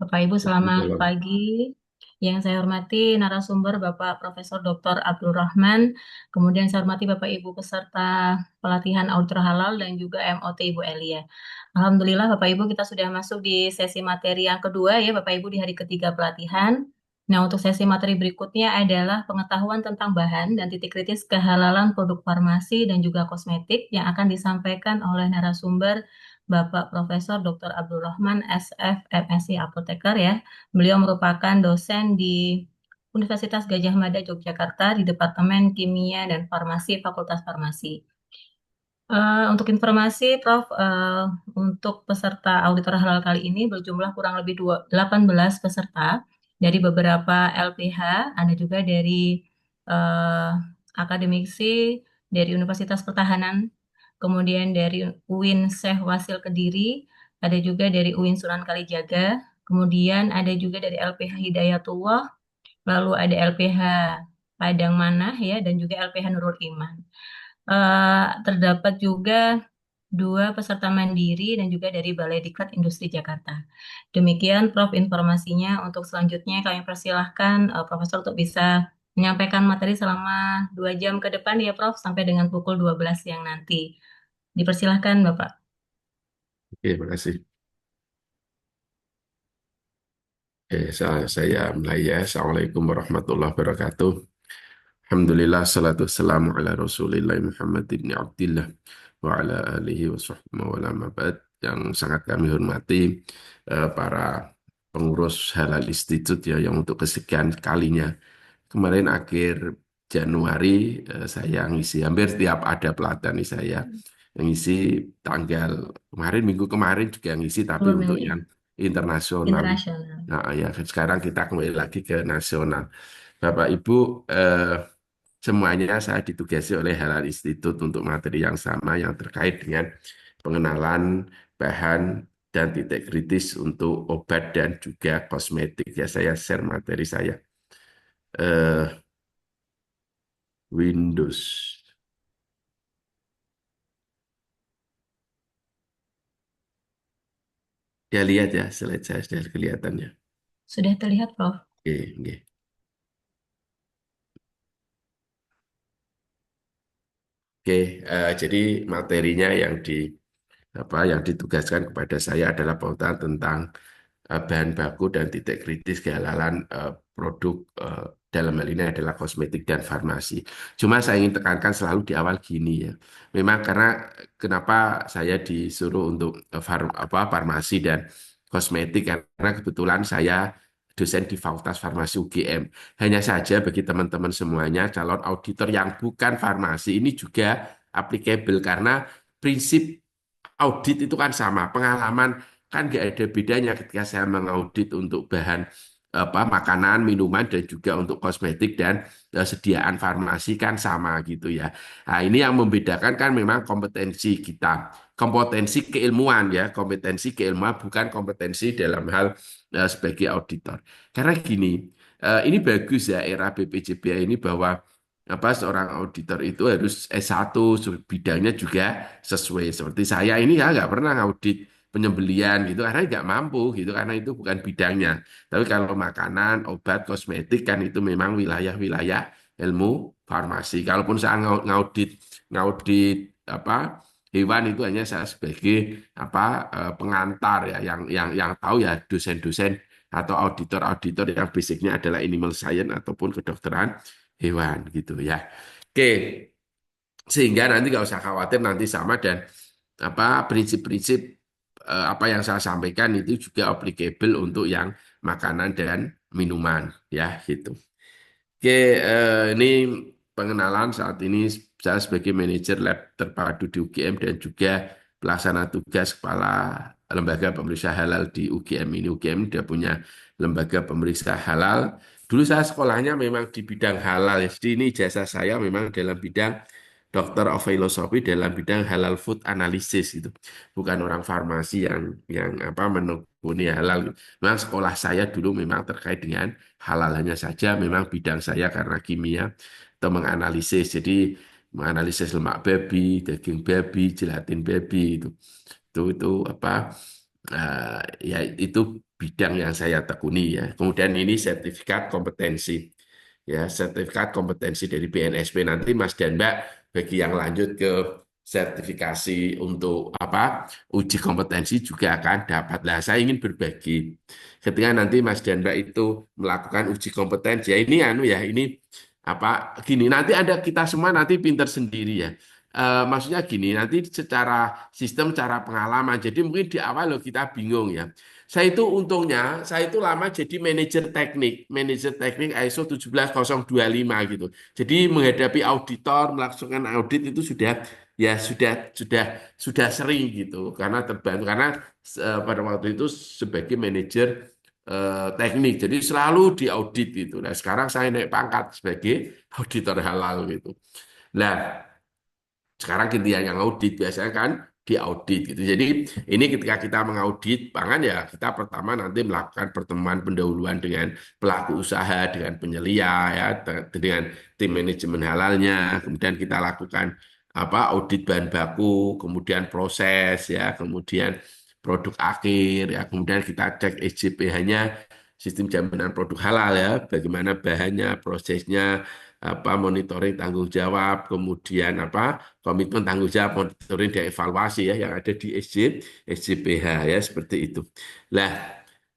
Bapak Ibu, selamat Waalaikumsalam. pagi. Yang saya hormati narasumber Bapak Profesor Dr. Abdul Rahman, kemudian saya hormati Bapak Ibu peserta pelatihan auditor halal dan juga MOT Ibu Elia. Alhamdulillah Bapak Ibu kita sudah masuk di sesi materi yang kedua ya Bapak Ibu di hari ketiga pelatihan. Nah untuk sesi materi berikutnya adalah pengetahuan tentang bahan dan titik kritis kehalalan produk farmasi dan juga kosmetik yang akan disampaikan oleh narasumber Bapak Profesor Dr. Abdul Rahman SF MSc Apoteker ya. Beliau merupakan dosen di Universitas Gajah Mada Yogyakarta di Departemen Kimia dan Farmasi Fakultas Farmasi. Untuk informasi, Prof, untuk peserta auditor halal kali ini berjumlah kurang lebih 18 peserta dari beberapa LPH, ada juga dari eh, akademisi, dari Universitas Pertahanan, kemudian dari UIN Syekh Wasil Kediri, ada juga dari UIN Sunan Kalijaga, kemudian ada juga dari LPH Hidayatullah, lalu ada LPH Padang Manah ya, dan juga LPH Nurul Iman. Terdapat juga dua peserta mandiri dan juga dari Balai Diklat Industri Jakarta. Demikian, Prof, informasinya. Untuk selanjutnya kami persilahkan Profesor untuk bisa menyampaikan materi selama 2 jam ke depan ya, Prof, sampai dengan pukul 12 siang nanti. Dipersilahkan, Bapak. Oke, makasih. Saya mulai ya. Assalamualaikum warahmatullahi wabarakatuh. Alhamdulillah, salatu wassalamu ala rasulillah Muhammad ibn Abdillah wa ala alihi wa sahbihi wa ala mabad. Yang sangat kami hormati para pengurus Halal Institute ya, yang untuk kesekian kalinya kemarin akhir Januari saya ngisi hampir tiap ada pelatihan nih saya ngisi tanggal kemarin minggu kemarin juga ngisi tapi untuk Pemilih yang internasional. internasional. Nah ya sekarang kita kembali lagi ke nasional. Bapak Ibu semuanya saya ditugasi oleh Halal Institute untuk materi yang sama yang terkait dengan pengenalan bahan dan titik kritis untuk obat dan juga kosmetik. Ya saya share materi saya. Eh, Windows. Ya lihat ya, slide saya sudah kelihatannya. Sudah terlihat, Prof. Oke, oke. Oke, jadi materinya yang ditugaskan kepada saya adalah pautan tentang bahan baku dan titik kritis kehalalan produk dalam hal ini adalah kosmetik dan farmasi. Cuma saya ingin tekankan selalu di awal gini ya. Memang karena kenapa saya disuruh untuk farmasi dan kosmetik karena kebetulan saya dosen di Fakultas Farmasi UGM. Hanya saja bagi teman-teman semuanya calon auditor yang bukan farmasi ini juga applicable karena prinsip audit itu kan sama, pengalaman kan nggak ada bedanya ketika saya mengaudit untuk bahan makanan, minuman dan juga untuk kosmetik dan sediaan farmasi kan sama gitu ya. Nah, ini yang membedakan kan memang kompetensi kita, kompetensi keilmuan ya, kompetensi keilmuan bukan kompetensi dalam hal sebagai auditor. Karena gini, ini bagus ya era BPJBA ini bahwa seorang auditor itu harus S1 bidangnya juga sesuai seperti saya ini ya nggak pernah ngaudit penyembelian gitu karena nggak mampu gitu karena itu bukan bidangnya. Tapi kalau makanan, obat, kosmetik kan itu memang wilayah-wilayah ilmu farmasi. Kalaupun saya ngaudit ngaudit apa hewan itu hanya saya sebagai apa pengantar ya yang tahu ya dosen-dosen atau auditor-auditor yang basicnya adalah animal science ataupun kedokteran hewan gitu ya. Oke, sehingga nanti nggak usah khawatir nanti sama dan prinsip-prinsip apa yang saya sampaikan itu juga applicable untuk yang makanan dan minuman ya gitu. Oke, ini pengenalan saat ini saya sebagai manajer lab terpadu di UGM dan juga pelaksana tugas kepala lembaga pemeriksa halal di UGM ini. UGM dia punya lembaga pemeriksa halal. Dulu saya sekolahnya memang di bidang halal, ya. Jadi ini ijazah saya memang dalam bidang Doctor of Philosophy dalam bidang halal food analysis gitu. Bukan orang farmasi yang menekuni halal. Memang sekolah saya dulu memang terkait dengan halal hanya saja memang bidang saya karena kimia atau menganalisis. Jadi menganalisis lemak babi, daging babi, gelatin babi itu ya itu bidang yang saya tekuni ya. Kemudian ini sertifikat kompetensi. Ya, sertifikat kompetensi dari BNSP nanti Mas dan Mbak bagi yang lanjut ke sertifikasi untuk apa uji kompetensi juga akan dapat. Lah, saya ingin berbagi. Ketika nanti Mas dan Mbak itu melakukan uji kompetensi, ya ini anu ya, ini apa gini nanti ada kita semua nanti pinter sendiri ya. Maksudnya gini, nanti secara sistem, cara pengalaman. Jadi mungkin di awal loh kita bingung ya. Saya itu untungnya, saya itu lama jadi manajer teknik ISO 17025 gitu. Jadi menghadapi auditor, melaksanakan audit itu sudah ya sudah sering gitu karena terbantu karena pada waktu itu sebagai manajer teknik. Jadi selalu diaudit gitu. Nah, sekarang saya naik pangkat sebagai auditor halal gitu. Nah, sekarang gantian yang audit biasanya kan diaudit gitu. Jadi ini ketika kita mengaudit pangan ya kita pertama nanti melakukan pertemuan pendahuluan dengan pelaku usaha, dengan penyelia ya, dengan tim manajemen halalnya. Kemudian kita lakukan apa audit bahan baku, kemudian proses ya, kemudian produk akhir ya, kemudian kita cek SJPH-nya sistem jaminan produk halal ya, bagaimana bahannya, prosesnya, apa monitoring tanggung jawab, kemudian apa komitmen tanggung jawab, monitoring dan evaluasi ya yang ada di SJPH ya seperti itu. Nah,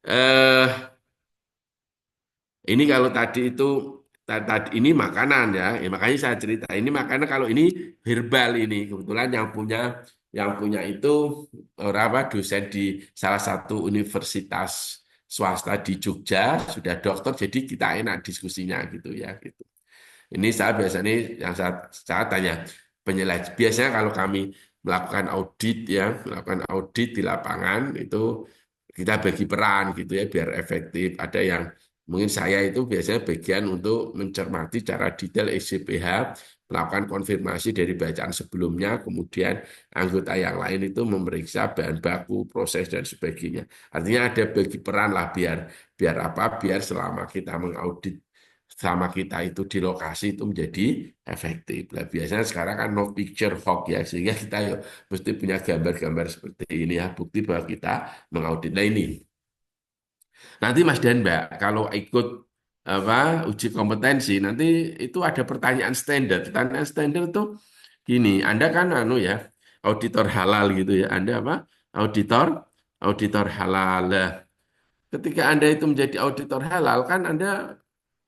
eh, ini kalau tadi itu tadi ini makanan ya. Ya, makanya saya cerita ini makanan kalau ini herbal ini kebetulan yang punya itu orang apa dosen di salah satu universitas swasta di Jogja sudah dokter jadi kita enak diskusinya gitu ya gitu. Ini saya biasanya yang saya tanya biasanya kalau kami melakukan audit ya, melakukan audit di lapangan itu kita bagi peran gitu ya biar efektif. Ada yang mungkin saya itu biasanya bagian untuk mencermati cara detail SCPH, melakukan konfirmasi dari bacaan sebelumnya, kemudian anggota yang lain itu memeriksa bahan baku, proses dan sebagainya. Artinya ada bagi peran lah biar biar apa? Biar selama kita mengaudit sama kita itu di lokasi itu menjadi efektif. Nah, biasanya sekarang kan no picture hawk ya, sehingga kita ya mesti punya gambar-gambar seperti ini ya, bukti bahwa kita mengaudit. Nah ini, nanti Mas dan Mbak, kalau ikut apa uji kompetensi, nanti itu ada pertanyaan standar. Pertanyaan standar itu gini, Anda kan anu ya, auditor halal gitu ya, Anda apa? Auditor, auditor halal. Nah, ketika Anda itu menjadi auditor halal, kan Anda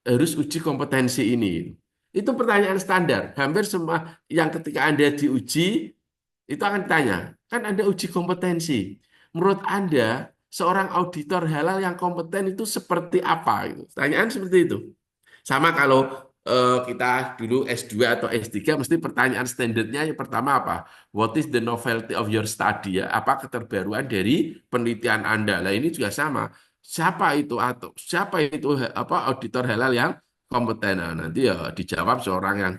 harus uji kompetensi ini. Itu pertanyaan standar. Hampir semua yang ketika Anda diuji, itu akan ditanya, kan Anda uji kompetensi. Menurut Anda, seorang auditor halal yang kompeten itu seperti apa? Gitu. Pertanyaan seperti itu. Sama kalau kita dulu S2 atau S3, mesti pertanyaan standarnya yang pertama apa? What is the novelty of your study? Ya? Apa keterbaruan dari penelitian Anda? Nah ini juga sama. Siapa itu apa auditor halal yang kompeten? Nah, nanti ya dijawab seorang yang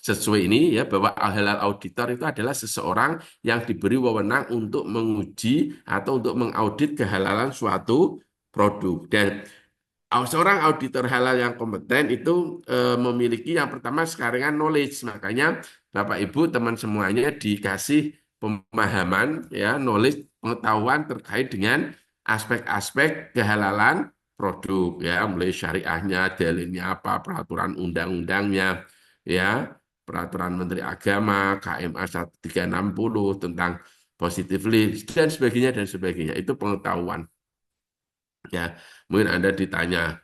sesuai ini ya bahwa halal auditor itu adalah seseorang yang diberi wewenang untuk menguji atau untuk mengaudit kehalalan suatu produk dan seorang auditor halal yang kompeten itu memiliki yang pertama sekarang kan knowledge. Makanya Bapak Ibu teman semuanya dikasih pemahaman ya knowledge pengetahuan terkait dengan aspek-aspek kehalalan produk ya mulai syariahnya, dalilnya apa, peraturan undang-undangnya ya, peraturan Menteri Agama, KMA 1360 tentang positive list dan sebagainya dan sebagainya. Itu pengetahuan. Ya, mungkin Anda ditanya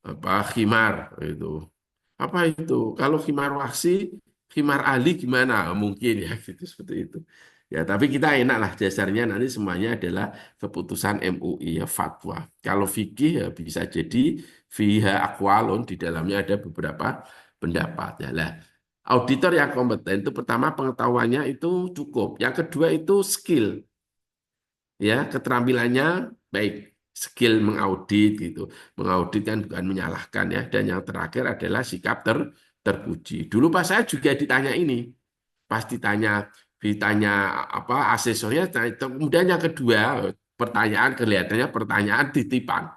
apa khimar itu. Apa itu? Kalau khimar wahsi, khimar ahli gimana? Mungkin ya gitu seperti itu. Ya, tapi kita enak lah dasarnya nanti semuanya adalah keputusan MUI ya fatwa. Kalau fikih ya bisa jadi fiha aqwalun di dalamnya ada beberapa pendapat ya lah. Auditor yang kompeten itu pertama pengetahuannya itu cukup. Yang kedua itu skill ya keterampilannya baik skill mengaudit gitu mengaudit kan bukan menyalahkan ya dan yang terakhir adalah sikap terpuji dulu pas saya juga ditanya ini pas ditanya apa asesornya kemudian yang kedua pertanyaan kelihatannya pertanyaan titipan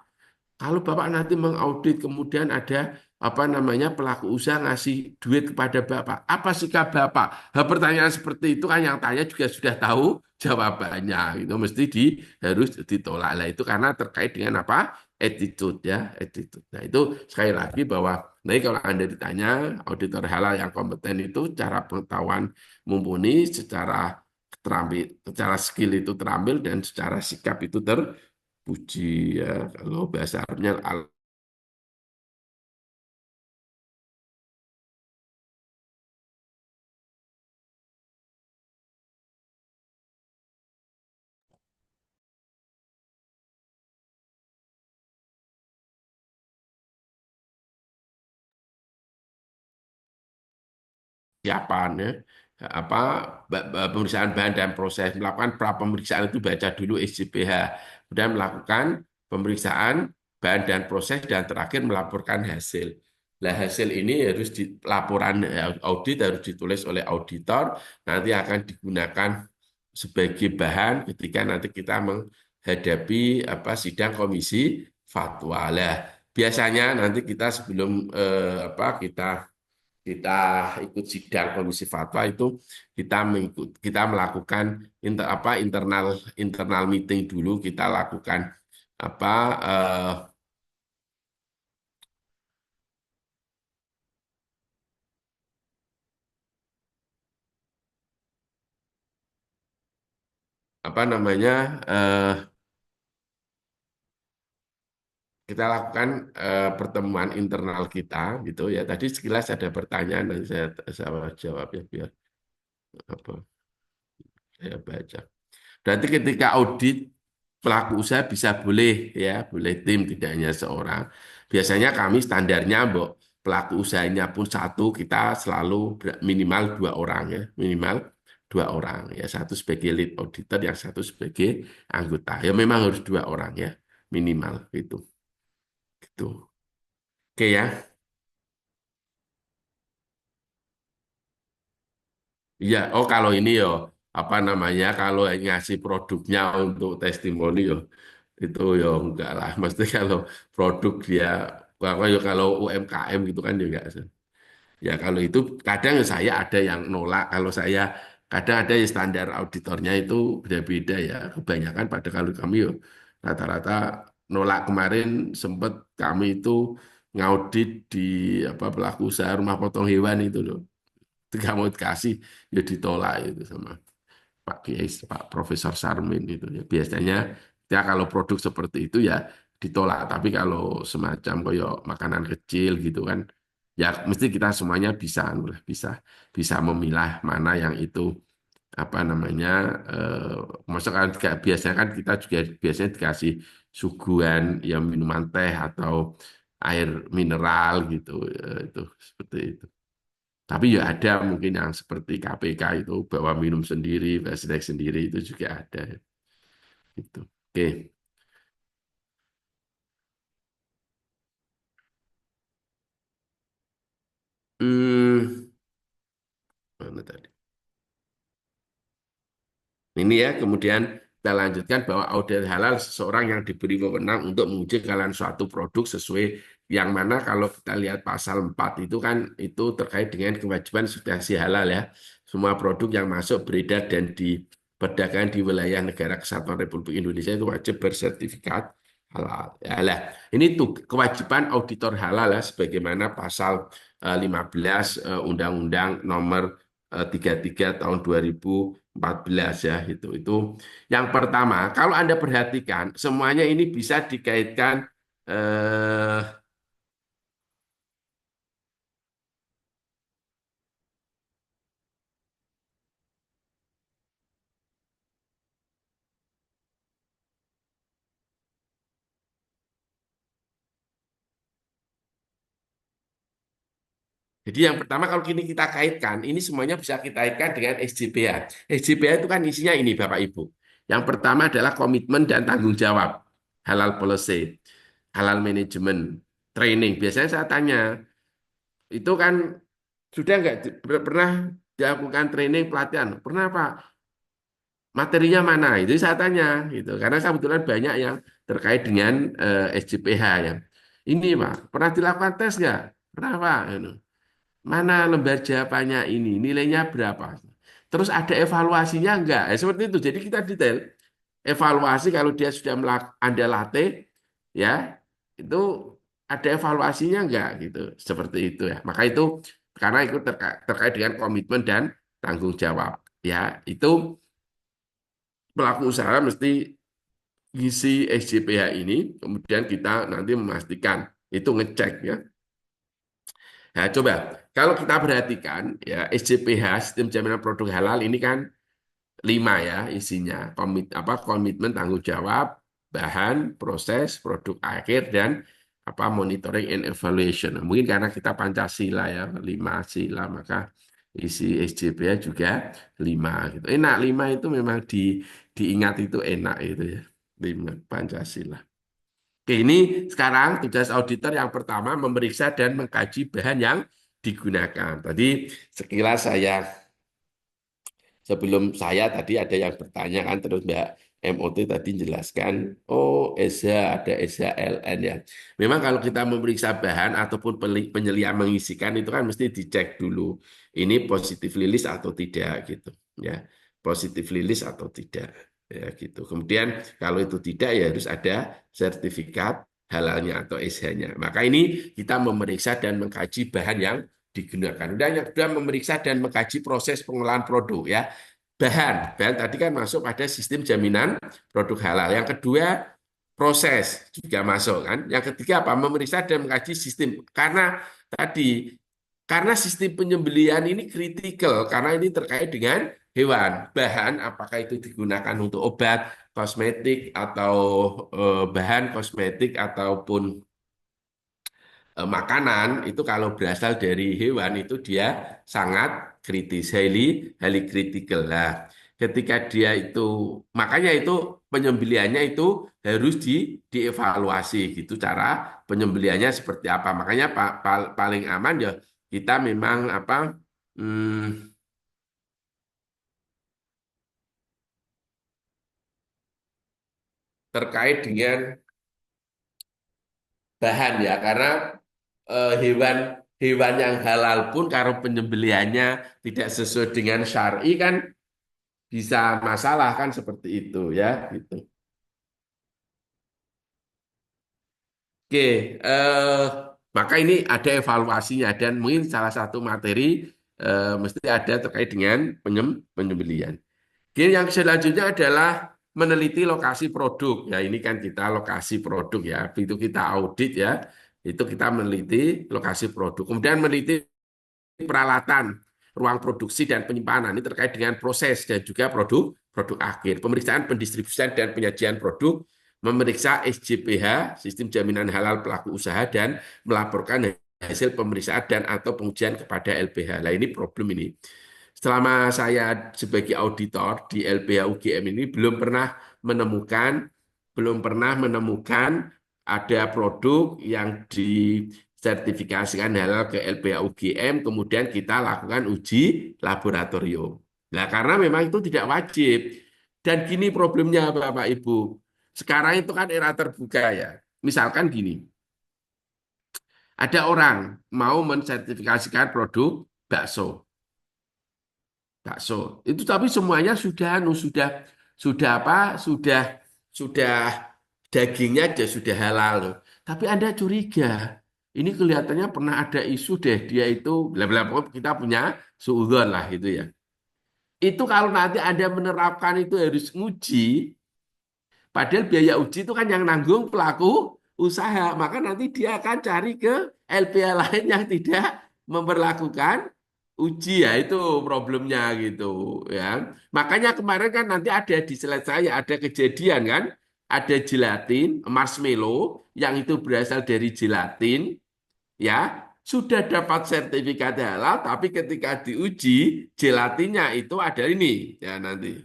kalau Bapak nanti mengaudit kemudian ada apa namanya pelaku usaha ngasih duit kepada Bapak, apa sikap Bapak? Nah, pertanyaan seperti itu kan yang tanya juga sudah tahu jawabannya itu mesti harus ditolak lah itu karena terkait dengan apa attitude ya attitude. Nah itu sekali lagi bahwa nanti kalau Anda ditanya auditor halal yang kompeten itu cara pengetahuan mumpuni, secara terampil, secara skill itu terampil dan secara sikap itu terpuji ya. Kalau bahasa Arabnya siapan ya apa pemeriksaan bahan dan proses melakukan pra pemeriksaan itu baca dulu SJPH kemudian melakukan pemeriksaan bahan dan proses dan terakhir melaporkan hasil. Nah hasil ini harus di laporan audit harus ditulis oleh auditor nanti akan digunakan sebagai bahan ketika nanti kita menghadapi apa sidang komisi fatwa. Lah biasanya nanti kita sebelum apa kita ikut sidang komisi fatwa itu kita melakukan internal internal meeting dulu kita lakukan apa eh, apa namanya eh, kita lakukan pertemuan internal kita gitu ya tadi sekilas ada pertanyaan dan saya jawab ya biar apa saya baca. Berarti ketika audit pelaku usaha bisa boleh ya, boleh tim tidak hanya seorang. Biasanya kami standarnya, Mbok, pelaku usahanya pun satu, kita selalu minimal dua orang ya, minimal dua orang ya, satu sebagai lead auditor, yang satu sebagai anggota. Ya memang harus dua orang ya, minimal itu. Gitu. Oke ya. Iya, oh kalau ini yo apa namanya kalau ngasih produknya untuk testimoni yo itu yo enggak lah. Mesti kalau produk dia kalau UMKM gitu kan juga. Ya kalau itu kadang saya ada yang nolak. Kalau saya kadang ada yang standar auditornya itu beda-beda ya. Kebanyakan pada kalau kami yo rata-rata nolak kemarin sempat kami itu ngaudit di apa pelaku usaha rumah potong hewan itu loh ketika mau dikasih ya ditolak itu sama Pak Kiai, Pak Profesor Sarmin itu ya. Biasanya ya kalau produk seperti itu ya ditolak. Tapi kalau semacam koyo makanan kecil gitu kan, ya mesti kita semuanya bisa, bisa, bisa memilah mana yang itu apa namanya. Maksudnya kan biasanya kan kita juga biasanya dikasih suguhan yang minuman teh atau air mineral gitu, itu seperti itu. Tapi ya ada mungkin yang seperti KPK itu bawa minum sendiri, bawa snack sendiri itu juga ada. Gitu. Oke. Hmm, mana tadi? Ini ya, kemudian kita lanjutkan bahwa audit halal seseorang yang diberi wewenang untuk menguji kehalalan suatu produk sesuai yang mana kalau kita lihat pasal 4 itu kan itu terkait dengan kewajiban substansi halal ya. Semua produk yang masuk beredar dan diperdagangkan di wilayah negara kesatuan Republik Indonesia itu wajib bersertifikat halal. Ya, lah, ini tuh kewajiban auditor halal ya sebagaimana pasal 15 Undang-Undang nomor 33 tahun 2014 ya itu yang pertama kalau Anda perhatikan semuanya ini bisa dikaitkan eh, jadi yang pertama kalau kini kita kaitkan ini semuanya bisa kita kaitkan dengan SJPH. SJPH itu kan isinya ini Bapak Ibu. Yang pertama adalah komitmen dan tanggung jawab halal policy, halal manajemen, training. Biasanya saya tanya itu kan sudah nggak pernah dilakukan training pelatihan? Pernah Pak? Materinya mana? Itu saya tanya gitu. Karena kebetulan banyak yang terkait dengan SJPH yang ini Pak, pernah dilakukan tes nggak? Pernah Pak? Gitu. Mana lembar jawabannya ini? Nilainya berapa? terus ada evaluasinya enggak? Seperti itu. Jadi kita detail. Evaluasi kalau dia sudah Anda latih, ya, itu ada evaluasinya enggak gitu. Seperti itu ya. Maka itu karena itu terkait dengan komitmen dan tanggung jawab. Ya, itu pelaku usaha mesti ngisi SJPH ini, kemudian kita nanti memastikan itu ngecek ya. Nah, coba kalau kita perhatikan ya SJPH sistem jaminan produk halal ini kan 5 ya isinya. Komitmen tanggung jawab, bahan, proses, produk akhir dan monitoring and evaluation. Nah, mungkin karena kita Pancasila ya, 5 sila maka isi SJPH juga 5 gitu. Enak 5 itu memang diingat itu enak itu ya. 5 Pancasila. Oke, ini sekarang tugas auditor yang pertama memeriksa dan mengkaji bahan yang digunakan. Tadi sekilas saya sebelum saya tadi ada yang bertanya kan terus Mbak MOT tadi jelaskan, oh ESA ada SHLN ya. Memang kalau kita memeriksa bahan ataupun penyelia mengisikan itu kan mesti dicek dulu. Ini positif lilis atau tidak gitu ya. Positif lilis atau tidak ya gitu. Kemudian kalau itu tidak ya harus ada sertifikat halalnya atau SH-nya. Maka ini kita memeriksa dan mengkaji bahan yang digunakan. Dan yang kedua memeriksa dan mengkaji proses pengolahan produk ya. Bahan tadi kan masuk pada sistem jaminan produk halal. Yang kedua proses juga masuk kan. Yang ketiga apa? Memeriksa dan mengkaji sistem. Tadi karena sistem penyembelihan ini kritikal karena ini terkait dengan hewan. Bahan apakah itu digunakan untuk obat, kosmetik atau bahan kosmetik ataupun makanan itu kalau berasal dari hewan itu dia sangat kritis, highly critical. Lah, ketika dia itu makanya itu penyembelihannya itu harus dievaluasi gitu cara penyembelihannya seperti apa. Makanya paling aman ya kita memang hmm, terkait dengan bahan ya karena hewan hewan yang halal pun kalau penyembelihannya tidak sesuai dengan syar'i kan bisa masalah kan seperti itu ya gitu. Oke, maka ini ada evaluasinya dan mungkin salah satu materi mesti ada terkait dengan penyembelihan. Oke, yang selanjutnya adalah meneliti lokasi produk. Ya, ini kan kita lokasi produk ya. Itu kita audit ya. Itu kita meneliti lokasi produk. Kemudian meneliti peralatan, ruang produksi dan penyimpanan ini terkait dengan proses dan juga produk akhir. Pemeriksaan pendistribusian dan penyajian produk, memeriksa SJPH, sistem jaminan halal pelaku usaha dan melaporkan hasil pemeriksaan dan atau pengujian kepada LPH. Nah, ini problem ini. Selama saya sebagai auditor di LPH UGM ini belum pernah menemukan ada produk yang disertifikasikan halal ke LPH UGM, kemudian kita lakukan uji laboratorium. Nah, karena memang itu tidak wajib. Dan gini problemnya Bapak Ibu. Sekarang itu kan era terbuka ya. Misalkan gini, ada orang mau mensertifikasikan produk bakso. Bakso. Itu tapi semuanya sudah apa? Sudah dagingnya aja sudah halal loh. Tapi Anda curiga. Ini kelihatannya pernah ada isu deh dia itu bla bla pokoknya kita punya suudzon lah itu ya. Itu kalau nanti Anda menerapkan itu harus nguji, padahal biaya uji itu kan yang nanggung pelaku usaha. Maka nanti dia akan cari ke LPH lain yang tidak memperlakukan uji ya itu problemnya gitu ya. Makanya kemarin kan nanti ada di slide saya ada kejadian kan, ada gelatin, marshmallow yang itu berasal dari gelatin ya sudah dapat sertifikat halal tapi ketika diuji gelatinnya itu ada ini ya nanti.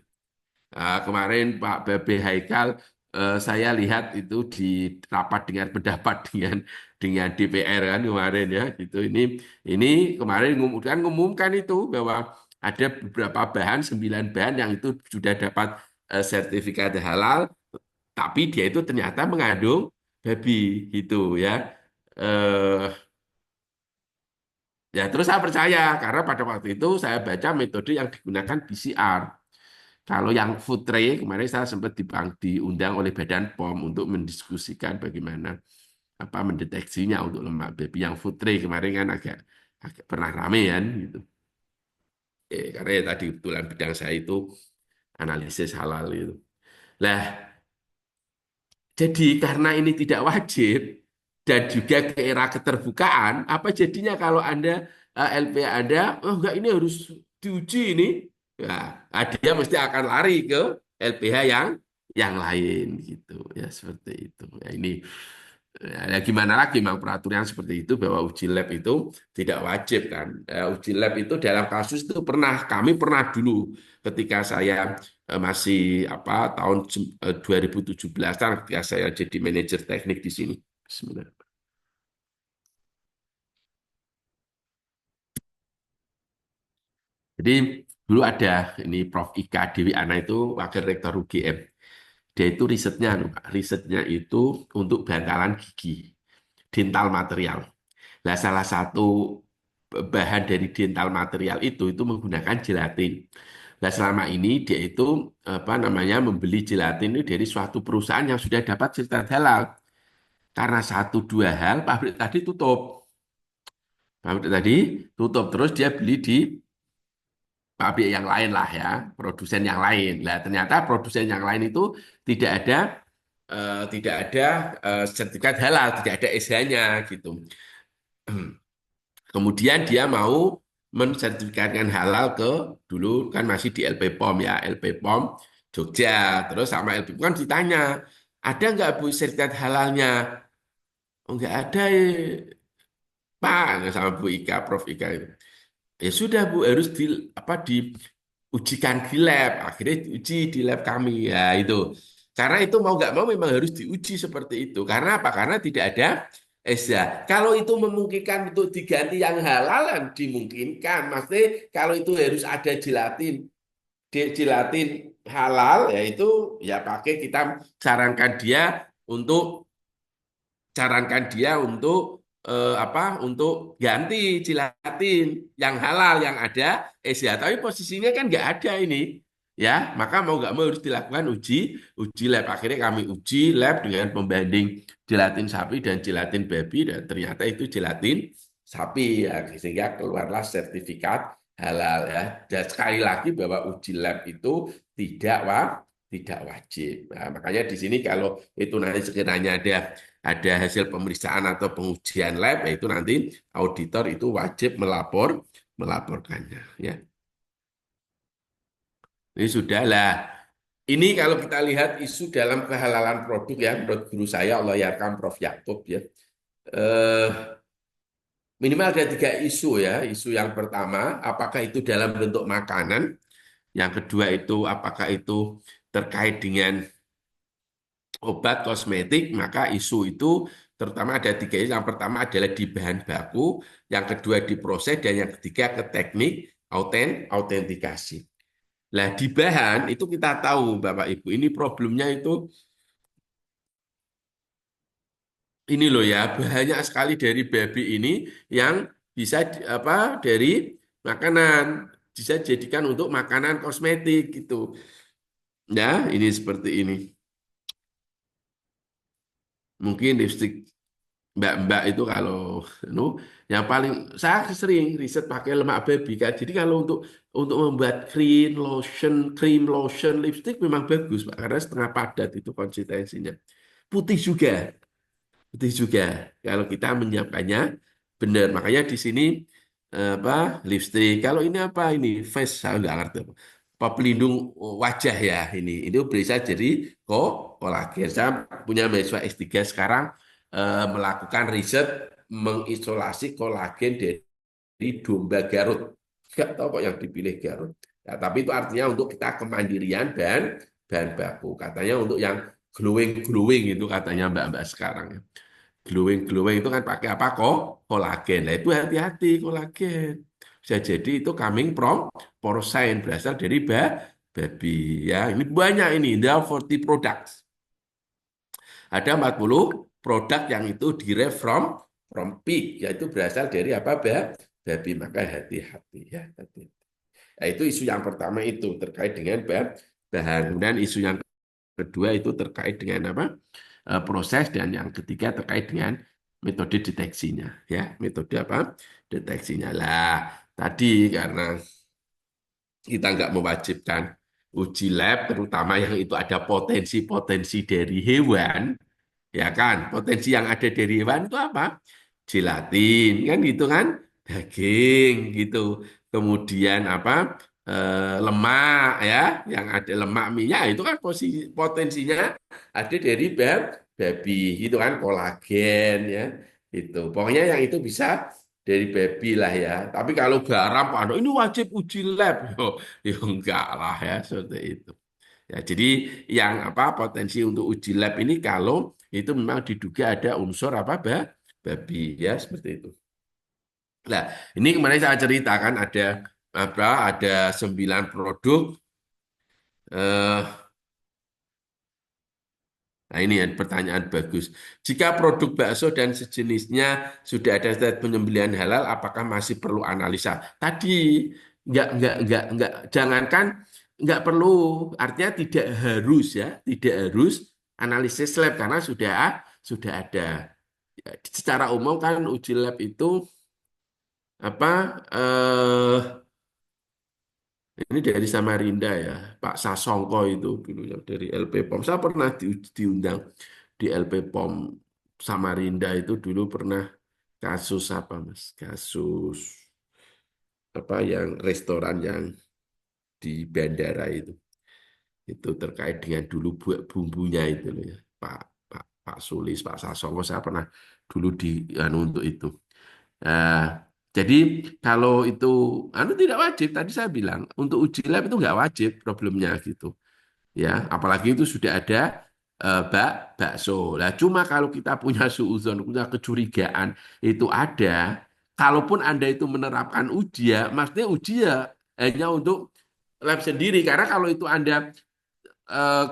Kemarin Pak Bebe Haikal, saya lihat itu di rapat dengan pendapat dengan DPR kan kemarin ya gitu. Ini kemarin ngumumkan itu bahwa ada beberapa bahan 9 bahan yang itu sudah dapat sertifikat halal, tapi dia itu ternyata mengandung babi gitu ya. Eh, Ya, terus saya percaya karena pada waktu itu saya baca metode yang digunakan PCR. Kalau yang food tray kemarin saya sempat diundang oleh Badan POM untuk mendiskusikan bagaimana mendeteksinya untuk lemak baby yang food tray kemarin kan agak pernah rame kan gitu. Karena ya tadi kebetulan bidang saya itu analisis halal itu. Lah, jadi karena ini tidak wajib dan juga ke era keterbukaan, apa jadinya kalau Anda LPA Anda, oh enggak ini harus diuji ini, ya dia mesti akan lari ke LPH yang lain gitu. Ya seperti itu. Ya, ini ya gimana lagi memang peraturan seperti itu bahwa uji lab itu tidak wajib kan. Uji lab itu dalam kasus itu kami pernah dulu ketika saya masih tahun 2017-an ketika saya jadi manajer teknik di sini. Bismillah. Jadi dulu ada ini Prof. Ika Dewi Ana itu wakil rektor UGM. Dia itu risetnya itu untuk bangkalan gigi, dental material. Nah, salah satu bahan dari dental material itu menggunakan gelatin. Nah, selama ini dia itu membeli gelatin itu dari suatu perusahaan yang sudah dapat sertifikat halal. Karena satu dua hal pabrik tadi tutup. Pabrik tadi tutup terus dia beli di pabrik yang lain lah ya, produsen yang lain. Nah, ternyata produsen yang lain itu tidak ada sertifikat halal, tidak ada SH-nya gitu. Kemudian dia mau mensertifikatkan halal ke dulu kan masih di LP POM ya, LP POM Jogja. Terus sama LP POM kan ditanya, ada nggak Bu sertifikat halalnya? Oh, nggak ada Pak, sama Bu Ika, Prof Ika itu. Ya sudah Bu, harus diujikan di lab. Akhirnya diuji di lab kami ya itu. Karena itu mau nggak mau memang harus diuji seperti itu. Karena apa? Karena tidak ada ESA. Kalau itu memungkinkan untuk diganti yang halalan dimungkinkan. Maksudnya kalau itu harus ada gelatin halal, ya itu ya pakai kita sarankan dia untuk untuk untuk ganti gelatin yang halal yang ada ya tapi posisinya kan nggak ada ini ya maka mau nggak mau harus dilakukan uji lab akhirnya kami uji lab dengan pembanding gelatin sapi dan gelatin babi dan ternyata itu gelatin sapi ya sehingga keluarlah sertifikat halal ya dan sekali lagi bahwa uji lab itu tidak wa tidak wajib. Nah, makanya di sini kalau itu nanti sekiranya ada hasil pemeriksaan atau pengujian lab, yaitu nanti auditor itu wajib melaporkannya. Ya, ini sudah lah. Ini kalau kita lihat isu dalam kehalalan produk ya, menurut guru saya Allah yarham Prof. Yakub ya. Eh, Minimal ada tiga isu ya. Isu yang pertama, apakah itu dalam bentuk makanan? Yang kedua itu apakah itu terkait dengan obat kosmetik, maka isu itu terutama ada tiga isu. Yang pertama adalah di bahan baku, yang kedua di proses, dan yang ketiga ke teknik autentikasi. Nah, di bahan itu kita tahu Bapak Ibu, ini problemnya itu ini loh ya, banyak sekali dari babi ini yang bisa dari makanan bisa dijadikan untuk makanan kosmetik gitu. Ya, ini seperti ini. Mungkin lipstick Mbak-mbak itu kalau nu yang paling saya sering riset pakai lemak baby kan. Jadi kalau untuk membuat krim lotion, lipstick memang bagus Pak karena setengah padat itu konsistensinya. Putih juga, putih juga. Kalau kita menyiapkannya benar. Makanya di sini lipstick. Kalau ini apa ini face saya nggak ngerti apa pelindung wajah ya ini bisa jadi kolagen. Saya punya mahasiswa S3 sekarang melakukan riset mengisolasi kolagen dari domba Garut. Nggak tahu kok yang dipilih Garut. Ya, tapi itu artinya untuk kita kemandirian dan bahan baku. Katanya untuk yang glowing itu katanya mbak-mbak sekarang ya. Glowing itu kan pakai apa kok? Kolagen. Nah itu hati-hati kolagen. Bisa jadi itu coming from porcine berasal dari babi ya. Ini banyak ini, there are 40 products. Ada 40 produk yang itu derived from pig, yaitu berasal dari apa? babi, maka hati-hati ya. Hati. Nah, itu isu yang pertama itu terkait dengan bahan. Kemudian isu yang kedua itu terkait dengan apa? Proses, dan yang ketiga terkait dengan metode deteksinya ya. Metode apa? Deteksinya. Lah, tadi karena kita nggak mewajibkan uji lab, terutama yang itu ada potensi-potensi dari hewan, ya kan? Potensi yang ada dari hewan itu apa? Gelatin, kan gitu kan? Daging, gitu. Kemudian apa? Lemak, ya, yang ada lemak minyak itu kan potensinya ada dari babi, gitu kan? Kolagen, ya, itu. Pokoknya yang itu bisa dari baby lah ya. Tapi kalau garam, aduh, ini wajib uji lab. Yo enggak lah ya, seperti itu. Ya, jadi yang apa potensi untuk uji lab ini kalau itu memang diduga ada unsur apa babi ya, seperti itu. Nah, ini kemarin saya ceritakan ada 9 produk. eh, Nah, ini ya pertanyaan bagus. Jika produk bakso dan sejenisnya sudah ada stat penyembelihan halal, apakah masih perlu analisa? Tadi enggak, jangankan enggak perlu, artinya tidak harus ya, tidak harus analisis lab karena sudah ada. Ya, secara umum kan uji lab itu apa? Ini dari Samarinda ya, Pak Sasongko itu dulu yang dari LP POM. Saya pernah diundang di LP POM Samarinda itu dulu pernah kasus apa Mas? Kasus apa yang restoran yang di bandara itu. Itu terkait dengan dulu buat bumbunya itu loh ya. Pak Sulis, Pak Sasongko saya pernah dulu di untuk itu. Nah, jadi kalau itu tidak wajib, tadi saya bilang untuk uji lab itu nggak wajib problemnya gitu ya, apalagi itu sudah ada bakso. Nah, cuma kalau kita punya suuzon, punya kecurigaan itu ada, kalaupun Anda itu menerapkan uji ya, maksudnya uji ya hanya untuk lab sendiri, karena kalau itu Anda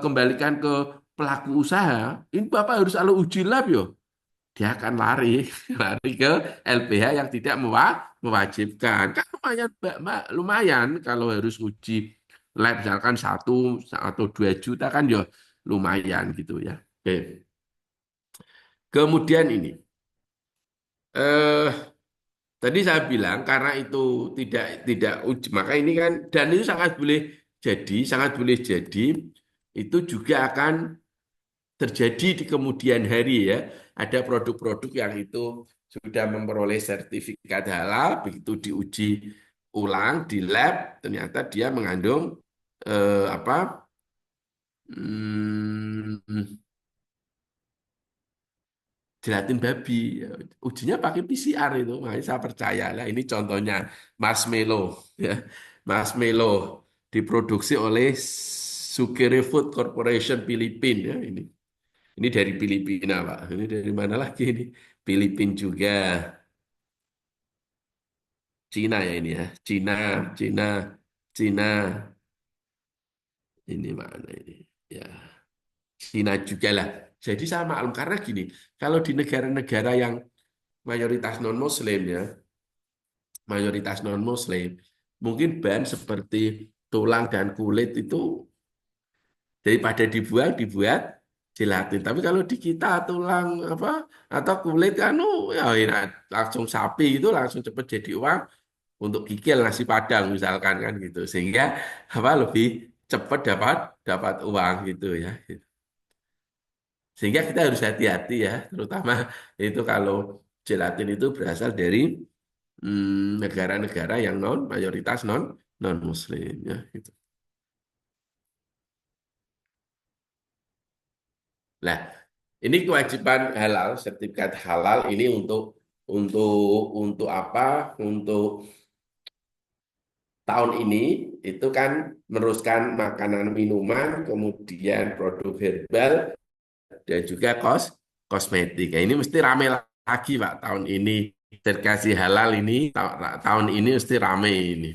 kembalikan ke pelaku usaha, ini Bapak harus selalu uji lab yo. Dia akan lari lari ke LPH yang tidak mewajibkan. Kan lumayan, lumayan kalau harus uji lab misalkan 1 atau 2 juta kan ya lumayan gitu ya. Oke. Kemudian ini eh tadi saya bilang karena itu tidak uji, maka ini kan, dan itu sangat boleh jadi itu juga akan terjadi di kemudian hari ya. Ada produk-produk yang itu sudah memperoleh sertifikat halal, begitu diuji ulang di lab, ternyata dia mengandung apa? hmm, Gelatin babi. Ujinya pakai PCR itu, makanya saya percaya lah. Ini contohnya marshmallow, ya. Marshmallow diproduksi oleh Sugere Food Corporation Filipina ya ini. Ini dari Filipina, Pak. Ini dari mana lagi ini? Filipina juga. Cina ya ini ya. Cina, Cina, Cina. Ini mana ini? Ya, Cina juga lah. Jadi saya maklum karena gini, kalau di negara-negara yang mayoritas non-Muslim ya, mayoritas non-Muslim, mungkin bahan seperti tulang dan kulit itu daripada dibuat gelatin. Tapi kalau di kita tulang apa atau kulit kan ya enak, langsung sapi itu langsung cepet jadi uang untuk kikil nasi Padang misalkan kan gitu. Sehingga apa lebih cepat dapat dapat uang gitu ya. Sehingga kita harus hati-hati ya, terutama itu kalau gelatin itu berasal dari negara-negara yang mayoritas non Muslim ya gitu. Nah, ini kewajiban halal, sertifikat halal ini untuk apa? Untuk tahun ini itu kan meneruskan makanan minuman, kemudian produk herbal dan juga kosmetik. Nah, ini mesti rame lagi Pak tahun ini. Sertifikasi halal ini tahun ini mesti rame ini.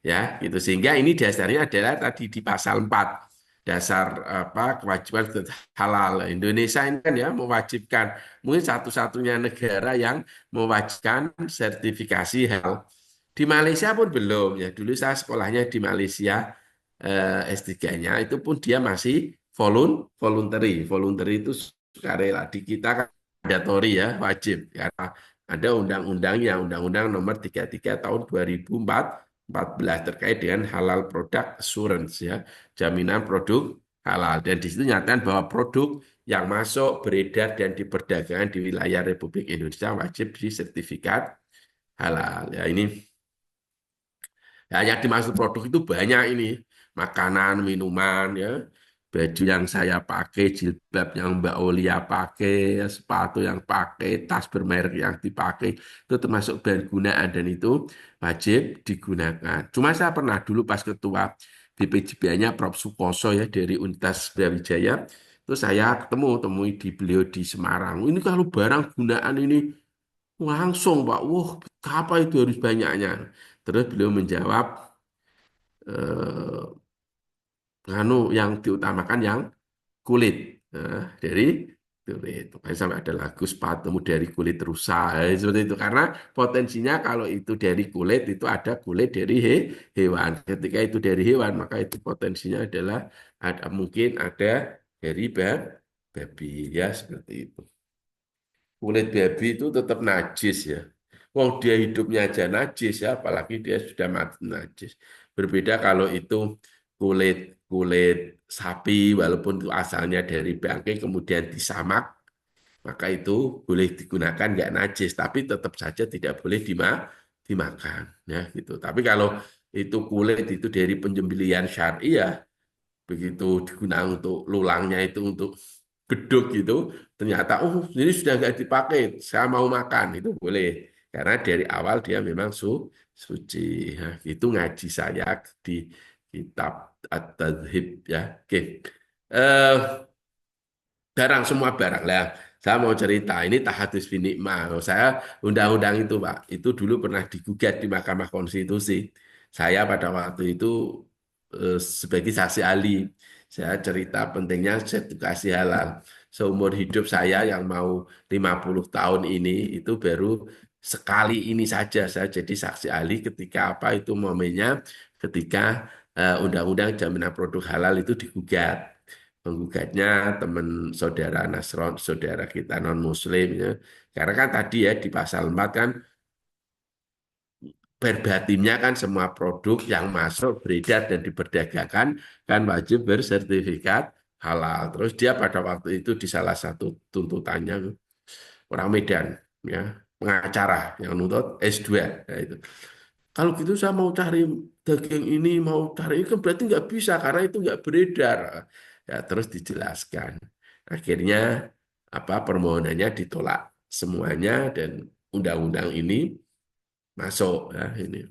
Ya, gitu. Sehingga ini dasarnya adalah tadi di pasal 4. dasar apa kewajiban halal. Indonesia ini kan ya mewajibkan, mungkin satu-satunya negara yang mewajibkan sertifikasi halal. Di Malaysia pun belum ya. Dulu saya sekolahnya di Malaysia S3-nya itu pun dia masih voluntary. Voluntary itu sukarela. Di kita kan mandatory ya, wajib karena ada undang-undangnya, Undang-Undang Nomor 33 Tahun 2014 terkait dengan halal product assurance ya, jaminan produk halal. Dan di situ nyatakan bahwa produk yang masuk, beredar dan diperdagangkan di wilayah Republik Indonesia wajib disertifikat halal. Ya ini ya, yang dimaksud produk itu banyak ini. Makanan, minuman, ya. Baju yang saya pakai, jilbab yang Mbak Olia pakai, ya, sepatu yang pakai, tas bermerek yang dipakai, itu termasuk bahan gunaan dan itu wajib digunakan. Cuma saya pernah dulu pas ketua BPJBA-nya Prof. Sukoso ya dari Universitas Brawijaya, itu saya temui di beliau di Semarang. Ini kalau barang gunaan ini langsung Pak, wah apa itu harus banyaknya. Terus beliau menjawab, eh, anu yang diutamakan yang kulit. Nah, dari kulit. Makanya sampai ada lagu sepatumu dari kulit rusa. Seperti itu. Karena potensinya kalau itu dari kulit, itu ada kulit dari hewan. Ketika itu dari hewan, maka itu potensinya adalah ada mungkin ada dari babi. Ya, seperti itu. Kulit babi itu tetap najis ya. Wong dia hidupnya aja najis ya, apalagi dia sudah mati najis. Berbeda kalau itu kulit kulit sapi, walaupun itu asalnya dari bangkai kemudian disamak, maka itu boleh digunakan nggak najis, tapi tetap saja tidak boleh dimakan, ya gitu. Tapi kalau itu kulit itu dari penyembelihan syar'i ya, begitu digunakan untuk lulangnya itu untuk geduk gitu, ternyata oh ini sudah nggak dipakai, saya mau makan itu boleh karena dari awal dia memang suci. Nah, itu ngaji saya di kitab At-Tadhib ya. Oke. Eh, barang semua barang lah. Saya mau cerita ini tahadus bin nikmah. Saya undang-undang itu Pak, itu dulu pernah digugat di Mahkamah Konstitusi. Saya pada waktu itu sebagai saksi ahli, saya cerita pentingnya sertifikasi halal. Seumur hidup saya yang mau 50 tahun ini itu baru sekali ini saja saya jadi saksi ahli ketika apa itu momennya ketika Undang-Undang Jaminan Produk Halal itu digugat. Menggugatnya teman saudara Nasron, saudara kita non Muslim ya. Karena kan tadi ya di pasal 4 kan verbatimnya kan semua produk yang masuk beredar dan diperdagangkan kan wajib bersertifikat halal. Terus dia pada waktu itu di salah satu tuntutannya orang Medan ya, pengacara yang nuntut S2 ya itu. Kalau gitu saya mau cari daging ini, mau cari ini kan berarti nggak bisa karena itu nggak beredar. Ya, terus dijelaskan. Akhirnya apa permohonannya ditolak semuanya dan undang-undang ini masuk ya ini.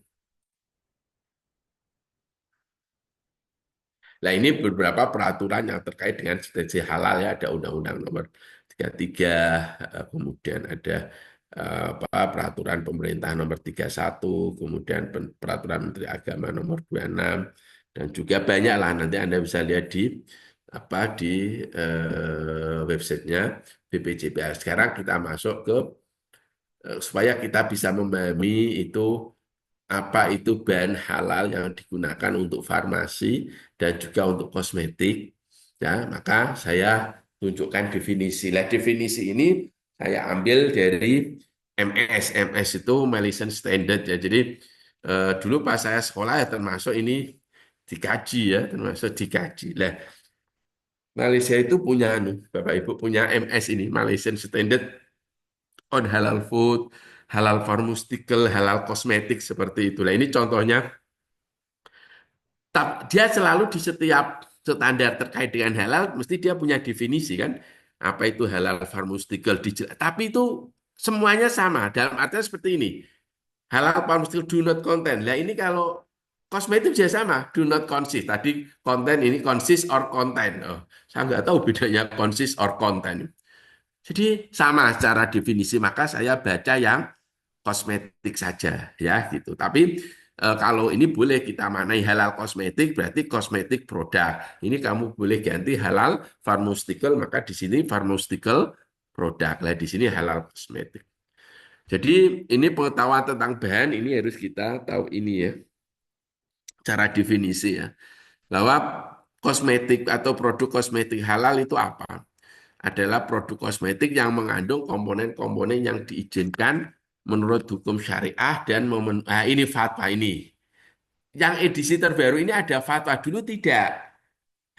Nah, ini beberapa peraturan yang terkait dengan substansi halal ya, ada Undang-Undang Nomor 33, kemudian ada apa, Peraturan Pemerintah Nomor 31, kemudian Peraturan Menteri Agama Nomor 26, dan juga banyak lah nanti Anda bisa lihat di apa di websitenya BPJPH. Sekarang kita masuk ke supaya kita bisa memahami itu apa itu bahan halal yang digunakan untuk farmasi dan juga untuk kosmetik ya maka saya tunjukkan definisi. Lah definisi ini saya ambil dari MS itu Malaysian Standard ya jadi dulu pas saya sekolah ya termasuk ini dikaji ya termasuk dikaji lah Malaysia itu punya Bapak Ibu punya MS ini Malaysian Standard on halal food, halal pharmaceutical, halal kosmetik seperti itulah. Ini contohnya, dia selalu di setiap standar terkait dengan halal, mesti dia punya definisi kan, apa itu halal pharmaceutical, tapi itu semuanya sama, dalam artian seperti ini, halal pharmaceutical do not contain. Nah ini kalau kosmetik juga sama, do not consist. Tadi konten ini consist or contain. Oh, saya nggak tahu bedanya consist or contain. Jadi sama secara definisi, maka saya baca yang kosmetik saja ya gitu. Tapi kalau ini boleh kita maknai halal kosmetik berarti kosmetik produk. Ini kamu boleh ganti halal pharmaceutical, maka di sini pharmaceutical produk. Lah di sini halal kosmetik. Jadi ini pengetahuan tentang bahan ini harus kita tahu ini ya, cara definisi ya. Bahwa kosmetik atau produk kosmetik halal itu apa? Adalah produk kosmetik yang mengandung komponen-komponen yang diizinkan menurut hukum syariah dan ini fatwa ini. Yang edisi terbaru ini ada fatwa dulu tidak.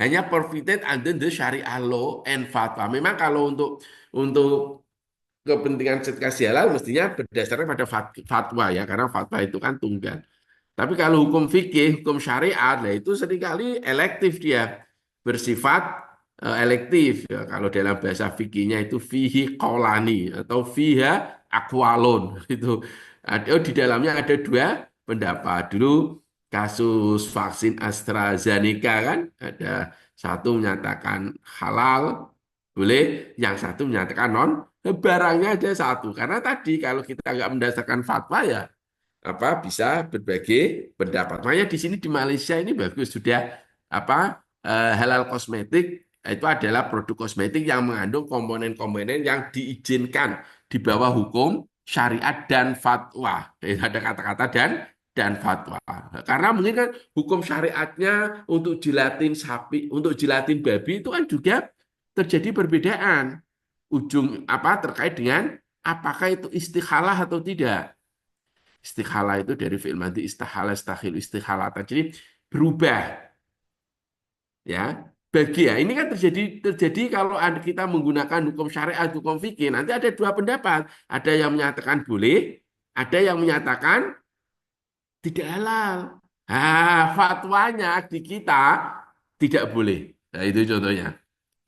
Hanya provided under the Syariah law and fatwa. Memang kalau untuk kepentingan sertifikasi halal mestinya berdasarkan pada fatwa ya, karena fatwa itu kan tunggal. Tapi kalau hukum fikih, hukum syariat, nah itu seringkali elektif dia, bersifat elektif. Ya. Kalau dalam bahasa fikihnya itu fihi qaulani atau fiha aqwalun. Itu di dalamnya ada dua pendapat. Dulu kasus vaksin AstraZeneca kan, ada satu menyatakan halal, boleh, yang satu menyatakan non, barangnya ada satu. Karena tadi kalau kita nggak mendasarkan fatwa ya bisa berbagai pendapat. Makanya di sini di Malaysia ini bagus sudah halal kosmetik itu adalah produk kosmetik yang mengandung komponen-komponen yang diizinkan di bawah hukum syariat dan fatwa. Ada kata-kata dan fatwa. Karena mungkin kan hukum syariatnya untuk jilatin sapi, untuk jilatin babi itu kan juga terjadi perbedaan. Ujung terkait dengan apakah itu istikhalah atau tidak. Istikhala itu dari fi'il madhi istahala istakhil istikhalatan. Jadi berubah ya. Bagi ya, ini kan terjadi kalau kita menggunakan hukum syariat, hukum fikih, nanti ada dua pendapat. Ada yang menyatakan boleh, ada yang menyatakan tidak halal. Fatwanya di kita tidak boleh. Nah, itu contohnya.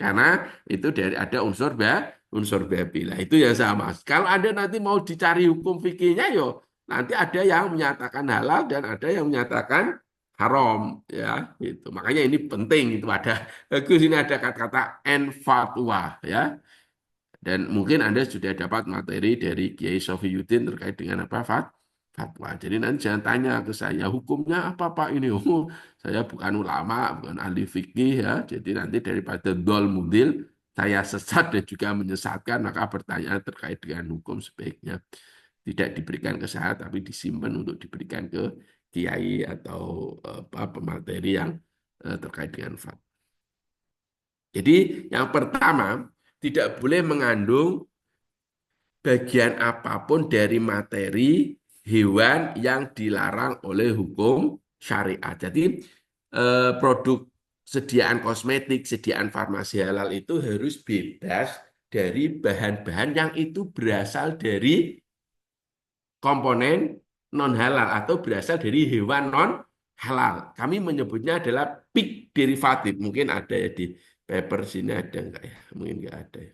Karena itu dari ada unsur babi. Nah, itu yang sama. Kalau Anda nanti mau dicari hukum fikihnya, yo nanti ada yang menyatakan halal dan ada yang menyatakan haram, ya. Itu. Makanya ini penting itu ada bagus ini ada kata-kata en fatwa, ya. Dan mungkin Anda sudah dapat materi dari Kiai Sofiyuddin terkait dengan fatwa. Jadi nanti jangan tanya ke saya, hukumnya apa Pak ini? Oh, saya bukan ulama, bukan ahli fikih ya. Jadi nanti daripada dol mudil, saya sesat dan juga menyesatkan, maka pertanyaan terkait dengan hukum sebaiknya tidak diberikan ke saya, tapi disimpan untuk diberikan ke kiai atau pemateri yang terkait dengan fatwa. Jadi yang pertama, tidak boleh mengandung bagian apapun dari materi hewan yang dilarang oleh hukum syariat. Jadi produk sediaan kosmetik, sediaan farmasi halal itu harus bebas dari bahan-bahan yang itu berasal dari komponen non halal atau berasal dari hewan non halal. Kami menyebutnya adalah pig derivatif. Mungkin ada ya di paper sini ada enggak ya? Mungkin enggak ada ya.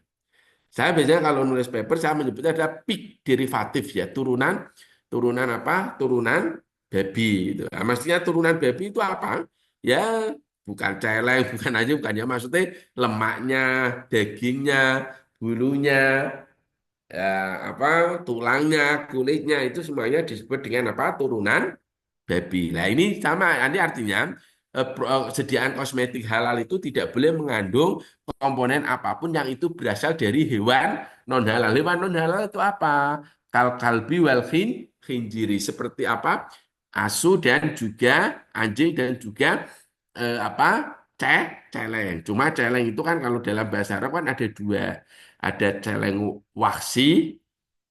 Saya biasanya kalau nulis paper saya menyebutnya ada pig derivatif ya, turunan turunan apa? Turunan babi itu. Nah, maksudnya turunan babi itu apa? Ya bukan celeng, bukan aja bukan ya maksudnya lemaknya, dagingnya, bulunya, ya, tulangnya, kulitnya itu semuanya disebut dengan turunan babi. Nah ini sama, ini artinya sediaan kosmetik halal itu tidak boleh mengandung komponen apapun yang itu berasal dari hewan non halal. Hewan non halal itu apa? Kalbi wal khinjiri seperti apa? Asu dan juga anjing dan juga eh, apa? Celeng. Cuma celeng itu kan kalau dalam bahasa Arab kan ada dua. Ada celeng waksi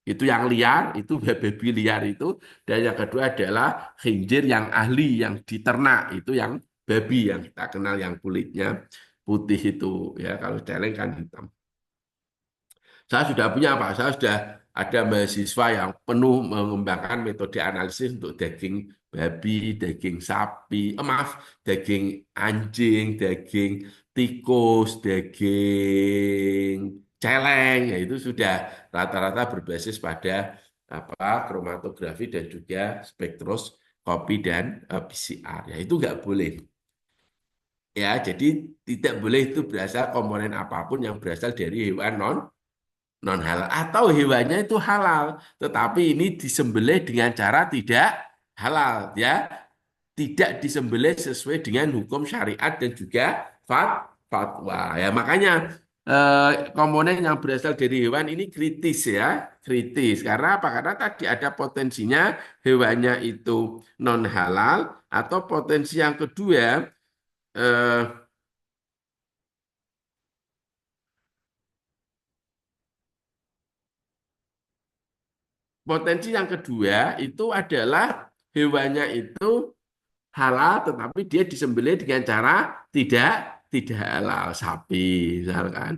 itu yang liar, itu babi liar itu, dan yang kedua adalah khinjir yang ahli, yang diternak, itu yang babi yang kita kenal yang kulitnya putih itu, ya kalau celeng kan hitam. Saya sudah punya Pak, saya sudah ada mahasiswa yang penuh mengembangkan metode analisis untuk daging babi, daging sapi, maaf, daging anjing, daging tikus, daging celeng, ya itu sudah rata-rata berbasis pada kromatografi dan juga spektroskopi dan PCR. Ya itu nggak boleh. Ya, jadi tidak boleh itu berasal komponen apapun yang berasal dari hewan non halal atau hewannya itu halal tetapi ini disembelih dengan cara tidak halal ya, tidak disembelih sesuai dengan hukum syariat dan juga fatwa ya. Makanya komponen yang berasal dari hewan ini kritis ya, kritis karena apa? Karena tadi ada potensinya hewannya itu non halal atau potensi yang kedua eh, potensi yang kedua itu adalah hewannya itu halal tetapi dia disembelih dengan cara tidak tidak halal sapi misalkan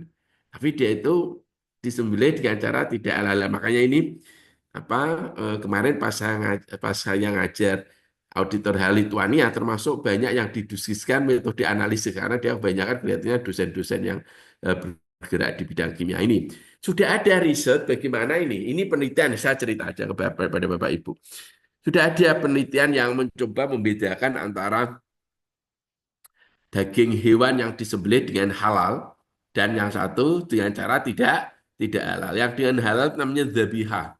tapi dia itu disembelih dengan cara tidak halal. Makanya ini apa kemarin pas saya ngajar auditor hal Lituania termasuk banyak yang didiskusikan metode analisis karena dia kebanyakan kelihatannya dosen-dosen yang eh, bergerak di bidang kimia ini sudah ada riset bagaimana ini penelitian saya cerita aja kepada Bapak Ibu. Sudah ada penelitian yang mencoba membedakan antara daging hewan yang disembelih dengan halal dan yang satu dengan cara tidak halal. Yang dengan halal namanya zabiha.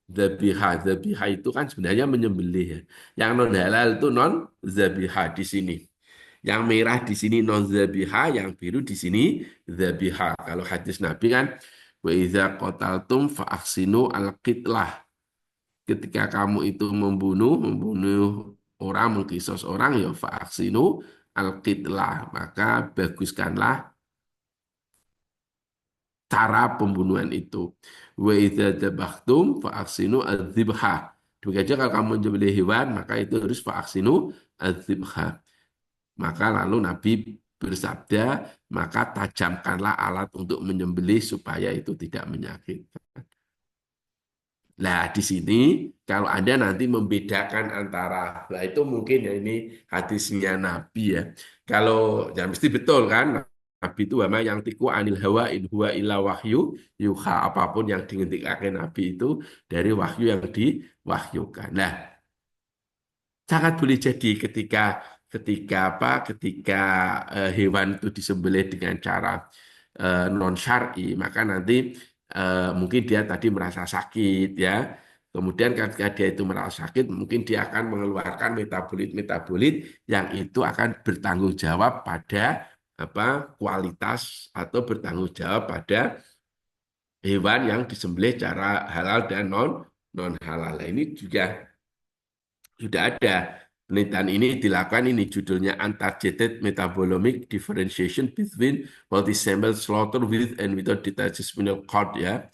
Zabiha itu kan sebenarnya menyembelih ya. Yang non halal itu non zabiha di sini. Yang merah di sini non zabiha, yang biru di sini zabiha. Kalau hadis Nabi kan wa idza qataltum fa ahsinu al-qitlah. Ketika kamu itu membunuh orang, mengkisos orang, ya fa'aksinu al-qitlah. Maka baguskanlah cara pembunuhan itu. Wa idza dzabhtum fa'aksinu adzibha. Demikian juga kalau kamu menyembelih hewan, maka itu harus fa'aksinu adzibha. Maka lalu Nabi bersabda, maka tajamkanlah alat untuk menyembelih supaya itu tidak menyakitkan. Nah, di sini kalau Anda nanti membedakan antara, nah itu mungkin ya ini hadisnya Nabi ya. Kalau ya mesti betul kan, Nabi itu wama yang tiku anil hawa in huwa illa wahyu yuha apapun yang dihentikan Nabi itu dari wahyu yang diwahyukan. Nah, sangat boleh jadi ketika ketika apa ketika hewan itu disembelih dengan cara non syar'i maka nanti mungkin dia tadi merasa sakit ya. Kemudian ketika dia itu merasa sakit mungkin dia akan mengeluarkan metabolit-metabolit yang itu akan bertanggung jawab pada apa kualitas atau bertanggung jawab pada hewan yang disembelih secara halal dan non halal. Nah, ini juga sudah ada penelitian ini dilakukan ini judulnya Untargeted Metabolomic Differentiation Between Multisample Slaughter with and Without Detached Spinal Cord ya.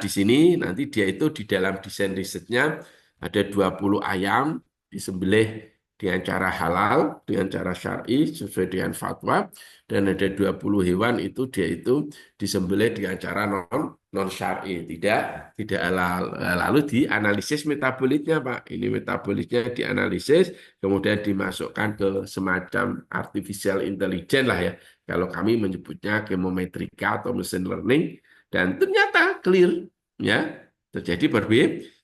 Di sini nanti dia itu di dalam desain risetnya ada 20 ayam disembelih dengan cara halal, dengan cara syar'i sesuai dengan fatwa dan ada 20 hewan itu dia itu disembelih dengan cara non syar'i, tidak halal. Lalu dianalisis metabolitnya, Pak. Ini metabolitnya dianalisis, kemudian dimasukkan ke semacam artificial intelligence lah ya. Kalau kami menyebutnya chemometrika atau machine learning, dan ternyata clear, ya terjadi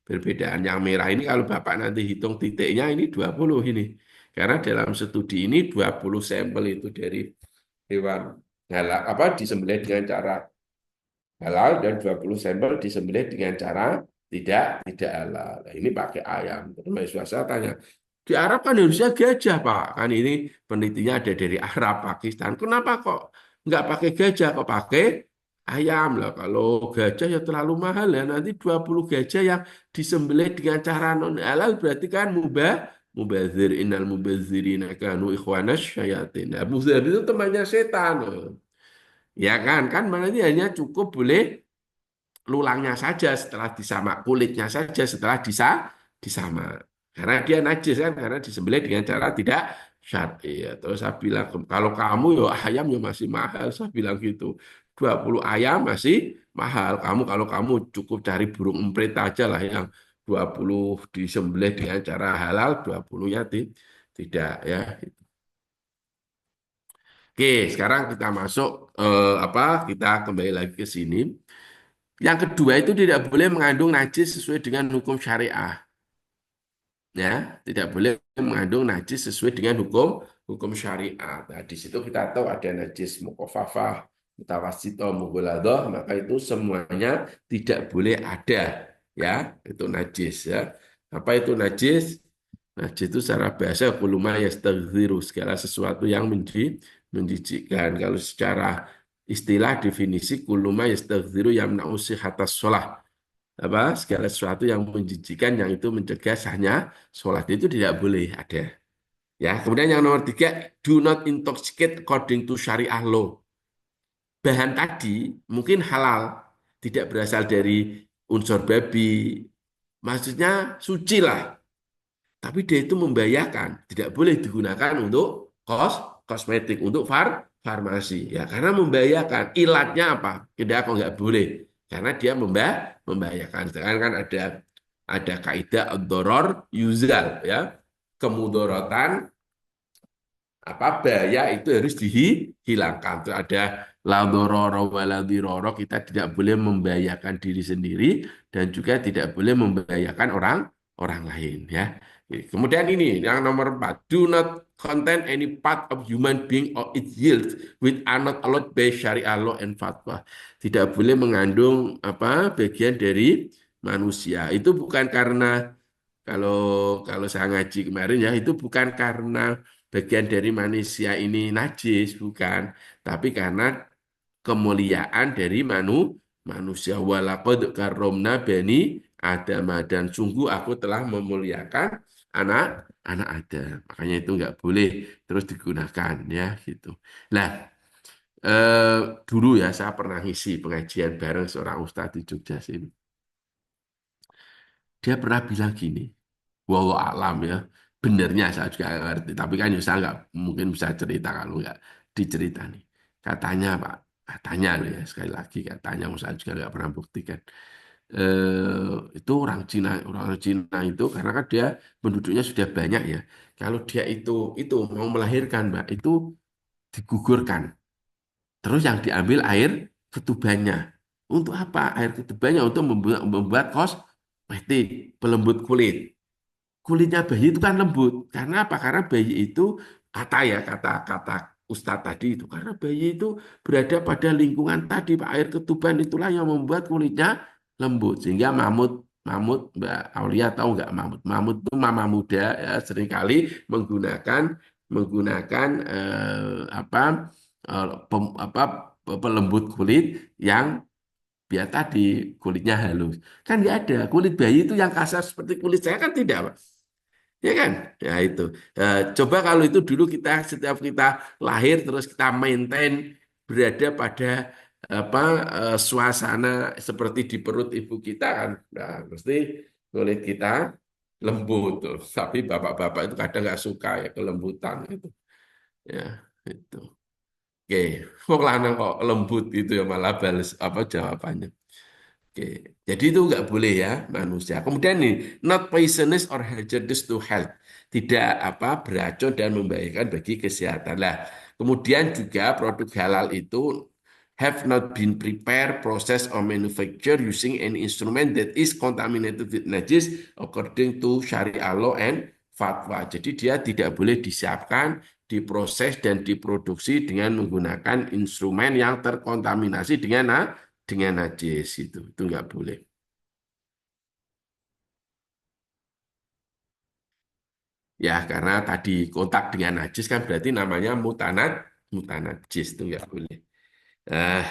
perbedaan. Yang merah ini kalau Bapak nanti hitung titiknya ini 20 ini. Karena dalam studi ini 20 sampel itu dari hewan halal apa disembelih dengan cara halal dan 20 sampel disembelih dengan cara tidak halal. Nah, ini pakai ayam. Terus mahasiswa saya tanya, di Arab kan harusnya gajah, Pak. Kan ini penelitinya ada dari Arab, Pakistan. Kenapa kok nggak pakai gajah, kok pakai ayam lah? Kalau gajah ya terlalu mahal ya. Nanti 20 gajah yang disembelih dengan cara non halal berarti kan mubazir innal mubazirina kanu ikhwanas syayatin. Nah, mubazir itu temannya setan. Ya kan, kan mana ini hanya cukup boleh tulangnya saja setelah disamak, kulitnya saja setelah disamak. Karena dia najis kan, karena disembelih dengan cara tidak syar'i. Ya. Terus saya bilang, kalau kamu ya ayam ya masih mahal, saya bilang gitu. 20 ayam masih mahal. Kalau kamu cukup cari burung emprit aja lah yang 20 disembelih dengan cara halal, 20-nya tidak ya. Oke, sekarang kita masuk apa? Kita kembali lagi ke sini. Yang kedua itu tidak boleh mengandung najis sesuai dengan hukum syariah. Ya, tidak boleh mengandung najis sesuai dengan hukum hukum syariat. Nah, di situ kita tahu ada najis mukofafah, mutawasito, mughaladhah, maka itu semuanya tidak boleh ada. Ya, itu najis ya. Apa itu najis? Najis itu secara bahasa kuluma yastaghfiru, segala sesuatu yang menjijikkan. Kalau secara istilah definisi kuluma yastaghfiru yamna'u sihhatas shalah. Apa? Segala sesuatu yang menjijikkan yang itu mencegah sahnya sholat itu tidak boleh ada. Ya, kemudian yang nomor tiga, do not intoxicate according to syariah law. Bahan tadi mungkin halal, tidak berasal dari unsur babi, maksudnya suci lah. Tapi dia itu membahayakan, tidak boleh digunakan untuk kosmetik, untuk farmasi. Ya, karena membahayakan. Ilatnya apa? Tidak, kok nggak boleh. Karena dia membahayakan. Sedangkan kan ada kaidah ad-doror yuzal, ya. Kemudorotan apa bahaya itu harus dihilangkan. Itu ada la dororo wa la diroro, kita tidak boleh membahayakan diri sendiri dan juga tidak boleh membahayakan orang orang lain ya. Kemudian ini yang nomor empat, do not contain any part of human being or its yields which are not allowed by syariah law and fatwa. Tidak boleh mengandung apa bagian dari manusia. Itu bukan karena kalau kalau saya ngaji kemarin ya itu bukan karena bagian dari manusia ini najis, bukan, tapi karena kemuliaan dari manusia. Walaqad karomna bani Adam, dan sungguh aku telah memuliakan anak anak Adam. Makanya itu nggak boleh terus digunakan ya gitu. Nah, eh, dulu ya saya pernah ngisi pengajian bareng seorang ustadz di Jogja sini. Dia pernah bilang gini, wallahu alam ya, benernya saya juga nggak ngerti. Tapi kan ya saya nggak mungkin bisa cerita kalau nggak diceritani. Katanya Pak, katanya loh ya sekali lagi katanya, saya juga nggak pernah buktikan. Itu orang Cina itu karena kan dia penduduknya sudah banyak ya. Kalau dia itu mau melahirkan Mbak, itu digugurkan. Terus yang diambil air ketubannya. Untuk apa? Air ketubannya untuk membuat kosmetik, pelembut kulit. Kulitnya bayi itu kan lembut. Karena apa? Karena bayi itu kata Ustadz tadi itu karena bayi itu berada pada lingkungan tadi, Pak, air ketuban itulah yang membuat kulitnya lembut sehingga mamut mamut Mbak Aulia tahu nggak mamut? Mamut itu mama muda ya, seringkali menggunakan menggunakan apa apa pelembut kulit yang biar tadi kulitnya halus. Kan nggak ada. Kulit bayi itu yang kasar seperti kulit saya kan tidak, Pak. Ya kan? Ya itu. Coba kalau itu dulu kita setiap kita lahir terus kita maintain berada pada apa suasana seperti di perut ibu kita kan, nah, mesti kulit kita lembut tuh. Tapi bapak-bapak itu kadang nggak suka ya kelembutan itu. Ya itu. Oke, kok lanang kok lembut gitu ya malah balas apa jawabannya. Oke, jadi itu nggak boleh ya manusia. Kemudian nih, not poisonous or hazardous to health, tidak apa beracun dan membahayakan bagi kesehatan. Lah, kemudian juga produk halal itu have not been prepared, processed or manufactured using any instrument that is contaminated with najis according to Sharia law and fatwa. Jadi dia tidak boleh disiapkan, diproses dan diproduksi dengan menggunakan instrumen yang terkontaminasi dengan najis itu nggak boleh ya karena tadi kontak dengan najis kan berarti namanya mutanajis itu nggak boleh. Nah,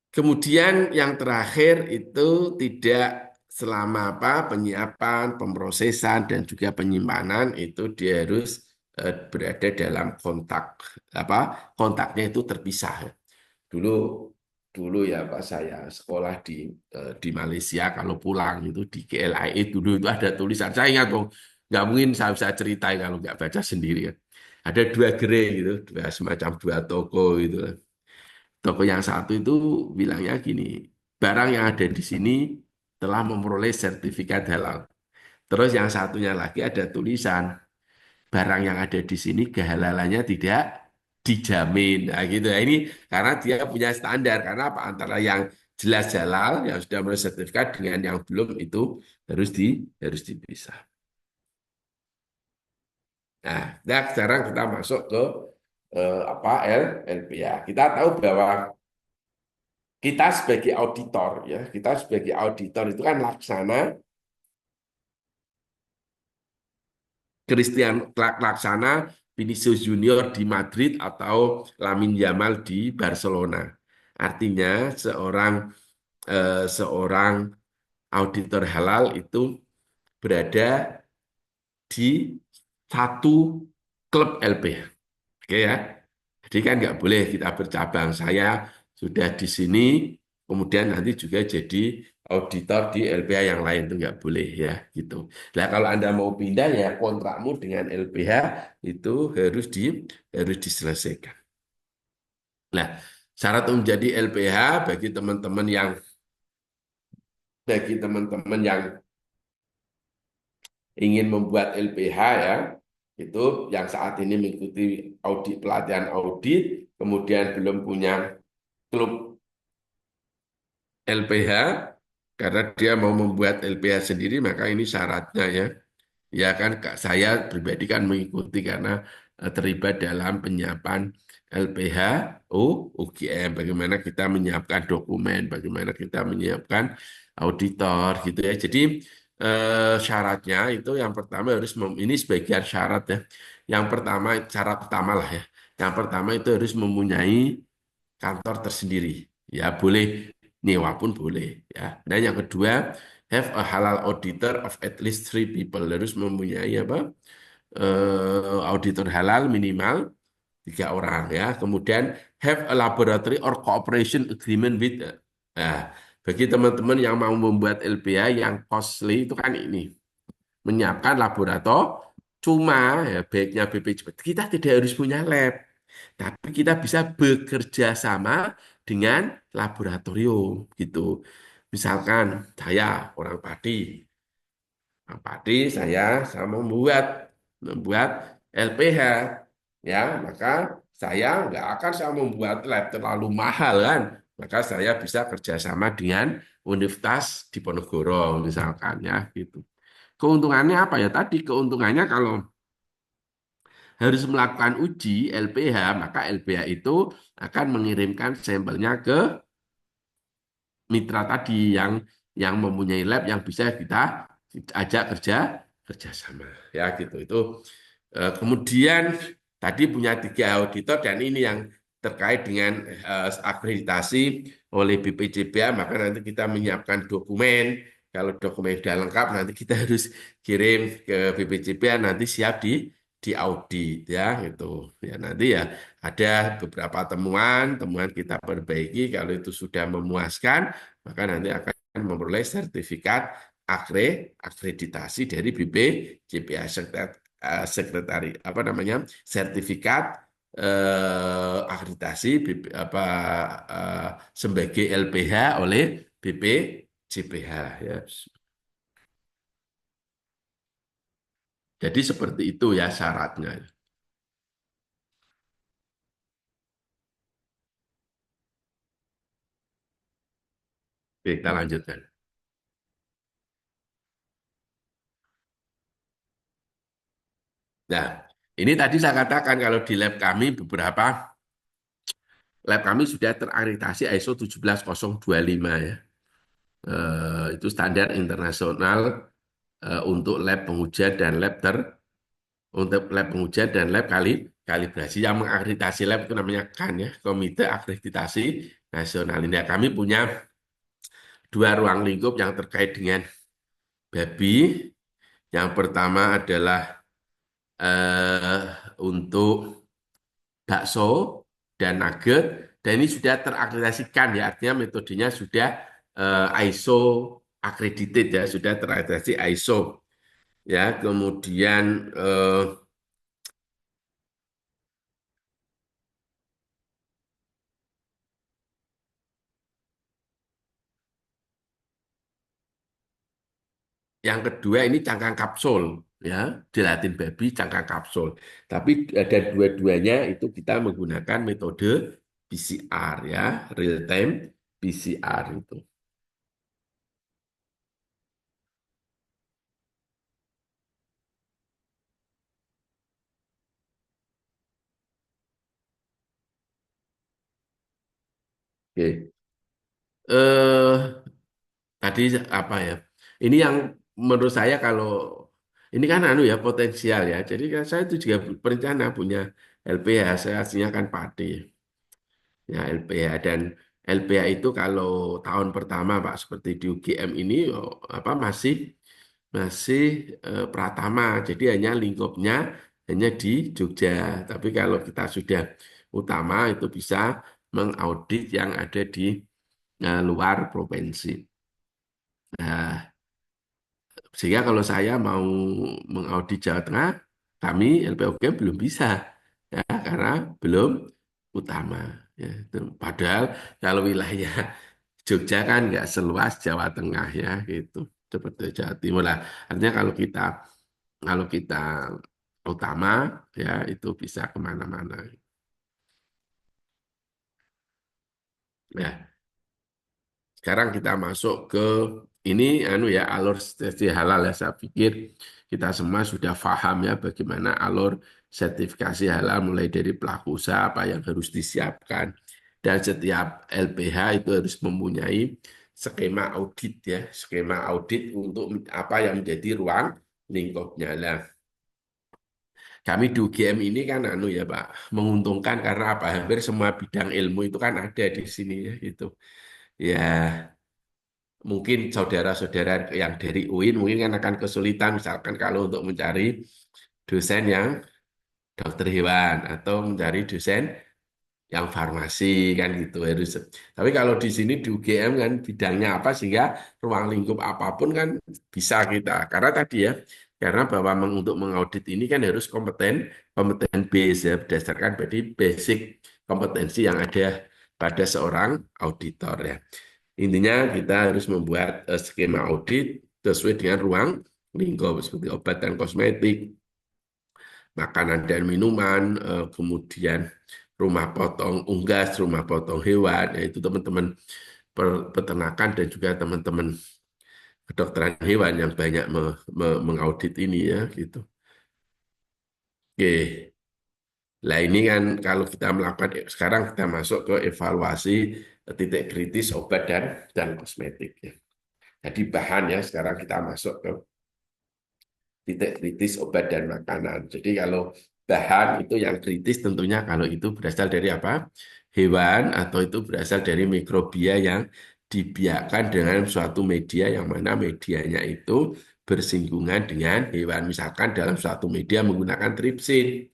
kemudian yang terakhir itu tidak selama apa penyiapan, pemrosesan dan juga penyimpanan itu dia harus berada dalam kontak apa kontaknya itu terpisah. Dulu dulu ya Pak saya sekolah di Malaysia kalau pulang itu di KLIA dulu itu ada tulisan saya ingat tuh nggak mungkin saya bisa ceritain kalau nggak baca sendiri kan. Ada dua gerai gitu, dua semacam dua toko gitu. Toko yang satu itu bilangnya gini, barang yang ada di sini telah memperoleh sertifikat halal. Terus yang satunya lagi ada tulisan barang yang ada di sini kehalalannya tidak dijamin. Nah, gitu ya. Ini karena dia punya standar. Karena apa? Antara yang jelas halal, yang sudah memenuhi sertifikat dengan yang belum itu harus harus dipisah. Nah, sekarang kita masuk ke apa LPA. Kita tahu bahwa kita sebagai auditor ya, kita sebagai auditor itu kan laksana Christian Laksana, Vinicius Junior di Madrid atau Lamine Yamal di Barcelona. Artinya seorang auditor halal itu berada di satu klub LPH. Oke ya. Jadi kan nggak boleh kita bercabang. Saya sudah di sini, kemudian nanti juga jadi auditor di LPH yang lain itu nggak boleh ya gitu. Nah kalau Anda mau pindah ya kontrakmu dengan LPH itu harus diselesaikan. Nah syarat untuk menjadi LPH bagi teman-teman yang ingin membuat LPH ya, itu yang saat ini mengikuti audit pelatihan audit, kemudian belum punya klub LPH, karena dia mau membuat LPH sendiri, maka ini syaratnya ya. Ya kan, saya pribadi kan mengikuti karena terlibat dalam penyiapan LPH, UGM, bagaimana kita menyiapkan dokumen, bagaimana kita menyiapkan auditor gitu ya. Jadi syaratnya itu yang pertama ini sebagian syarat ya. Yang pertama syarat utama lah ya. Yang pertama itu harus mempunyai kantor tersendiri. Ya boleh nyewa pun boleh ya. Dan yang kedua have a halal auditor of at least three people, harus mempunyai apa auditor halal minimal 3 orang ya. Kemudian have a laboratory or cooperation agreement with nah, bagi teman-teman yang mau membuat LPA yang costly itu kan ini menyiapkan laborator, cuma ya baiknya BPJS kita tidak harus punya lab, tapi kita bisa bekerja sama dengan laboratorium gitu. Misalkan saya orang Pati, Nah, padi saya mau membuat LPH ya, maka saya membuat lab terlalu mahal kan, maka saya bisa kerjasama dengan Universitas Diponegoro misalkan ya gitu. Keuntungannya apa ya tadi? Keuntungannya kalau harus melakukan uji LPH, maka LPH itu akan mengirimkan sampelnya ke mitra tadi yang mempunyai lab yang bisa kita ajak kerjasama ya gitu itu. Kemudian tadi punya 3 auditor dan ini yang terkait dengan akreditasi oleh BPJPA, maka nanti kita menyiapkan dokumen. Kalau dokumen sudah lengkap nanti kita harus kirim ke BPJPA, nanti siap di audit ya gitu ya. Nanti ya ada beberapa temuan temuan kita perbaiki, kalau itu sudah memuaskan maka nanti akan memperoleh sertifikat akreditasi dari BPJPA, sekretari apa namanya sertifikat akreditasi eh, sebagai LPH oleh BPJPH ya. Jadi seperti itu ya syaratnya. Oke, kita lanjutkan. Nah, ini tadi saya katakan kalau di lab kami sudah terakreditasi ISO 17025 ya. Itu standar internasional untuk lab pengujian dan lab kalibrasi. Yang mengakreditasi lab itu namanya KAN ya, Komite Akreditasi Nasional. Ini ya, kami punya 2 ruang lingkup yang terkait dengan babi. Yang pertama adalah eh, untuk bakso dan nugget, dan ini sudah terakreditasikan ya, artinya metodenya sudah ISO accredited ya, sudah terakreditasi ISO ya. Kemudian yang kedua ini cangkang kapsul ya, gelatin babi cangkang kapsul. Tapi ada dua-duanya itu kita menggunakan metode PCR ya, real time PCR itu. Oke. Eh Tadi apa ya? Ini yang menurut saya kalau ini kan anu ya potensial ya. Jadi kan saya itu juga berencana punya LPH, saya aslinya kan padi ya LPH dan LPH itu kalau tahun pertama Pak seperti di UGM ini oh, apa masih Pratama. Jadi hanya lingkupnya hanya di Jogja. Tapi kalau kita sudah utama itu bisa mengaudit yang ada di luar provinsi. Nah, sehingga kalau saya mau mengaudit Jawa Tengah, kami LPOGM belum bisa, ya, karena belum utama. Ya, itu. Padahal kalau wilayah Jogja kan nggak seluas Jawa Tengah ya, gitu. Seperti Jawa Timur lah. Artinya kalau kita utama, ya itu bisa kemana-mana. Ya, sekarang kita masuk ke ini anu ya alur sertifikasi halal ya. Saya pikir kita semua sudah paham ya bagaimana alur sertifikasi halal mulai dari pelaku usaha apa yang harus disiapkan dan setiap LPH itu harus mempunyai skema audit ya, skema audit untuk apa yang menjadi ruang lingkupnya. Nah, kami di UGM ini kan anu ya Pak, menguntungkan karena apa? Hampir semua bidang ilmu itu kan ada di sini ya gitu. Ya, mungkin saudara-saudara yang dari UIN mungkin kan akan kesulitan misalkan kalau untuk mencari dosen yang dokter hewan atau mencari dosen yang farmasi kan gitu harus. Tapi kalau di sini di UGM kan bidangnya apa sehingga ruang lingkup apapun kan bisa kita. Karena tadi ya, karena bahwa untuk mengaudit ini kan harus kompeten base ya berdasarkan berarti basic kompetensi yang ada pada seorang auditor ya. Intinya kita harus membuat skema audit sesuai dengan ruang lingkup seperti obat dan kosmetik, makanan dan minuman, kemudian rumah potong unggas, rumah potong hewan, yaitu teman-teman peternakan dan juga teman-teman kedokteran hewan yang banyak mengaudit ini ya gitu. Oke. Nah ini kan kalau kita melakukan sekarang kita masuk ke evaluasi titik kritis obat dan kosmetik ya. Jadi bahan ya sekarang kita masuk ke titik kritis obat dan makanan. Jadi kalau bahan itu yang kritis tentunya kalau itu berasal dari apa? Hewan atau itu berasal dari mikrobia yang dibiarkan dengan suatu media yang mana medianya itu bersinggungan dengan hewan. Misalkan dalam suatu media menggunakan tripsin,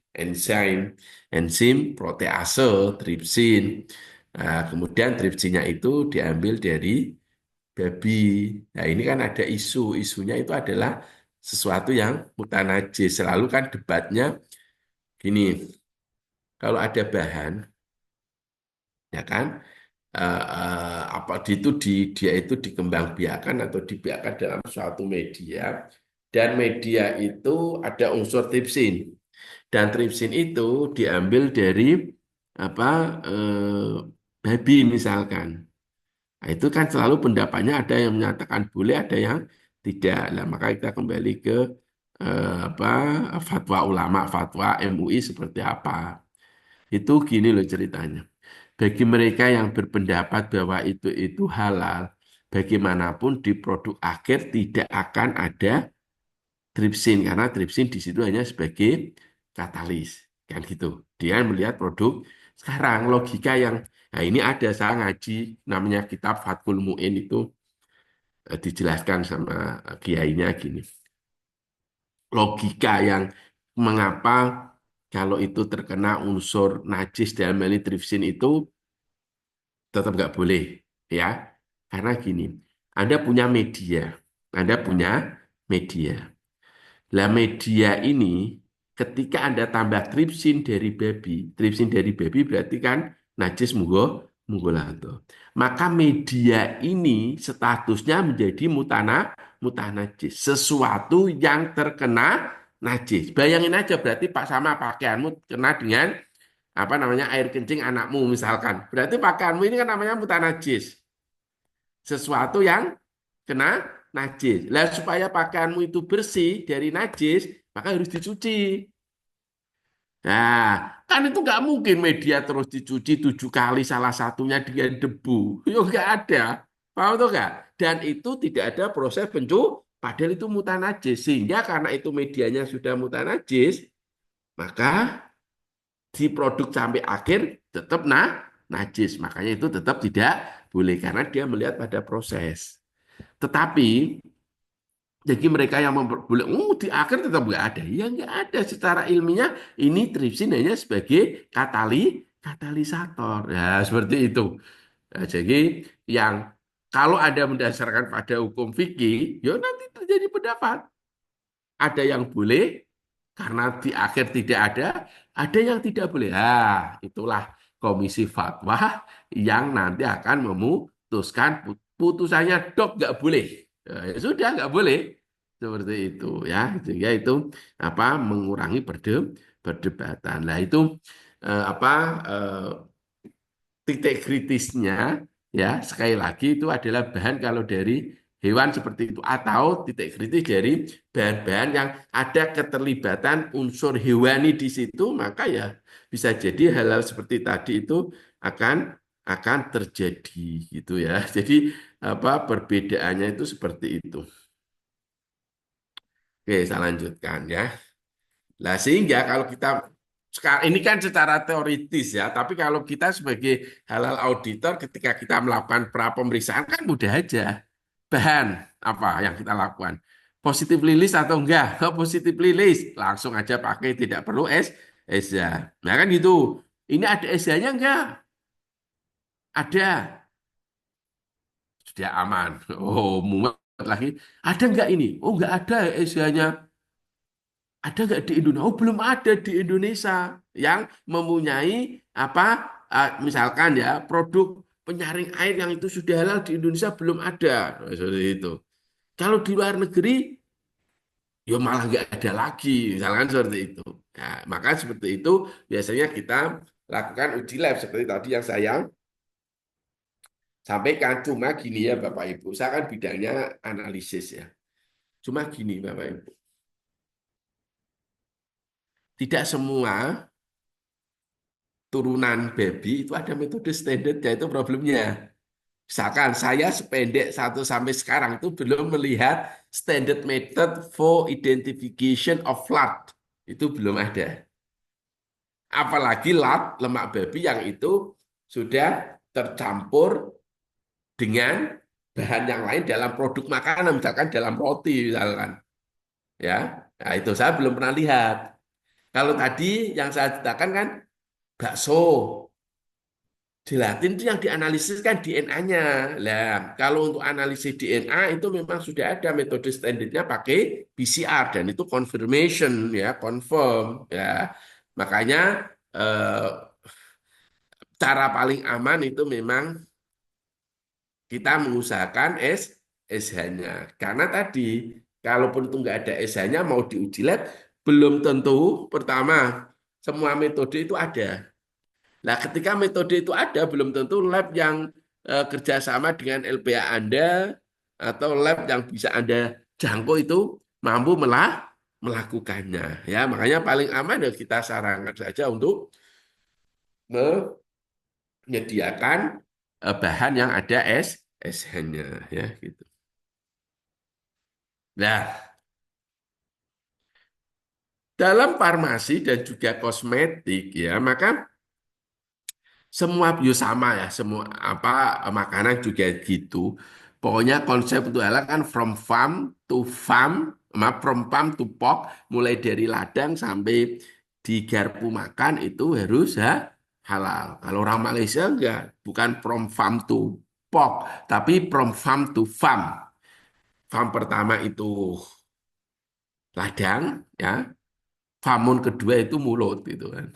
enzim protease, tripsin. Nah, kemudian tripsinnya itu diambil dari babi. Nah, ini kan ada isunya itu adalah sesuatu yang mutanajis. Selalu kan debatnya gini, kalau ada bahan, ya kan, apa dia itu dikembangbiakan atau dibiarkan dalam suatu media, dan media itu ada unsur tripsin, dan tripsin itu diambil dari apa babi misalkan. Nah, itu kan selalu pendapatnya ada yang menyatakan boleh, ada yang tidak. Nah, maka kita kembali ke apa fatwa ulama, fatwa MUI seperti apa. Itu gini loh ceritanya. Bagi mereka yang berpendapat bahwa itu halal, bagaimanapun di produk akhir tidak akan ada tripsin karena tripsin di situ hanya sebagai katalis kan gitu. Dia melihat produk sekarang logika yang nah ini ada saya ngaji namanya kitab Fathul Mu'in itu dijelaskan sama kiainya gini. Logika yang mengapa kalau itu terkena unsur najis dalam hal ini tripsin itu tetap nggak boleh ya. Karena gini, Anda punya media, Anda punya media. Lah media ini ketika Anda tambah tripsin dari babi berarti kan najis munggo lato. Maka media ini statusnya menjadi mutanajis, sesuatu yang terkena najis. Bayangin aja berarti Pak sama pakaianmu kena dengan apa namanya air kencing anakmu misalkan. Berarti pakaianmu ini kan namanya mutanajis, sesuatu yang kena najis. Lah supaya pakaianmu itu bersih dari najis, maka harus dicuci. Nah, kan itu nggak mungkin media terus dicuci 7 kali salah satunya dengan debu. Ya nggak ada. Paham tuh nggak? Dan itu tidak ada proses Padahal itu mutanajis. Sehingga karena itu medianya sudah mutanajis, maka di produk sampai akhir tetap najis. Makanya itu tetap tidak boleh karena dia melihat pada proses. Tetapi jadi mereka yang bilang, di akhir tetap nggak ada. Ya nggak ada. Secara ilmiah ini tripsin hanya sebagai katalisator. Ya seperti itu. Nah, jadi yang kalau ada mendasarkan pada hukum fikih, ya nanti terjadi pendapat. Ada yang boleh karena di akhir tidak ada yang tidak boleh. Ah, itulah komisi fatwa yang nanti akan memutuskan putusannya dok nggak boleh. Ya sudah nggak boleh seperti itu ya. Sehingga itu apa mengurangi perdebatan. Nah itu apa titik kritisnya ya sekali lagi itu adalah bahan kalau dari hewan seperti itu atau titik kritis dari bahan-bahan yang ada keterlibatan unsur hewani di situ maka ya bisa jadi hal-hal seperti tadi itu akan terjadi gitu ya. Jadi apa perbedaannya itu seperti itu. Oke, saya lanjutkan ya. Nah, sehingga kalau kita sekarang ini kan secara teoritis ya, tapi kalau kita sebagai halal auditor ketika kita melakukan pra pemeriksaan kan mudah aja. Bahan apa yang kita lakukan? Positif lilis atau enggak? Positif lilis, langsung aja pakai tidak perlu SH. Nah kan gitu. Ini ada SH-nya enggak? Ada. Sudah aman. Oh, mumet lagi. Ada enggak ini? Oh, enggak ada SH-nya. Ada nggak di Indonesia? Oh, belum ada di Indonesia yang mempunyai apa? Misalkan ya produk penyaring air yang itu sudah halal di Indonesia belum ada. Nah, seperti itu. Kalau di luar negeri, ya malah nggak ada lagi. Misalkan seperti itu. Ya, maka seperti itu biasanya kita lakukan uji lab seperti tadi yang saya sampaikan. Cuma gini ya Bapak Ibu, saya kan bidangnya analisis ya. Cuma gini Bapak Ibu, tidak semua turunan baby itu ada metode standar, itu problemnya. Misalkan saya sependek satu sampai sekarang itu belum melihat standard method for identification of blood. Itu belum ada. Apalagi lemak babi yang itu sudah tercampur dengan bahan yang lain dalam produk makanan, misalkan dalam roti, misalkan. Ya, nah, itu saya belum pernah lihat. Kalau tadi yang saya ceritakan kan bakso, gelatin itu yang dianalisis kan DNA-nya. Lah, kalau untuk analisis DNA itu memang sudah ada metode standarnya pakai PCR dan itu confirmation ya, confirm ya. Makanya eh, cara paling aman itu memang kita mengusahakan SH-nya. Karena tadi kalaupun itu nggak ada SH-nya mau diuji lab belum tentu pertama semua metode itu ada. Nah, ketika metode itu ada, belum tentu lab yang kerjasama dengan LPA Anda atau lab yang bisa Anda jangkau itu mampu melakukannya. Ya, makanya paling aman ya kita sarankan saja untuk menyediakan bahan yang ada SH-nya ya gitu. Nah, dalam farmasi dan juga kosmetik ya, maka semua bio sama ya, semua apa makanan juga gitu. Pokoknya konsep itu adalah kan from farm to farm, from farm to fork, mulai dari ladang sampai di garpu makan itu harus halal. Kalau orang Malaysia enggak, bukan from farm to fork, tapi from farm to farm. Farm pertama itu ladang, ya. Famun kedua itu mulut itu kan.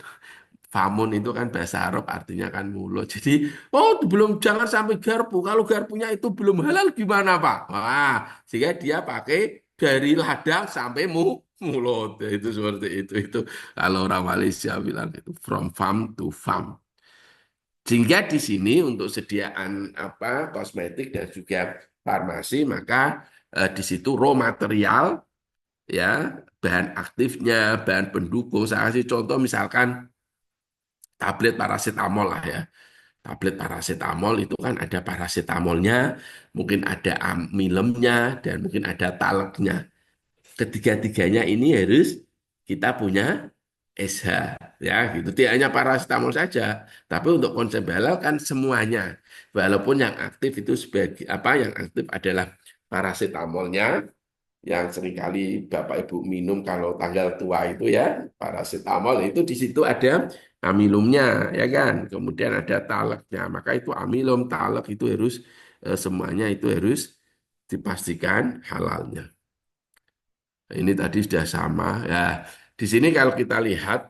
Famun itu kan bahasa Arab artinya kan mulut. Jadi, oh belum jangan sampai garpu. Kalau garpunya itu belum halal gimana Pak? Wah, sehingga dia pakai dari ladang sampai mulut. Ya, itu seperti itu. Itu kalau orang Malaysia bilang itu from farm to farm. Sehingga di sini untuk sediaan apa kosmetik dan juga farmasi maka di situ raw material ya bahan aktifnya, bahan pendukung. Saya kasih contoh misalkan tablet paracetamol lah ya. tablet paracetamol itu kan ada paracetamolnya, mungkin ada amilemnya, dan mungkin ada taleknya. Ketiga-tiganya ini harus kita punya SH, ya gitu. Tidak hanya paracetamol saja, tapi untuk konsep halal kan semuanya. Walaupun yang aktif itu sebagai apa? Yang aktif adalah paracetamolnya, yang seringkali Bapak Ibu minum kalau tanggal tua itu ya, paracetamol itu di situ ada amilumnya, ya kan. Kemudian ada taleknya. Maka itu amilum, talek itu harus semuanya itu harus dipastikan halalnya. Ini tadi sudah sama ya. Di sini kalau kita lihat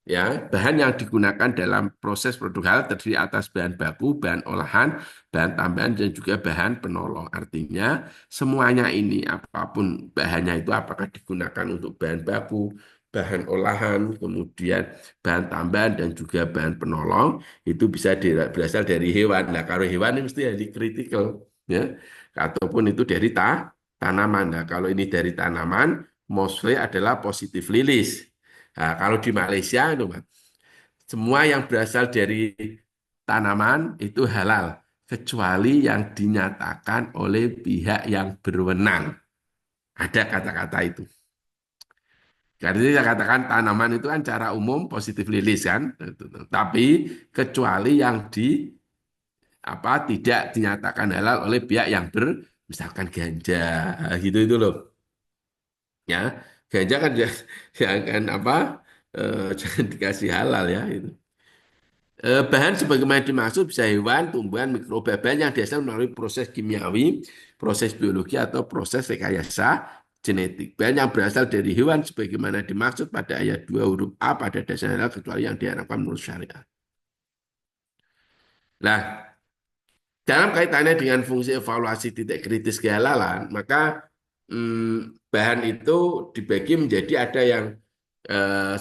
ya, bahan yang digunakan dalam proses produk halal terdiri atas bahan baku, bahan olahan, bahan tambahan, dan juga bahan penolong. Artinya, semuanya ini, apapun bahannya itu, apakah digunakan untuk bahan baku, bahan olahan, kemudian bahan tambahan, dan juga bahan penolong, itu bisa berasal dari hewan. Nah, kalau hewan ini mesti dari kritikal, ya, ataupun itu dari tanaman. Nah, kalau ini dari tanaman, mostly adalah positif lilis. Nah, kalau di Malaysia, itu, Mas, semua yang berasal dari tanaman itu halal, kecuali yang dinyatakan oleh pihak yang berwenang. Ada kata-kata itu. Karena saya katakan tanaman itu kan cara umum positif lilis kan, tapi kecuali yang di apa tidak dinyatakan halal oleh pihak yang misalkan ganja, gitu itu loh. Ya, ganja kan jangan apa, jangan dikasih halal ya itu. Bahan sebagaimana dimaksud bisa hewan, tumbuhan, mikroba, bahan yang dihasilkan melalui proses kimiawi, proses biologi, atau proses rekayasa genetik. Bahan yang berasal dari hewan sebagaimana dimaksud pada ayat 2 huruf A pada dasarnya kecuali yang diharapkan menurut syariat. Nah, dalam kaitannya dengan fungsi evaluasi titik kritis kehalalan, maka bahan itu dibagi menjadi ada yang eh,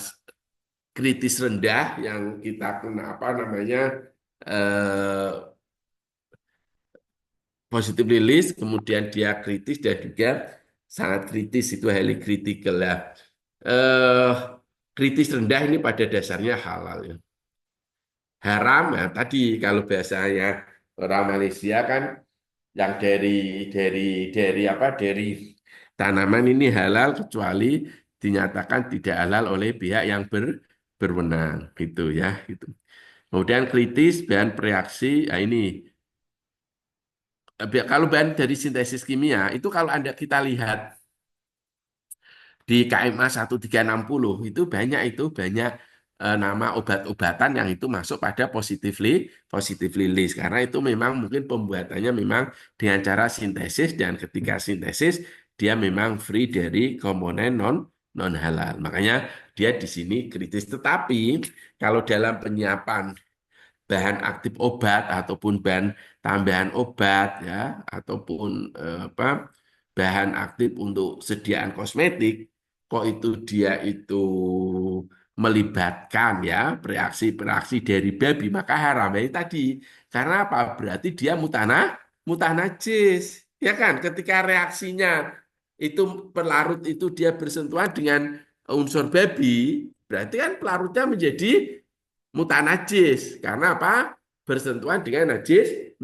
kritis rendah, yang kita kena apa namanya, eh, positif rilis, kemudian dia kritis dan juga sangat kritis, itu highly critical ya. Eh, Kritis rendah ini pada dasarnya halal ya. Haram ya tadi kalau bahasanya orang Malaysia kan yang dari dari apa dari tanaman ini halal kecuali dinyatakan tidak halal oleh pihak yang berwenang gitu ya gitu. Kemudian kritis bahan bereaksi, nah ini kalau bahan dari sintesis kimia itu kalau Anda kita lihat di KMA 1360 itu banyak nama obat-obatan yang itu masuk pada positively list karena itu memang mungkin pembuatannya memang dengan cara sintesis dan ketika sintesis dia memang free dari komponen non halal. Makanya dia di sini kritis. Tetapi kalau dalam penyiapan bahan aktif obat ataupun bahan tambahan obat ya ataupun apa bahan aktif untuk sediaan kosmetik kok itu dia itu melibatkan ya reaksi-reaksi dari babi maka haram ya ini tadi karena apa berarti dia mutah najis ya kan ketika reaksinya itu pelarut itu dia bersentuhan dengan unsur babi berarti kan pelarutnya menjadi mutanajis karena apa? Bersentuhan dengan najis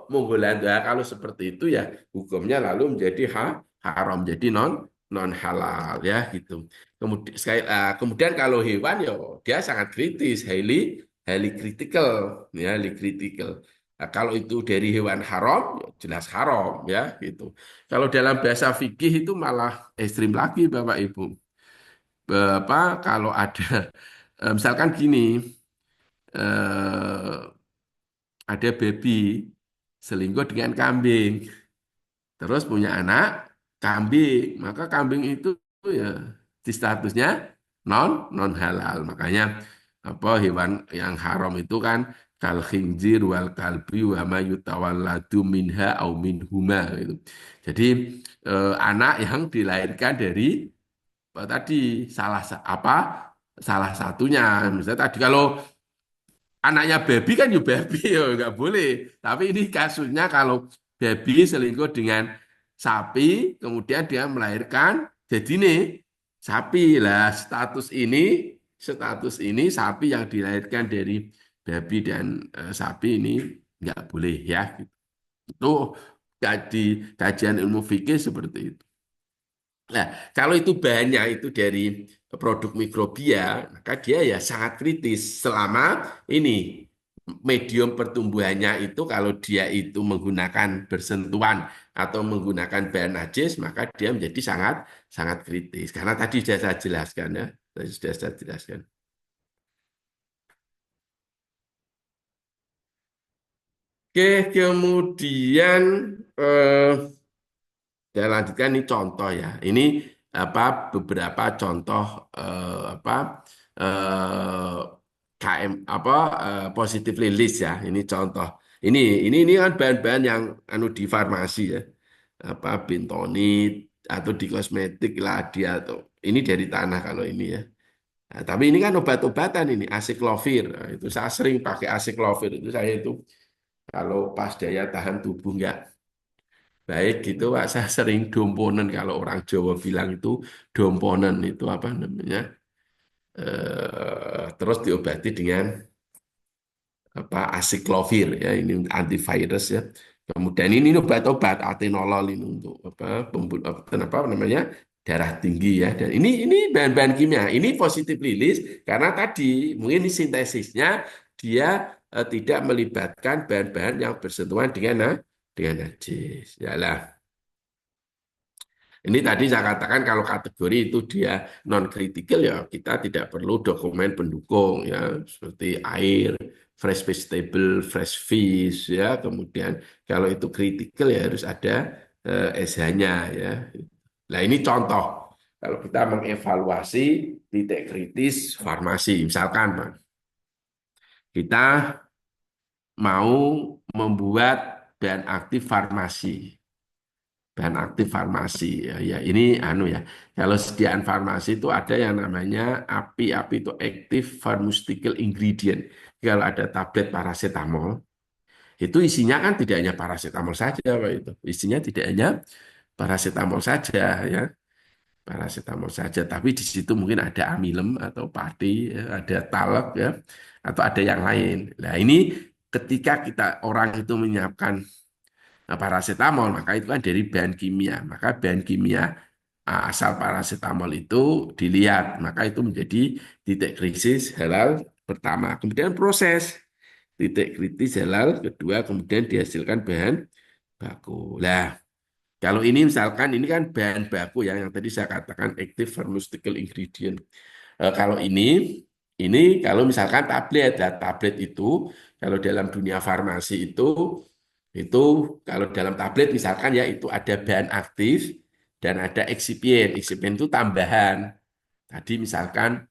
munggolanda. Kalau seperti itu ya hukumnya lalu menjadi haram, jadi non halal ya gitu. Kemudian kalau hewan ya dia sangat kritis, highly critical ya, highly critical. Nah, kalau itu dari hewan haram, ya jelas haram ya gitu. Kalau dalam bahasa fikih itu malah ekstrim lagi Bapak Ibu. Apa kalau ada misalkan gini, eh, ada baby selingkuh dengan kambing, terus punya anak kambing, maka kambing itu ya di statusnya non halal. Makanya apa hewan yang haram itu kan kal khinzir wal kalbi wa ma yutawalladu minha au minhuma gitu. Jadi anak yang dilahirkan dari tadi apa salah satunya. Misalnya tadi kalau anaknya baby kan ya baby ya nggak boleh. Tapi ini kasusnya kalau baby selingkuh dengan sapi, kemudian dia melahirkan, jadi nih sapi lah status ini sapi yang dilahirkan dari babi dan sapi ini nggak boleh ya. Itu di kajian ilmu fikih seperti itu. Nah, kalau itu bahannya itu dari produk mikrobia, maka dia ya sangat kritis selama ini medium pertumbuhannya itu kalau dia itu menggunakan bersentuhan atau menggunakan bahan najis, maka dia menjadi sangat sangat kritis. Karena tadi sudah saya jelaskan ya, tadi sudah saya jelaskan. Oke, kemudian eh, saya lanjutkan ini contoh ya. Ini apa beberapa contoh apa eh, KM apa positive release ya. Ini contoh. Ini kan bahan-bahan yang anu di farmasi ya. Apa bentonit atau di kosmetik lah dia tuh. Ini dari tanah kalau ini ya. Nah, tapi ini kan obat-obatan ini asiklovir. Nah, itu saya sering pakai asiklovir itu saya itu kalau pas daya tahan tubuh nggak baik gitu Pak, saya sering domponen kalau orang Jawa bilang itu domponen itu apa namanya terus diobati dengan apa asiklovir ya ini antivirus ya. Kemudian ini obat-obat atenolol ini untuk apa apa namanya darah tinggi ya dan ini bahan-bahan kimia ini positif rilis karena tadi mungkin ini sintesisnya dia tidak melibatkan bahan-bahan yang bersentuhan dengan najis ya lah. Ini tadi saya katakan kalau kategori itu dia non kritikal ya kita tidak perlu dokumen pendukung ya seperti air, fresh vegetable, fresh fish ya. Kemudian kalau itu kritikal ya harus ada SH-nya ya. Nah ini contoh kalau kita mengevaluasi titik kritis farmasi misalkan Pak, kita mau membuat bahan aktif farmasi. Bahan aktif farmasi ya, ya ini anu ya kalau sediaan farmasi itu ada yang namanya API itu active pharmaceutical ingredient kalau ada tablet paracetamol itu isinya kan tidak hanya paracetamol saja Pak itu isinya tidak hanya paracetamol saja ya paracetamol saja tapi di situ mungkin ada amilem atau pati ya, ada talek ya atau ada yang lain nah ini ketika kita orang itu menyiapkan paracetamol, maka itu kan dari bahan kimia. Maka bahan kimia asal paracetamol itu dilihat, maka itu menjadi titik krisis halal pertama. Kemudian proses titik kritis halal kedua, kemudian dihasilkan bahan baku. Lah, kalau ini misalkan ini kan bahan baku yang tadi saya katakan active pharmaceutical ingredient. Kalau ini kalau misalkan tablet, ya, tablet itu kalau dalam dunia farmasi itu kalau dalam tablet misalkan ya itu ada bahan aktif dan ada eksipien. Eksipien itu tambahan. Tadi misalkan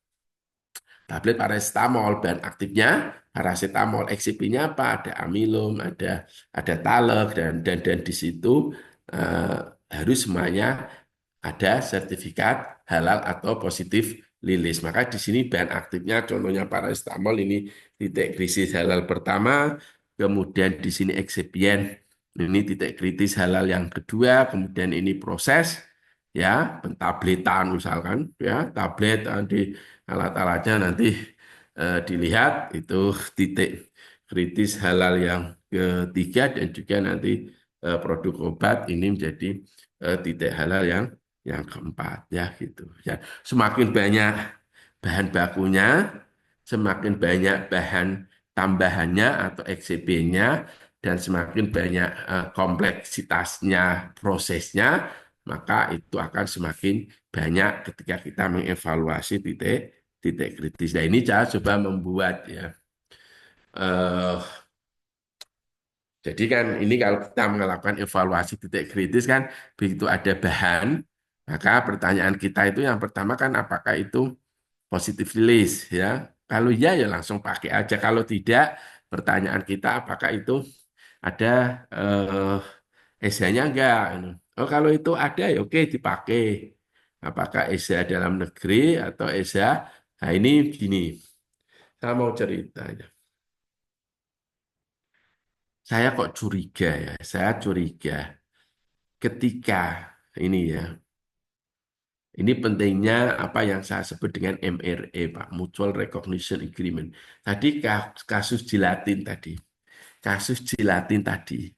tablet paracetamol bahan aktifnya paracetamol, eksipiennya apa? Ada amilum, ada talek dan di situ eh, harus semuanya ada sertifikat halal atau positif lilis. Maka di sini bahan aktifnya contohnya paracetamol ini titik krisis halal pertama, kemudian di sini eksipien ini titik kritis halal yang kedua, kemudian ini proses ya pentabletan misalkan ya tablet di alat-alatnya nanti dilihat itu titik kritis halal yang ketiga dan juga nanti produk obat ini menjadi titik halal yang keempat ya gitu ya semakin banyak bahan bakunya semakin banyak bahan tambahannya atau XCB-nya dan semakin banyak kompleksitasnya prosesnya maka itu akan semakin banyak ketika kita mengevaluasi titik titik kritis. Nah ini saya coba membuat ya eh, jadi kan ini kalau kita melakukan evaluasi titik kritis kan begitu ada bahan, maka pertanyaan kita itu yang pertama kan apakah itu positif release ya. Kalau iya ya langsung pakai aja. Kalau tidak, pertanyaan kita apakah itu ada ESA-nya enggak. Oh kalau itu ada ya oke dipakai. Apakah ESA dalam negeri atau ESA? Nah ini gini, saya mau cerita. Saya kok curiga ya, saya curiga ketika ini ya Ini pentingnya apa yang saya sebut dengan MRA, Pak, Mutual Recognition Agreement. Tadi kasus Jilatin tadi. Kasus Jilatin tadi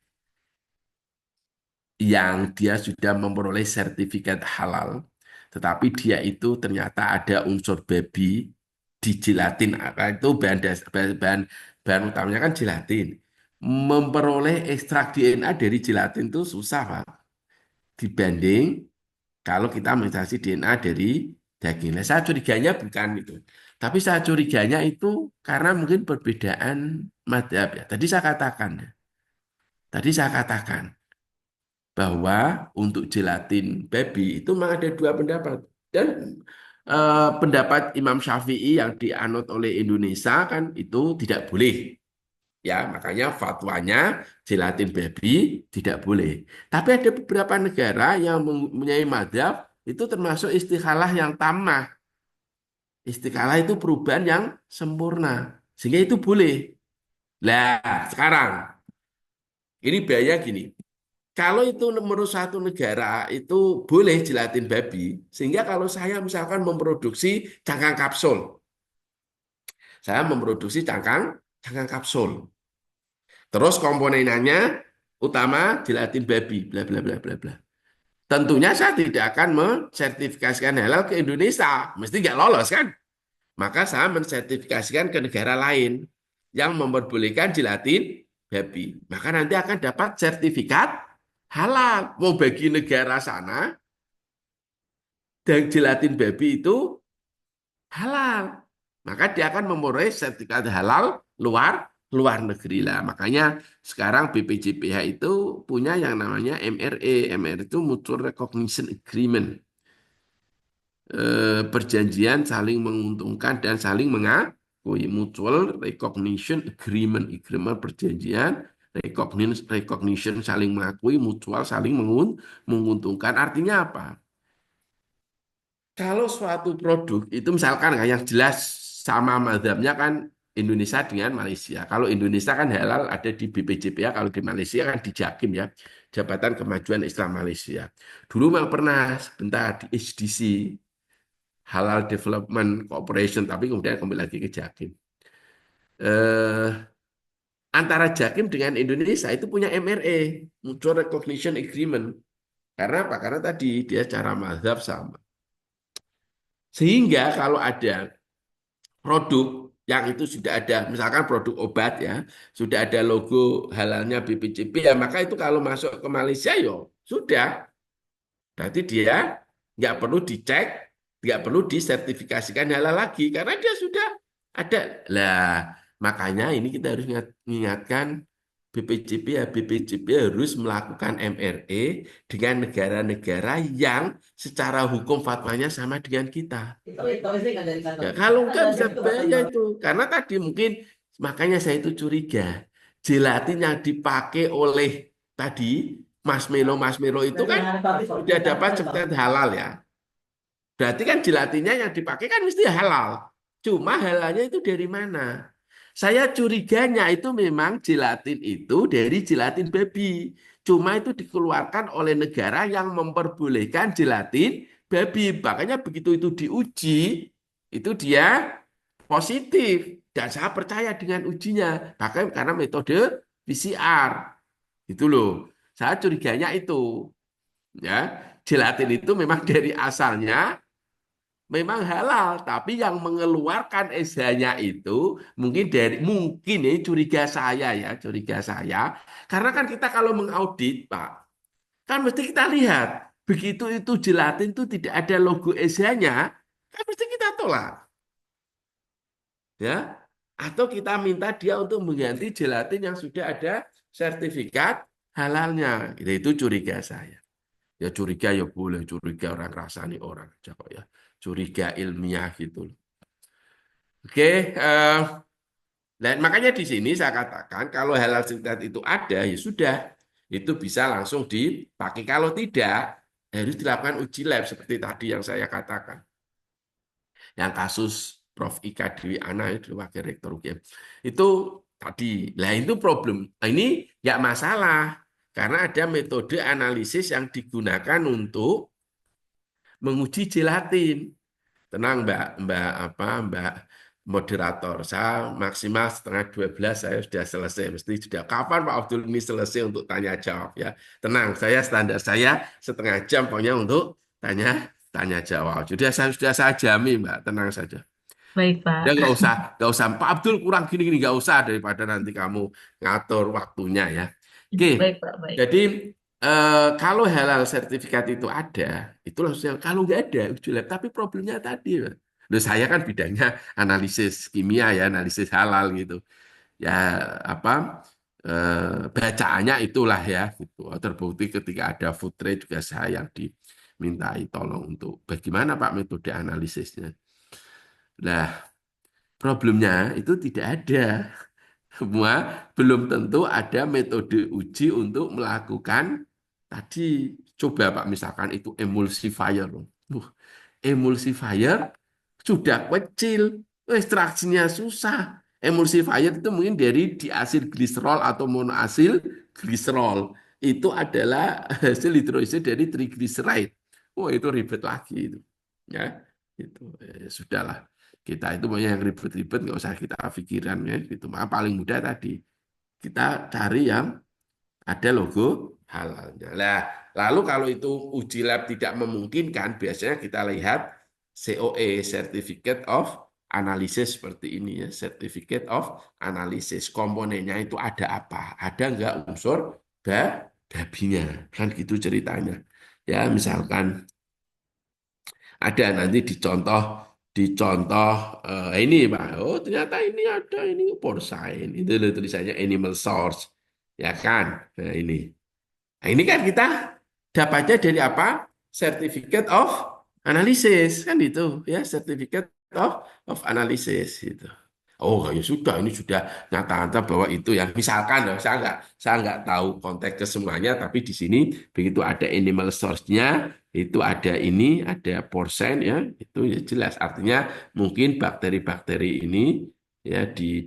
yang dia sudah memperoleh sertifikat halal, tetapi dia itu ternyata ada unsur babi di jilatin. Itu bahan utamanya kan jilatin. Memperoleh ekstrak DNA dari jilatin itu susah, Pak. Dibanding kalau kita menganalisis DNA dari daging. Nah, saya curiganya bukan itu. Tapi saya curiganya itu karena mungkin perbedaan madhab ya. Tadi saya katakan bahwa untuk gelatin babi itu memang ada dua pendapat. Dan pendapat Imam Syafi'i yang dianut oleh Indonesia kan itu tidak boleh. Ya, makanya fatwanya gelatin babi tidak boleh. Tapi ada beberapa negara yang mempunyai madhab itu termasuk istikhalah yang tamah. Istikhalah itu perubahan yang sempurna. Sehingga itu boleh. Nah, sekarang ini bahaya gini. Kalau itu menurut satu negara itu boleh gelatin babi, sehingga kalau saya misalkan memproduksi cangkang kapsul, saya memproduksi cangkang kapsul. Terus komponenannya utama gelatin babi, bla bla bla bla bla. Tentunya saya tidak akan mensertifikasikan halal ke Indonesia, mesti nggak lolos kan? Maka saya mensertifikasikan ke negara lain yang memperbolehkan gelatin babi. Maka nanti akan dapat sertifikat halal. Mau bagi negara sana, dan gelatin babi itu halal. Maka dia akan memperoleh sertifikat halal luar luar negeri lah. Makanya sekarang BPJPH itu punya yang namanya MRA. MRA itu Mutual Recognition Agreement. Perjanjian saling menguntungkan dan saling mengakui. Mutual Recognition Agreement. Agreement perjanjian, recognition saling mengakui, mutual saling menguntungkan. Artinya apa? Kalau suatu produk itu misalkan kan yang jelas sama mazhabnya kan Indonesia dengan Malaysia. Kalau Indonesia kan halal ada di BPJPA, kalau di Malaysia kan di Jakim ya, Jabatan Kemajuan Islam Malaysia. Dulu memang pernah sebentar di HDC, Halal Development Corporation, tapi kemudian kembali lagi ke Jakim. Eh, Antara Jakim dengan Indonesia itu punya MRA, Mutual Recognition Agreement. Karena apa? Karena tadi dia cara mazhab sama. Sehingga kalau ada produk yang itu sudah ada, misalkan produk obat ya, sudah ada logo halalnya BPJP ya, maka itu kalau masuk ke Malaysia yo sudah, berarti dia nggak perlu dicek, nggak perlu disertifikasikan halal lagi karena dia sudah ada. Lah, makanya ini kita harus mengingatkan BPJP ya, BPJP harus melakukan MRE dengan negara-negara yang secara hukum fatwanya sama dengan kita. Ya, kalau enggak bisa bahaya itu. Karena tadi mungkin makanya saya itu curiga. Gelatin yang dipakai oleh tadi marshmallow itu kan sudah dapat certifikat halal ya. Berarti kan gelatinnya yang dipakai kan mesti halal. Cuma halalnya itu dari mana? Saya curiganya itu memang gelatin itu dari gelatin babi. Cuma itu dikeluarkan oleh negara yang memperbolehkan gelatin babi. Makanya begitu itu diuji, itu dia positif. Dan saya percaya dengan ujinya. Bahkan karena metode PCR. Itu loh. Saya curiganya itu. Ya, gelatin itu memang dari asalnya memang halal, tapi yang mengeluarkan SH-nya itu mungkin ini curiga saya, karena kan kita kalau mengaudit, Pak, kan mesti kita lihat begitu itu gelatin itu tidak ada logo SH-nya, kan mesti kita tolak, ya, atau kita minta dia untuk mengganti gelatin yang sudah ada sertifikat halalnya, itu curiga saya. Ya curiga ya boleh, curiga orang rasani orang aja kok ya. Curiga ilmiah gitu. Oke, dan makanya di sini saya katakan kalau halal syariat itu ada ya sudah, itu bisa langsung dipakai. Kalau tidak, harus dilakukan uji lab seperti tadi yang saya katakan. Yang kasus Prof. Ika Dewi Ana itu wakil rektor UGM. Itu tadi, lah itu problem. Nah, ini nggak masalah karena ada metode analisis yang digunakan untuk menguji gelatin. Tenang Mbak, Mbak moderator. Saya maksimal setengah 12 saya sudah selesai. Mesti sudah kapan Pak Abdul ini selesai untuk tanya jawab ya. Tenang, saya standar saya setengah jam pokoknya untuk tanya tanya jawab. Jadi saya sudah saya jamin Mbak, tenang saja. Baik, Udah Pak. nggak usah Pak Abdul kurang gini-gini nggak usah daripada nanti kamu ngatur waktunya ya. Oke, Baik, Pak, baik. jadi kalau halal sertifikat itu ada, itu langsung kalau nggak ada uji lab. Tapi problemnya tadi, Pak. Loh, saya kan bidangnya analisis kimia ya, analisis halal gitu. Ya apa bacaannya itulah ya, gitu. Terbukti ketika ada food trade juga saya yang dimintai tolong untuk bagaimana Pak metode analisisnya. Nah, problemnya itu tidak ada. Semua belum tentu ada metode uji untuk melakukan tadi. Coba Pak, misalkan itu emulsifier. Emulsifier sudah kecil, ekstraksinya susah. Emulsifier itu mungkin dari diasil gliserol atau monoasil gliserol. Itu adalah hasil hidrolisis dari triglyceride. Oh, itu ribet lagi itu. Ya, itu sudahlah. Kita itu banyak yang ribet-ribet, nggak usah kita pikiran ya. Gitu. Maka paling mudah tadi kita cari yang ada logo halalnya. Nah, lalu kalau itu uji lab tidak memungkinkan, biasanya kita lihat COA, Certificate of Analysis seperti ini ya, Certificate of Analysis. Komponennya itu ada apa? Ada nggak unsur babinya? Kan gitu ceritanya. Ya, misalkan ada nanti dicontoh ini Pak. Oh, ternyata ini ada ini porcine. Itu loh tulisannya animal source. Ya kan? Nah, ini. Nah, ini kan kita dapatnya dari apa? Certificate of Analysis kan itu ya, Certificate of Analysis itu. Oh ya sudah, ini sudah nyata-nyata bahwa itu yang misalkan loh, saya nggak tahu konteks kesemuanya, tapi di sini begitu ada animal source-nya, itu ada ini, ada porcine ya, itu ya jelas. Artinya mungkin bakteri-bakteri ini ya di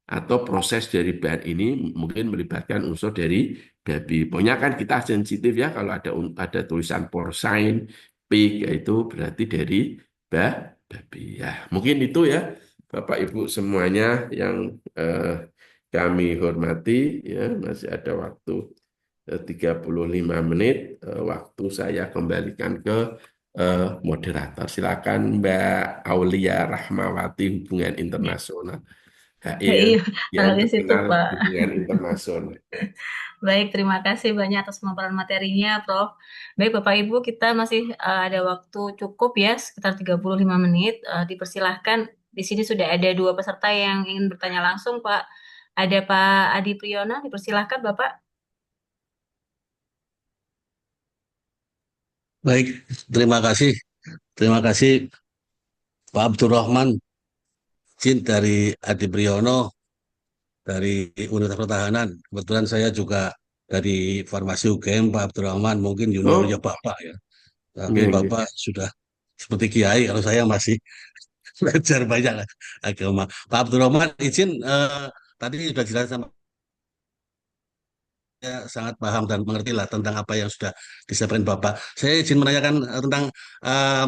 atau proses dari bahan ini mungkin melibatkan unsur dari babi. Pokoknya kan kita sensitif ya kalau ada tulisan porcine, pig, itu berarti dari bah, babi. Ya, mungkin itu ya Bapak Ibu semuanya yang kami hormati ya, masih ada waktu 35 menit. Waktu saya kembalikan ke moderator. Silakan Mbak Aulia Rahmawati Hubungan Internasional. HIL Iya, yang analis itu, terkenal Pak. hubungan internasional. Baik, terima kasih banyak atas pemaparan materinya, Prof. Baik, Bapak Ibu, kita masih ada waktu cukup ya, sekitar 35 menit. Dipersilahkan, di sini sudah ada dua peserta yang ingin bertanya langsung, Pak. Ada Pak Adi Priyona, dipersilahkan, Bapak. Baik, terima kasih. Terima kasih Pak Abdurrahman Jin dari Adi Priyono dari Universitas Pertahanan. Kebetulan saya juga dari Farmasi UGM, Pak Abdurrahman mungkin juniornya Oh, Bapak ya. Tapi iya, iya. Bapak sudah seperti Kiai, kalau saya masih belajar banyak agama. Pak Abdurrahman izin tadi sudah jelas sama saya sangat paham dan mengerti lah tentang apa yang sudah disampaikan Bapak. Saya izin menanyakan tentang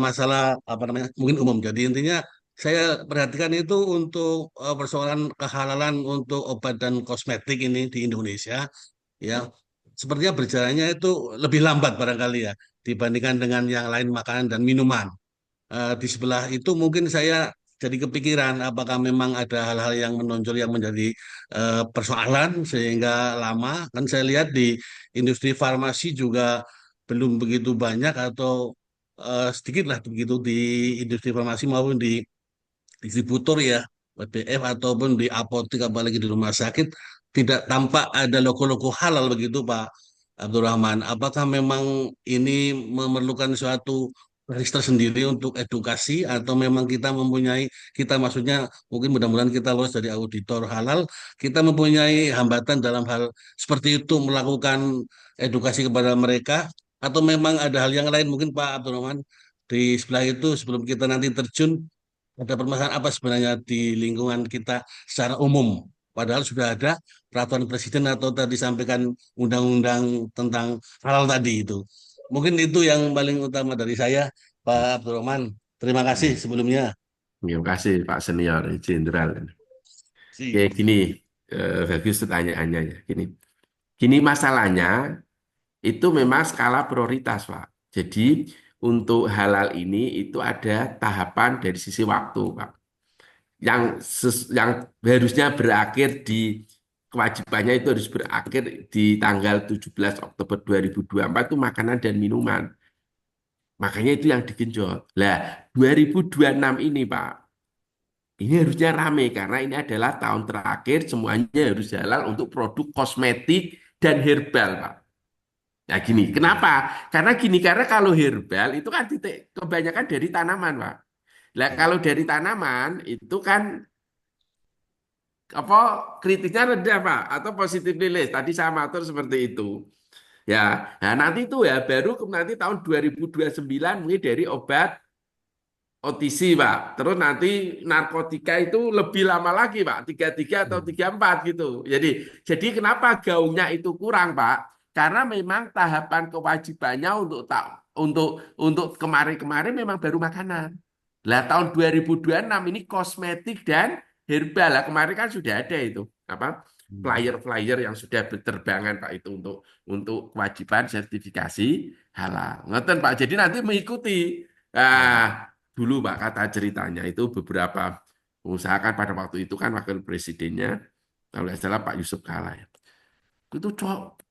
masalah apa namanya mungkin umum. Jadi intinya saya perhatikan itu untuk persoalan kehalalan untuk obat dan kosmetik ini di Indonesia ya sepertinya berjalannya itu lebih lambat barangkali ya dibandingkan dengan yang lain makanan dan minuman. Di sebelah itu mungkin saya jadi kepikiran apakah memang ada hal-hal yang menonjol yang menjadi persoalan sehingga lama kan saya lihat di industri farmasi juga belum begitu banyak atau sedikit lah begitu di industri farmasi maupun di distributor ya PBF ataupun di apotek apalagi di rumah sakit tidak tampak ada logo-logo halal begitu Pak Abdurrahman. Apakah memang ini memerlukan suatu register sendiri untuk edukasi atau memang kita mempunyai kita maksudnya mungkin mudah-mudahan kita lolos dari auditor halal kita mempunyai hambatan dalam hal seperti itu melakukan edukasi kepada mereka atau memang ada hal yang lain mungkin Pak Abdurrahman di sebelah itu sebelum kita nanti terjun ada permasalahan apa sebenarnya di lingkungan kita secara umum? Padahal sudah ada peraturan presiden atau tadi sampaikan undang-undang tentang halal tadi itu. mungkin itu yang paling utama dari saya, Pak Abdurrahman. Terima kasih sebelumnya. Terima kasih Pak Senior Jenderal. Oke, Si. gini, bagus pertanyaannya ya. Gini masalahnya itu memang skala prioritas, Pak. Jadi untuk halal ini itu ada tahapan dari sisi waktu, Pak. Yang harusnya berakhir di kewajibannya itu harus berakhir di tanggal 17 Oktober 2024 itu makanan dan minuman. Makanya itu yang digenjot. Lah, 2026 ini, Pak. Ini harusnya rame karena ini adalah tahun terakhir semuanya harus halal untuk produk kosmetik dan herbal, Pak. Nah gini, kenapa? Karena kalau herbal itu kan titik kebanyakan dari tanaman, Pak. Nah, kalau dari tanaman itu kan apa kritiknya rendah, Pak, atau positif nilai. Tadi saya atur seperti itu. Ya, nah nanti itu ya baru nanti tahun 2029 mungkin dari obat OTC, Pak. Terus nanti narkotika itu lebih lama lagi, Pak. 33 atau 34 gitu. Jadi kenapa gaungnya itu kurang, Pak? Karena memang tahapan kewajibannya untuk kemarin-kemarin memang baru makanan. Lah tahun 2026 ini kosmetik dan herbal. Lah kemarin kan sudah ada itu. Apa? Flyer-flyer yang sudah berterbangan, Pak, itu untuk kewajiban sertifikasi halal. Ngoten, Pak. Jadi nanti mengikuti. Nah, dulu Pak kata ceritanya itu beberapa pengusaha kan pada waktu itu kan wakil presidennya kalau nggak salah Pak Yusuf Kala ya. Itu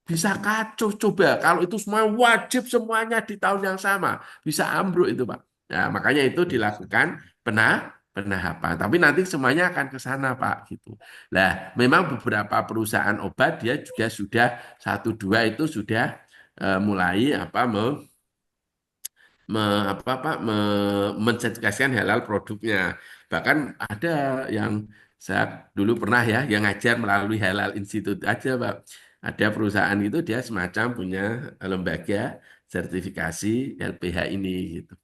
bisa kacau coba kalau itu semua wajib semuanya di tahun yang sama bisa ambruk itu Pak. Nah, makanya itu dilakukan penah penahapan. Tapi nanti semuanya akan ke sana Pak gitu. Nah, memang beberapa perusahaan obat dia juga sudah satu dua itu sudah mulai mensertifikasikan halal produknya. Bahkan ada yang saya dulu pernah ya yang ngajar melalui Halal Institute aja, Pak. Ada perusahaan itu dia semacam punya lembaga sertifikasi LPH ini gitu.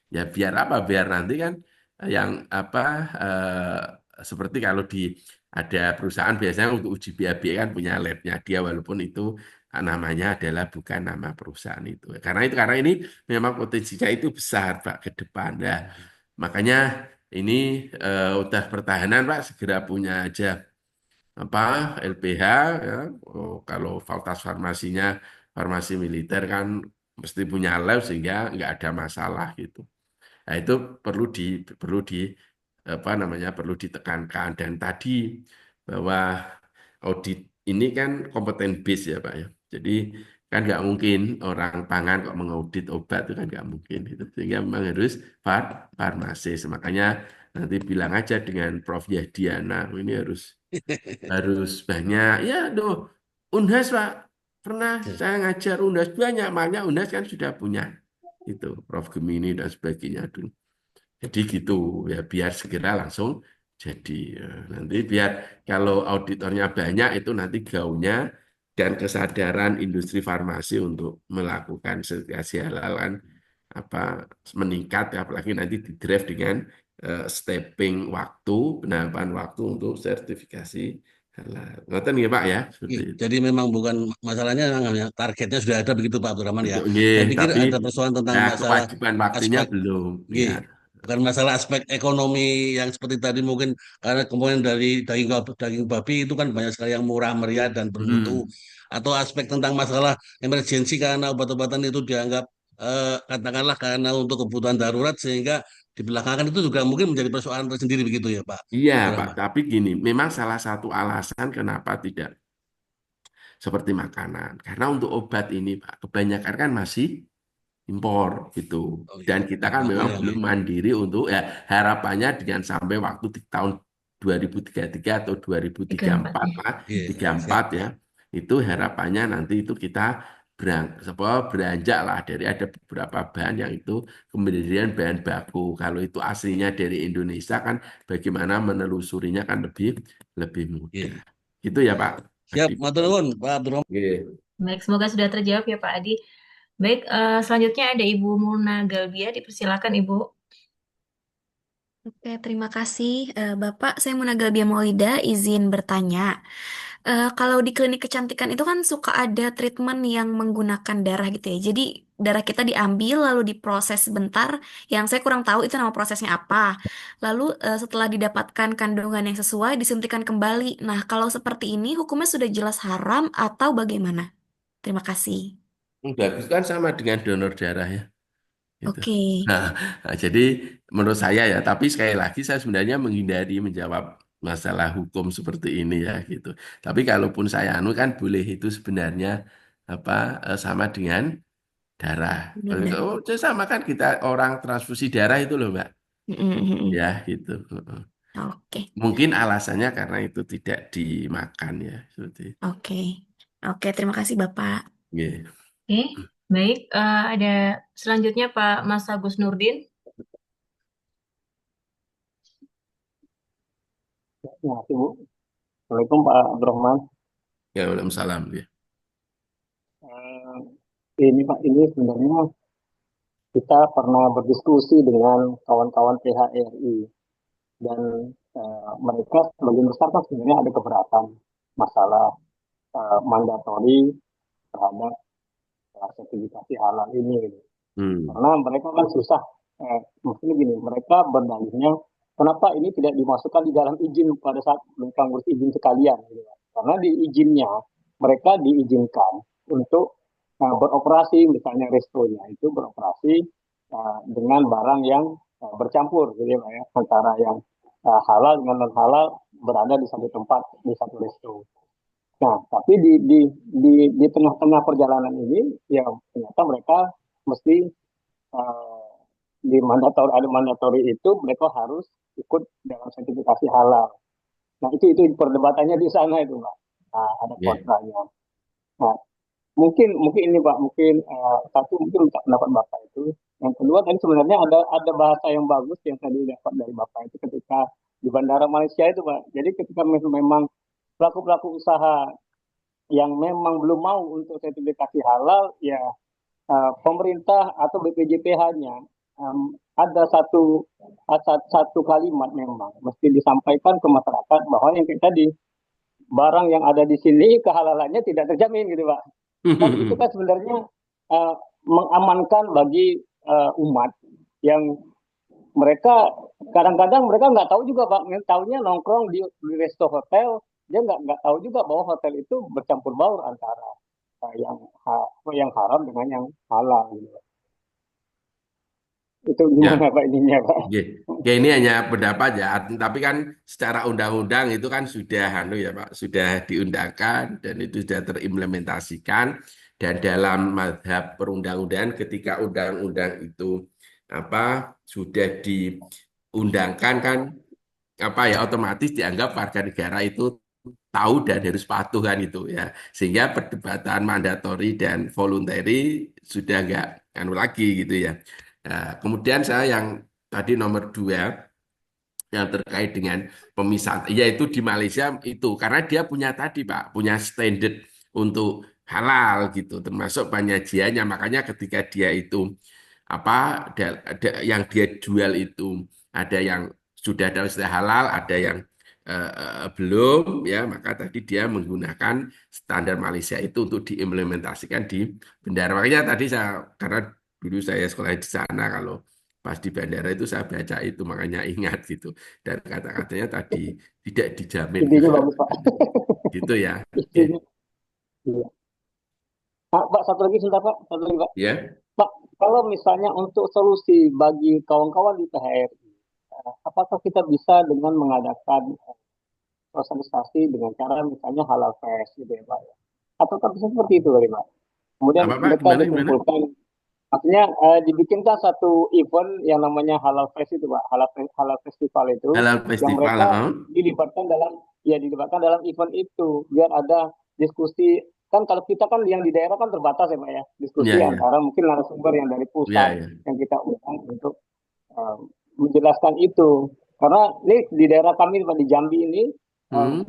Ya biar apa? Biar nanti kan yang apa seperti kalau di ada perusahaan biasanya untuk uji BAB kan punya labnya dia walaupun itu namanya adalah bukan nama perusahaan itu. Karena ini memang potensinya itu besar Pak ke depan. Nah, makanya ini udah pertahanan Pak segera punya aja apa LPH ya. Oh, kalau fakultas farmasinya farmasi militer kan mesti punya lab sehingga nggak ada masalah gitu. Nah, itu perlu di apa namanya perlu ditekankan dan tadi bahwa audit ini kan kompeten base ya Pak ya. Jadi kan nggak mungkin orang pangan kok mengaudit obat itu kan nggak mungkin itu sehingga memang harus farmasis. Makanya nanti bilang aja dengan Prof Yahdiana ini harus harus banyak ya doh Unhas Pak pernah saya ngajar Unhas banyak makanya Unhas kan sudah punya itu Prof Gemini dan sebagainya dulu. Jadi gitu ya biar segera langsung jadi. Nanti biar kalau auditornya banyak itu nanti gaungnya dan kesadaran industri farmasi untuk melakukan sertifikasi halal kan apa meningkat ya, apalagi nanti di drive dengan stepping waktu penambahan waktu untuk sertifikasi halal. Ngoten ya Pak ya seperti itu. Jadi memang bukan masalahnya, memang ya, targetnya sudah ada begitu Pak Abdurrahman ya. Untuk nggih, Saya pikir tapi ada persoalan tentang ya masalah kewajiban waktunya aspek. belum Gih, ya. bukan masalah aspek ekonomi yang seperti tadi mungkin karena kemudian dari daging babi itu kan banyak sekali yang murah meriah dan bermutu, Hmm. atau aspek tentang masalah emergensi karena obat-obatan itu dianggap katakanlah karena untuk kebutuhan darurat sehingga di belakangan itu juga mungkin menjadi persoalan tersendiri begitu ya Pak Iya, Pak, Abdurrahman. tapi gini, memang salah satu alasan kenapa tidak seperti makanan. Karena untuk obat ini, Pak, kebanyakan kan masih impor gitu. Oh iya, Dan kita kan impor memang ya, belum mandiri untuk ya harapannya dengan sampai waktu di tahun 2033 atau Tiga empat 2034 ya. lah, iya, siap. 34 ya. Itu harapannya nanti itu kita beranjak lah dari ada beberapa bahan yang itu kemudian bahan baku. Kalau itu aslinya dari Indonesia kan bagaimana menelusurinya kan lebih lebih mudah. Iya. Gitu ya Pak. Siap, Adi. matur nuwun Pak Abdurrahman. Oke. Baik, semoga sudah terjawab ya Pak Adi. Baik, selanjutnya ada Ibu Muna Galbia, dipersilakan Ibu. Oke, terima kasih Bapak. Saya Muna Galbia Maulida, izin bertanya. Kalau di klinik kecantikan itu kan suka ada treatment yang menggunakan darah gitu ya. Jadi darah kita diambil lalu diproses sebentar. Yang saya kurang tahu itu nama prosesnya apa. Lalu setelah didapatkan kandungan yang sesuai disuntikan kembali. Nah, kalau seperti ini hukumnya sudah jelas haram atau bagaimana? Terima kasih. Bagus kan sama dengan donor darah ya. Gitu. Oke. Nah, jadi menurut saya ya, tapi sekali lagi saya sebenarnya menghindari menjawab masalah hukum seperti ini ya gitu. Tapi kalaupun saya anu kan boleh itu sebenarnya apa sama dengan darah. Benar. Oh, itu sama kan kita orang transfusi darah itu loh, Mbak. Mm-mm. Ya gitu. Heeh. Oke. Mungkin alasannya karena itu tidak dimakan ya, seperti itu. Oke. Oke, terima kasih Bapak. Iya. Oke, baik. Ada selanjutnya Pak Mas Agus Nurdin. Ya, Ibu. Assalamualaikum Pak Abdurrahman. Ya, waalaikumsalam ya. Eh, ini Pak, ini sebenarnya kita pernah berdiskusi dengan kawan-kawan PHRI dan mereka sebagian besar kan sebenarnya ada keberatan masalah mandatori terhadap sertifikasi halal ini gitu. Hmm. Karena mereka kan susah, maksudnya gini, mereka berdalihnya kenapa ini tidak dimasukkan di dalam izin pada saat mereka ngurus izin sekalian gitu. Karena di izinnya mereka diizinkan untuk beroperasi, misalnya restonya itu beroperasi dengan barang yang bercampur gitu ya, antara yang halal dengan non halal berada di satu tempat, di satu resto. Nah, tapi di tengah-tengah perjalanan ini ya ternyata mereka mesti eh, di mandatori, ada mandatori itu mereka harus ikut dalam sertifikasi halal. Nah, itu perdebatannya di sana itu, Pak. Nah, ada Ya. kontranya. Nah, mungkin ini Pak, mungkin satu mungkin untuk pendapat Bapak itu. Yang kedua tadi sebenarnya ada bahasa yang bagus yang tadi dapat dari Bapak itu ketika di Bandara Malaysia itu, Pak. Jadi ketika memang pelaku-pelaku usaha yang memang belum mau untuk sertifikasi halal, ya pemerintah atau BPJPH-nya ada satu kalimat memang mesti disampaikan ke masyarakat bahwa yang kayak tadi barang yang ada di sini kehalalannya tidak terjamin gitu Pak. Kan itu kan sebenarnya uh, mengamankan bagi umat yang mereka kadang-kadang mereka nggak tahu juga Pak, tahunya nongkrong di resto hotel, dia nggak tahu juga bahwa hotel itu bercampur baur antara yang haram dengan yang halal gitu. Itu Ya. gimana Pak ininya Pak? Oke. Ya, ini hanya pendapat ya, tapi kan secara undang-undang itu kan sudah anu ya Pak, sudah diundangkan dan itu sudah terimplementasikan dan dalam mazhab perundang-undangan ketika undang-undang itu apa sudah diundangkan kan apa ya otomatis dianggap warga negara itu tahu dan harus patuh kan itu ya. Sehingga perdebatan mandatori dan voluntary sudah nggak anu lagi gitu ya. Nah, kemudian saya yang tadi nomor dua yang terkait dengan pemisahan, yaitu di Malaysia itu karena dia punya tadi Pak, punya standar untuk halal gitu, termasuk penyajiannya. Makanya ketika dia itu apa yang dia jual itu ada yang sudah ada istilah halal, ada yang belum ya, maka tadi dia menggunakan standar Malaysia itu untuk diimplementasikan di bandara. Makanya tadi saya karena dulu saya sekolah di sana kalau pas di bandara itu saya baca itu makanya ingat gitu dan kata-katanya tadi tidak dijamin Intinya bagus Pak. gitu ya. Oke. Intinya, iya. Pak satu lagi sebentar Pak, satu lagi Pak. Ya. Pak, kalau misalnya untuk solusi bagi kawan-kawan di PHRI, apakah kita bisa dengan mengadakan sosialisasi dengan cara misalnya halal fest gitu ya Pak? Ataukah bisa seperti itu kali Pak? Kemudian Apa Pak? mereka Gimana gimana? dikumpulkan, artinya dibikinkan satu event yang namanya halal fest itu Pak, halal festival itu, Halal yang festival, mereka oh. dilibatkan dalam event itu, biar ada diskusi. Kan kalau kita kan yang di daerah kan terbatas ya Pak ya, diskusi Ya, ya. antara mungkin narasumber yang dari Ya, pusat ya. yang kita undang untuk eh, menjelaskan itu. Karena ini di daerah kami Pak, di Jambi ini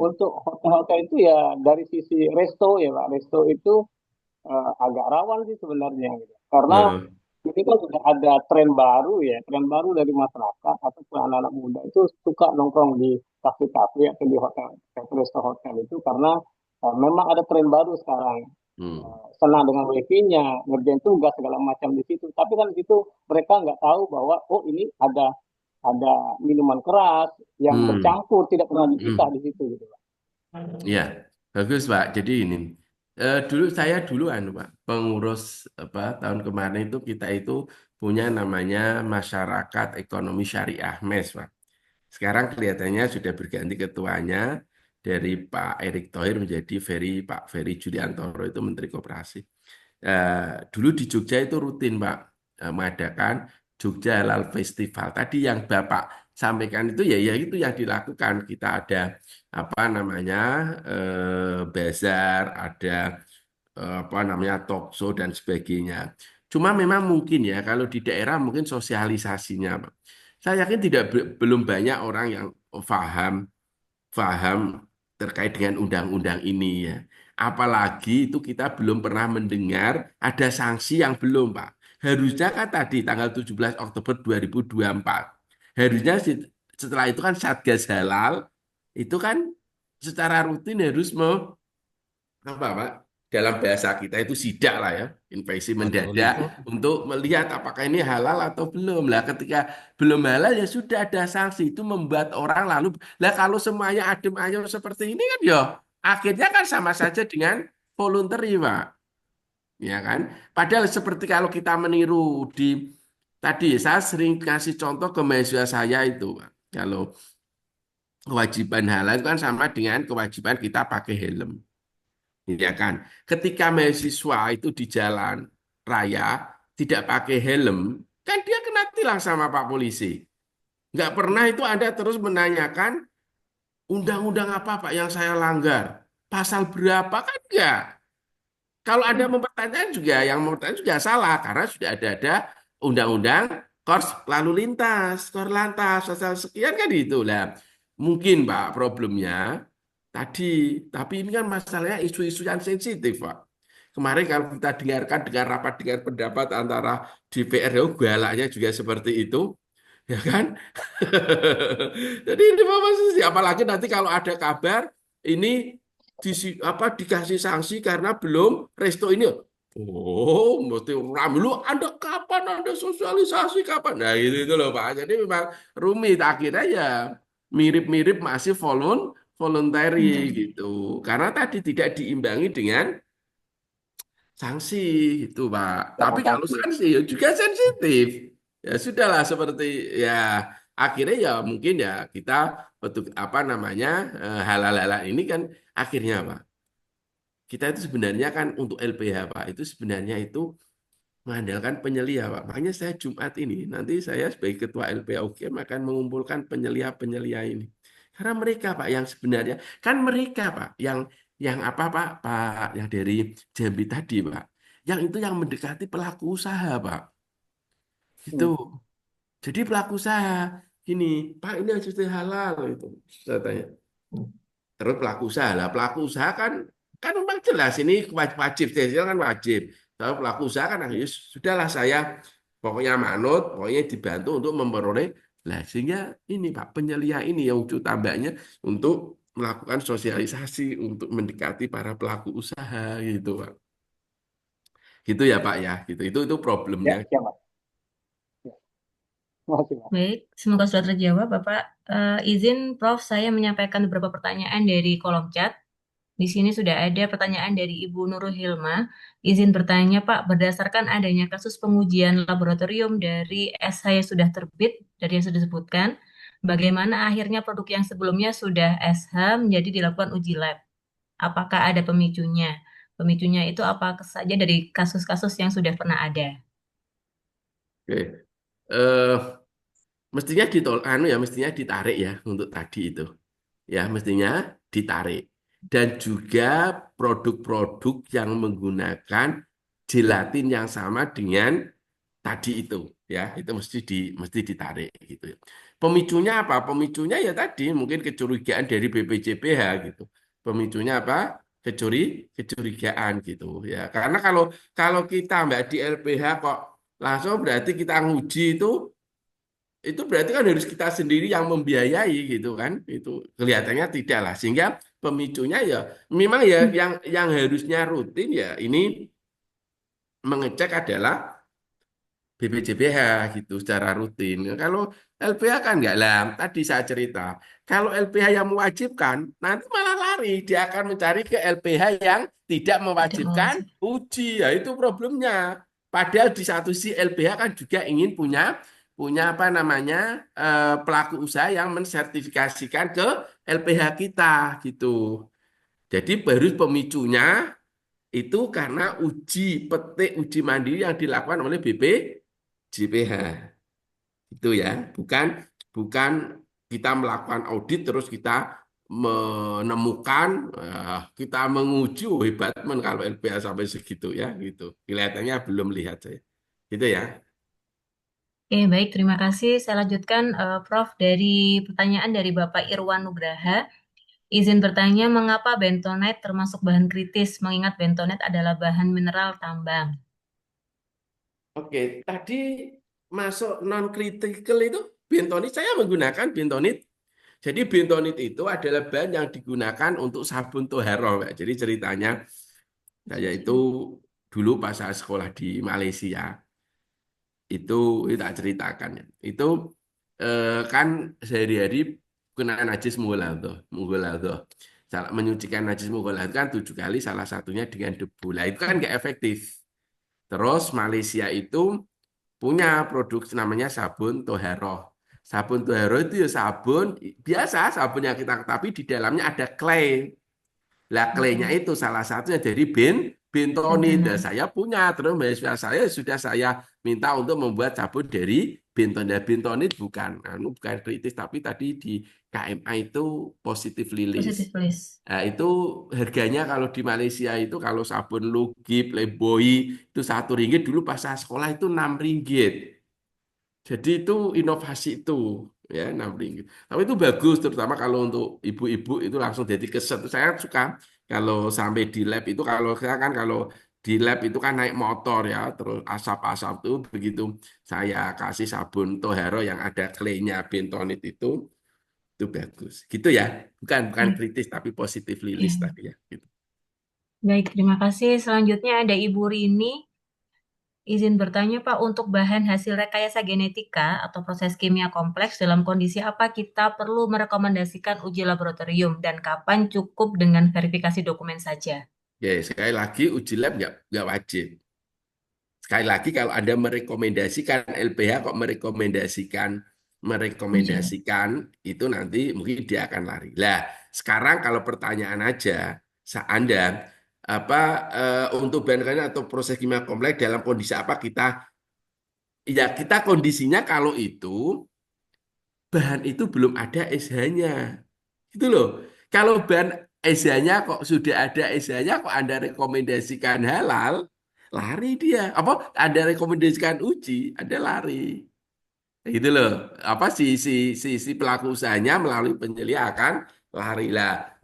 untuk hotel-hotel itu ya dari sisi resto ya Pak, resto itu agak rawan sih sebenarnya gitu. Karena Oh, ini kan sudah ada tren baru ya, tren baru dari masyarakat ataupun anak-anak muda itu suka nongkrong di kafe-kafe atau di hotel, resto hotel itu karena memang ada tren baru sekarang. Hmm. Senang dengan wifi-nya, ngerjain tugas segala macam di situ. Tapi kan di situ mereka nggak tahu bahwa oh ini ada minuman keras yang Hmm. bercampur, tidak pernah dipisah Hmm. di situ gitu. Ya, bagus Pak. Jadi ini dulu saya Pak pengurus apa tahun kemarin itu kita itu punya namanya Masyarakat Ekonomi Syariah MES Pak. Sekarang kelihatannya sudah berganti ketuanya dari Pak Erick Thohir menjadi Pak Ferry Juliantoro itu Menteri Koperasi. Dulu di Jogja itu rutin Pak mengadakan Jogja Halal Festival. Tadi yang Bapak sampaikan itu ya itu yang dilakukan. Kita ada apa namanya bazar, ada apa namanya talk show dan sebagainya. Cuma memang mungkin ya kalau di daerah mungkin sosialisasinya, Pak. Saya yakin belum banyak orang yang paham paham terkait dengan undang-undang ini ya. Apalagi itu kita belum pernah mendengar ada sanksi yang belum, Pak. Harusnya kan tadi tanggal 17 Oktober 2024. Harusnya setelah itu kan Satgas Halal itu kan secara rutin harus apa Pak? Dalam bahasa kita itu sidak lah ya, inspeksi Patroli. mendadak untuk melihat apakah ini halal atau belum. Lah ketika belum halal ya sudah ada sanksi itu membuat orang lalu lah kalau semuanya adem ayem seperti ini kan ya akhirnya kan sama saja dengan voluntary Pak. Ya kan? Padahal seperti kalau kita meniru di tadi saya sering kasih contoh ke mahasiswa saya itu Pak. Kalau kewajiban halal itu kan sama dengan kewajiban kita pakai helm. Ya kan? Ketika mahasiswa itu di jalan raya tidak pakai helm, kan dia kena tilang sama Pak Polisi. Nggak pernah itu Anda terus menanyakan undang-undang apa Pak yang saya langgar, pasal berapa kan enggak. Kalau Anda mempertanyakan juga, yang mempertanyakan juga salah karena sudah ada undang-undang kors lalu lintas, lantas, pasal sekian kan itu lah. Mungkin Pak problemnya tadi, tapi ini kan masalahnya isu-isu yang sensitif Pak. Kemarin kalau kita dengarkan dengan rapat dengan pendapat antara DPR, ya galaknya juga seperti itu, ya kan? Jadi ini Bapak sih, apalagi nanti kalau ada kabar ini dikasih sanksi karena belum resto ini. Oh, mesti ramai lu. Anda kapan Anda sosialisasi kapan? Nah, itu loh Pak. Jadi memang rumit akhirnya ya mirip-mirip masih voluntary gitu. Karena tadi tidak diimbangi dengan sanksi itu Pak. Dengan Tapi kalau sanksi. sanksi ya juga sensitif. Ya sudahlah seperti ya akhirnya ya mungkin ya kita betul apa namanya halal-halal ini kan akhirnya Pak. Kita itu sebenarnya kan untuk LPH Pak itu sebenarnya itu mengandalkan penyelia Pak. Makanya saya Jumat ini nanti saya sebagai ketua LPH UGM akan mengumpulkan penyelia-penyelia ini. Karena mereka Pak yang sebenarnya kan mereka Pak yang apa Pak yang dari Jambi tadi Pak. Yang itu yang mendekati pelaku usaha Pak. Itu. Hmm. Jadi pelaku usaha gini, Pak ini harus halal itu. Saya tanya. Terus pelaku usaha kan memang jelas ini wajib sosial kan wajib. Kalau pelaku usaha kan ya sudahlah saya pokoknya manut, pokoknya dibantu untuk memperoleh lah sehingga ini Pak penyelia ini yang ujung tambahnya untuk melakukan sosialisasi untuk mendekati para pelaku usaha gitu Pak. Gitu ya Pak ya, gitu. Itu Ya, problemnya. siapa? Ya, terima kasih, Pak. Baik, semoga sudah terjawab, Bapak. Izin Prof, saya menyampaikan beberapa pertanyaan dari kolom chat. Di sini sudah ada pertanyaan dari Ibu Nurul Hilma. Izin bertanya, Pak, berdasarkan adanya kasus pengujian laboratorium dari SH yang sudah terbit, dari yang sudah disebutkan, bagaimana akhirnya produk yang sebelumnya sudah SH menjadi dilakukan uji lab? Apakah ada pemicunya? Pemicunya itu apa saja dari kasus-kasus yang sudah pernah ada? Oke. Eh, mestinya mestinya ditarik ya untuk tadi itu. Ya, mestinya ditarik. Dan juga produk-produk yang menggunakan gelatin yang sama dengan tadi itu, ya, itu mesti ditarik gitu. Pemicunya apa? Pemicunya ya tadi mungkin kecurigaan dari BPJPH gitu. Pemicunya apa? Kecurigaan gitu ya. Karena kalau kalau kita mbak di LPH kok langsung berarti kita nguji itu berarti kan harus kita sendiri yang membiayai gitu kan itu kelihatannya tidak lah sehingga pemicunya ya memang ya yang harusnya rutin ya ini mengecek adalah BPJBH gitu secara rutin. Kalau LPH kan nggak lah. Tadi saya cerita, kalau LPH yang mewajibkan, nanti malah lari. Dia akan mencari ke LPH yang tidak Tidak mewajibkan mewajib. uji. Ya itu problemnya. Padahal di satu sisi LPH kan juga ingin punya punya apa namanya pelaku usaha yang mensertifikasikan ke LPH kita gitu. Jadi baru pemicunya itu karena uji petik uji mandiri yang dilakukan oleh BPJPH itu ya bukan bukan kita melakukan audit terus kita menemukan kita menguji hebat men kalau LPH sampai segitu ya gitu kelihatannya belum lihat saya gitu ya. Oke, baik, terima kasih. Saya lanjutkan, Prof, dari pertanyaan dari Bapak Irwan Nugraha. Izin bertanya, mengapa bentonite termasuk bahan kritis, mengingat bentonite adalah bahan mineral tambang? Oke, tadi masuk non critical itu bentonit saya menggunakan bentonit. Jadi bentonit itu adalah bahan yang digunakan untuk sabun toharo, Mbak. Jadi ceritanya saya itu dulu pas saya sekolah di Malaysia itu tak ceritakan ya. Itu kan sehari-hari kena najis mughal tuh. Menyucikan najis mughal itu kan 7 kali salah satunya dengan debu. Lah itu kan nggak efektif. Terus Malaysia itu punya produk namanya sabun Tohero. Sabun Tohero itu ya sabun biasa, sabun yang kita tapi di dalamnya ada clay. Lah clay-nya Oke, itu salah satunya dari bentonit. Dan bentonite. saya punya, terus mahasiswa saya sudah saya minta untuk membuat sabun dari bentonit. Dan bentonit bukan kritis, tapi tadi di KMA itu positif lilis. Positif list. Nah, itu harganya kalau di Malaysia itu kalau sabun Lugip, Leboy itu RM1 dulu pas saya sekolah itu RM6. Jadi itu inovasi itu ya RM6. Tapi itu bagus terutama kalau untuk ibu-ibu itu langsung jadi keset. Saya suka kalau sampai di lab itu kalau saya kan kalau di lab itu kan naik motor ya terus asap-asap itu begitu saya kasih sabun Toharo yang ada clay-nya bentonit itu bagus. Gitu ya. Bukan bukan Ya, kritis tapi positif lilis ya. tadi ya. Gitu. Baik, terima kasih. Selanjutnya ada Ibu Rini. Izin bertanya, Pak, untuk bahan hasil rekayasa genetika atau proses kimia kompleks, dalam kondisi apa kita perlu merekomendasikan uji laboratorium dan kapan cukup dengan verifikasi dokumen saja? Ya, sekali lagi uji lab nggak wajib. Sekali lagi kalau Anda merekomendasikan LPH kok merekomendasikan Uji lab. merekomendasikan itu nanti mungkin dia akan lari. Lah, sekarang kalau pertanyaan aja Anda apa untuk bahan atau proses kimia kompleks dalam kondisi apa kita kondisinya kalau itu bahan itu belum ada SH-nya. Gitu loh. Kalau bahan SH-nya kok sudah ada SH-nya kok Anda rekomendasikan halal, lari dia. Apa Anda rekomendasikan uji, Anda lari. Gitu loh. Apa si pelaku usahanya melalui penyelia akan lari lah.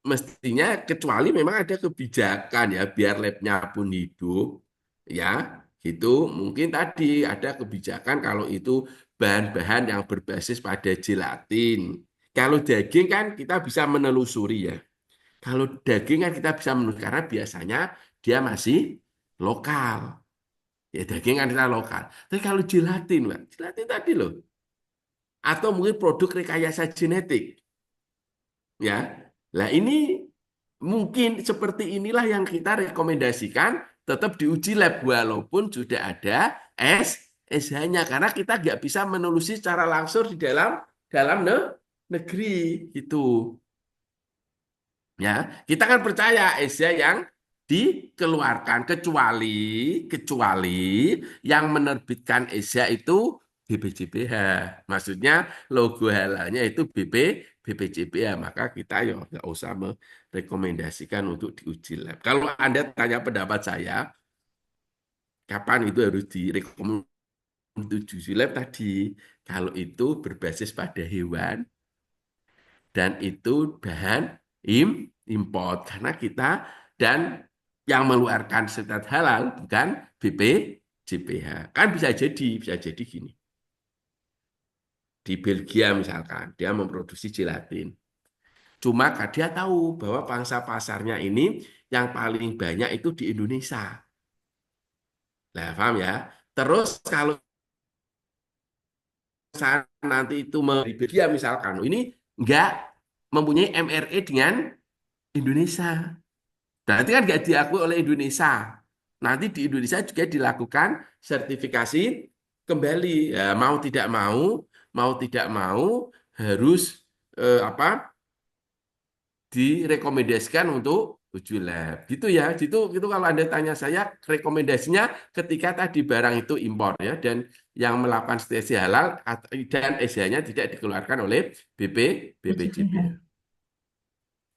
Mestinya kecuali memang ada kebijakan ya biar labnya pun hidup ya gitu mungkin tadi ada kebijakan kalau itu bahan-bahan yang berbasis pada gelatin. Kalau daging kan kita bisa menelusuri ya. Kalau daging kan kita bisa menelusuri karena biasanya dia masih lokal. Ya daging kan kita lokal. Tapi kalau gelatin, Pak, gelatin tadi loh. Atau mungkin produk rekayasa genetik. Ya, lah ini mungkin seperti inilah yang kita rekomendasikan tetap diuji lab walaupun sudah ada SH-nya karena kita nggak bisa menelusuri secara langsung di dalam dalam negeri itu. Ya, kita kan percaya SH yang dikeluarkan kecuali yang menerbitkan SH itu BPJPH. Maksudnya logo halalnya itu BPJPH, maka kita ya nggak usah merekomendasikan untuk diuji lab. Kalau Anda tanya pendapat saya, kapan itu harus direkomendasikan uji lab tadi? Kalau itu berbasis pada hewan, dan itu bahan import karena kita dan yang mengeluarkan sertifikat halal bukan BPJPH. Kan bisa jadi gini. Di Belgia misalkan, dia memproduksi gelatin. Cuma dia tahu bahwa pangsa pasarnya ini yang paling banyak itu di Indonesia. Nah, paham ya? Terus kalau saya nanti itu dia misalkan ini nggak mempunyai MRE dengan Indonesia. Berarti kan nggak diakui oleh Indonesia. Nanti di Indonesia juga dilakukan sertifikasi kembali. Ya, mau tidak mau harus apa direkomendasikan untuk uji lab. Gitu ya. Gitu kalau Anda tanya saya rekomendasinya ketika tadi barang itu impor ya dan yang melakukan seleksi halal dan SH-nya tidak dikeluarkan oleh BPJB. BPJH.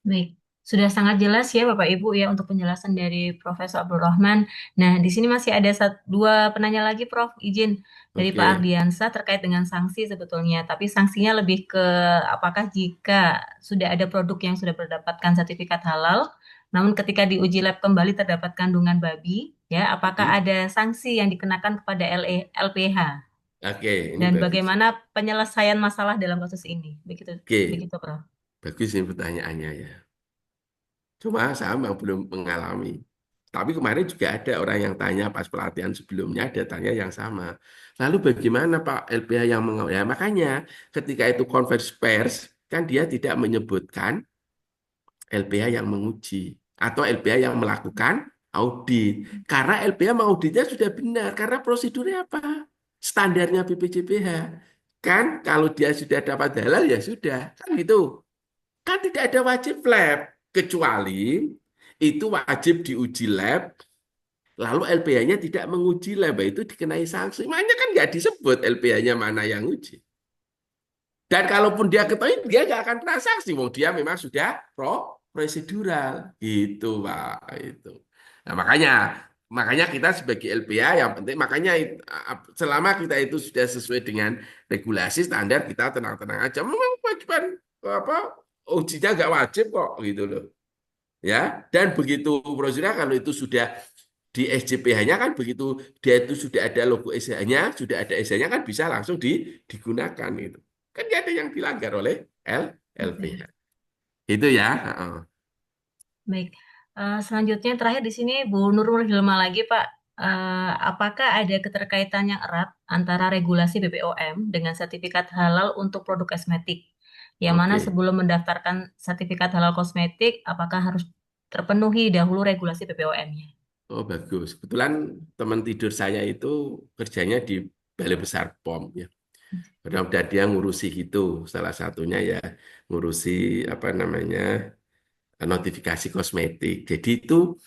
Baik, sudah sangat jelas ya Bapak Ibu ya untuk penjelasan dari Profesor Abdul Rahman. Nah, di sini masih ada dua penanya lagi, Prof. Izin dari Pak Oke. Ardiansa terkait dengan sanksi sebetulnya. Tapi sanksinya lebih ke apakah jika sudah ada produk yang sudah mendapatkan sertifikat halal, namun ketika diuji lab kembali terdapat kandungan babi, ya, apakah Hmm. ada sanksi yang dikenakan kepada LPH? Oke, ini Dan bagus. bagaimana penyelesaian masalah dalam kasus ini? Begitu, Oke, begitu, Prof. bagus ini pertanyaannya ya. Cuma saya memang belum mengalami. Tapi kemarin juga ada orang yang tanya pas pelatihan sebelumnya, ada tanya yang sama. Lalu bagaimana Pak LPH yang mengawal? Ya, makanya ketika itu konversi pers, kan dia tidak menyebutkan LPH yang menguji atau LPH yang melakukan audit. Karena LPH mengauditnya sudah benar. Karena prosedurnya apa? Standarnya BPJPH. Kan kalau dia sudah dapat halal ya sudah. Kan gitu. Kan tidak ada wajib lab, kecuali itu wajib diuji lab, lalu LPH-nya tidak menguji lab, itu dikenai sanksi. Makanya kan nggak disebut LPH-nya mana yang uji. Dan kalaupun dia ketahui, dia nggak akan pernah sanksi. Wong dia memang sudah prosedural. Gitu, Pak. Itu. Nah, makanya kita sebagai LPH yang penting, makanya selama kita itu sudah sesuai dengan regulasi standar, kita tenang-tenang aja. Memang kewajiban apa ujinya nggak wajib kok gitu loh ya. Dan begitu prosedur kalau itu sudah di SJPH-nya kan begitu dia itu sudah ada logo SH-nya, sudah ada SH-nya kan bisa langsung digunakan itu. Kan nggak ada yang dilanggar oleh LPH. Oke. Itu ya. Heeh. Baik, selanjutnya terakhir di sini Bu Nurul Hilma lagi Pak. Apakah ada keterkaitan yang erat antara regulasi BPOM dengan sertifikat halal untuk produk kosmetik? Yang mana Oke. sebelum mendaftarkan sertifikat halal kosmetik, apakah harus terpenuhi dahulu regulasi BPOM-nya? Oh bagus. Kebetulan teman tidur saya itu kerjanya di Balai Besar POM ya. Mudah-mudahan dia ngurusi itu. Salah satunya ya ngurusi apa namanya notifikasi kosmetik. Jadi itu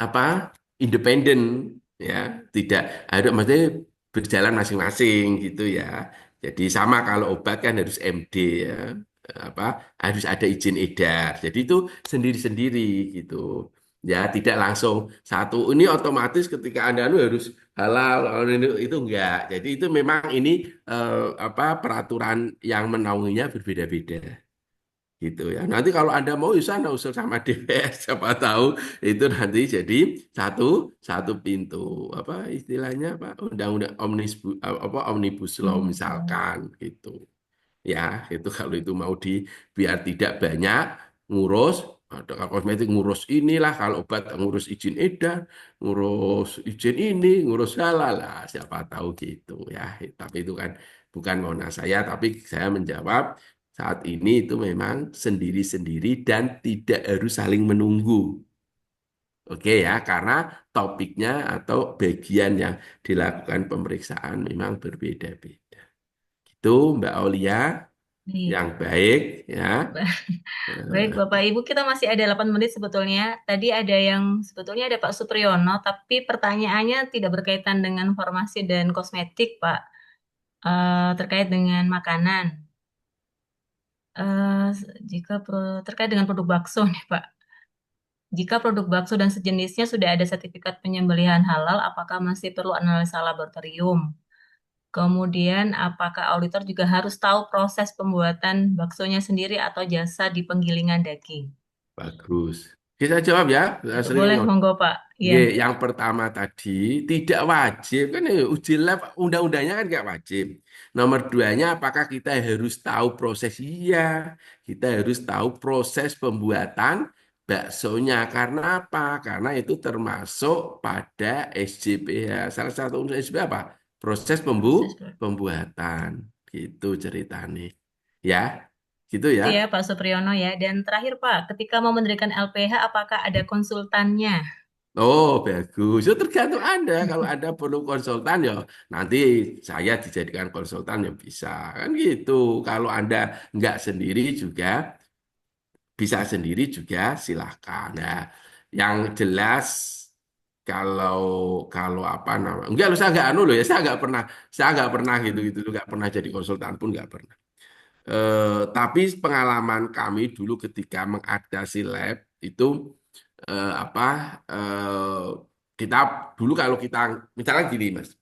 apa independen ya, tidak ada maksudnya berjalan masing-masing gitu ya. Jadi sama kalau obat kan harus MD ya, apa harus ada izin edar. Jadi itu sendiri-sendiri gitu. Ya, tidak langsung satu ini otomatis ketika Anda harus halal itu enggak. Jadi itu memang ini apa peraturan yang menaunginya berbeda-beda gitu ya. Nanti kalau Anda mau ya sana usul sama DPR siapa tahu itu nanti jadi satu satu pintu apa istilahnya apa undang-undang omnibus law misalkan gitu. Ya, itu kalau itu mau biar tidak banyak ngurus ada kosmetik ngurus inilah kalau obat ngurus izin edar, ngurus izin ini, ngurus halal lah siapa tahu gitu ya. Tapi itu kan bukan wewenang saya, tapi saya menjawab saat ini itu memang sendiri-sendiri dan tidak harus saling menunggu. Oke ya, karena topiknya atau bagian yang dilakukan pemeriksaan memang berbeda-beda. Itu Mbak Aulia Baik. yang baik ya. Baik, Bapak Ibu, kita masih ada 8 menit sebetulnya. Tadi ada yang sebetulnya ada Pak Supriyono, tapi pertanyaannya tidak berkaitan dengan farmasi dan kosmetik, Pak. Terkait dengan makanan. Eh, terkait dengan produk bakso nih, Pak. Jika produk bakso dan sejenisnya sudah ada sertifikat penyembelihan halal, apakah masih perlu analisa laboratorium? Kemudian, apakah auditor juga harus tahu proses pembuatan baksonya sendiri atau jasa di penggilingan daging? Bagus. Bisa jawab ya, sering Boleh, monggo Pak. Iya. Yang pertama tadi tidak wajib kan uji lab undang-undangnya kan nggak wajib. Nomor duanya apakah kita harus tahu proses? Iya, kita harus tahu proses pembuatan baksonya. Karena apa? Karena itu termasuk pada SJPH. Salah satu unsur SJPH apa? Proses Proses produk. pembuatan. Gitu ceritanya. Ya, gitu ya. Itu ya Pak Supriyono ya. Dan terakhir Pak, ketika mau mendirikan LPH, apakah ada konsultannya? Oh, bagus. Itu tergantung Anda. Kalau Anda perlu konsultan ya nanti saya dijadikan konsultan ya bisa. Kan gitu. Kalau Anda nggak sendiri juga bisa sendiri juga silahkan. Nah, yang jelas kalau kalau apa nama enggak loh saya nggak anu loh ya saya nggak pernah gitu gitu nggak pernah jadi konsultan pun nggak pernah. Tapi pengalaman kami dulu ketika mengadaptasi lab itu apa eh, kita dulu kalau kita misalnya gini Mas,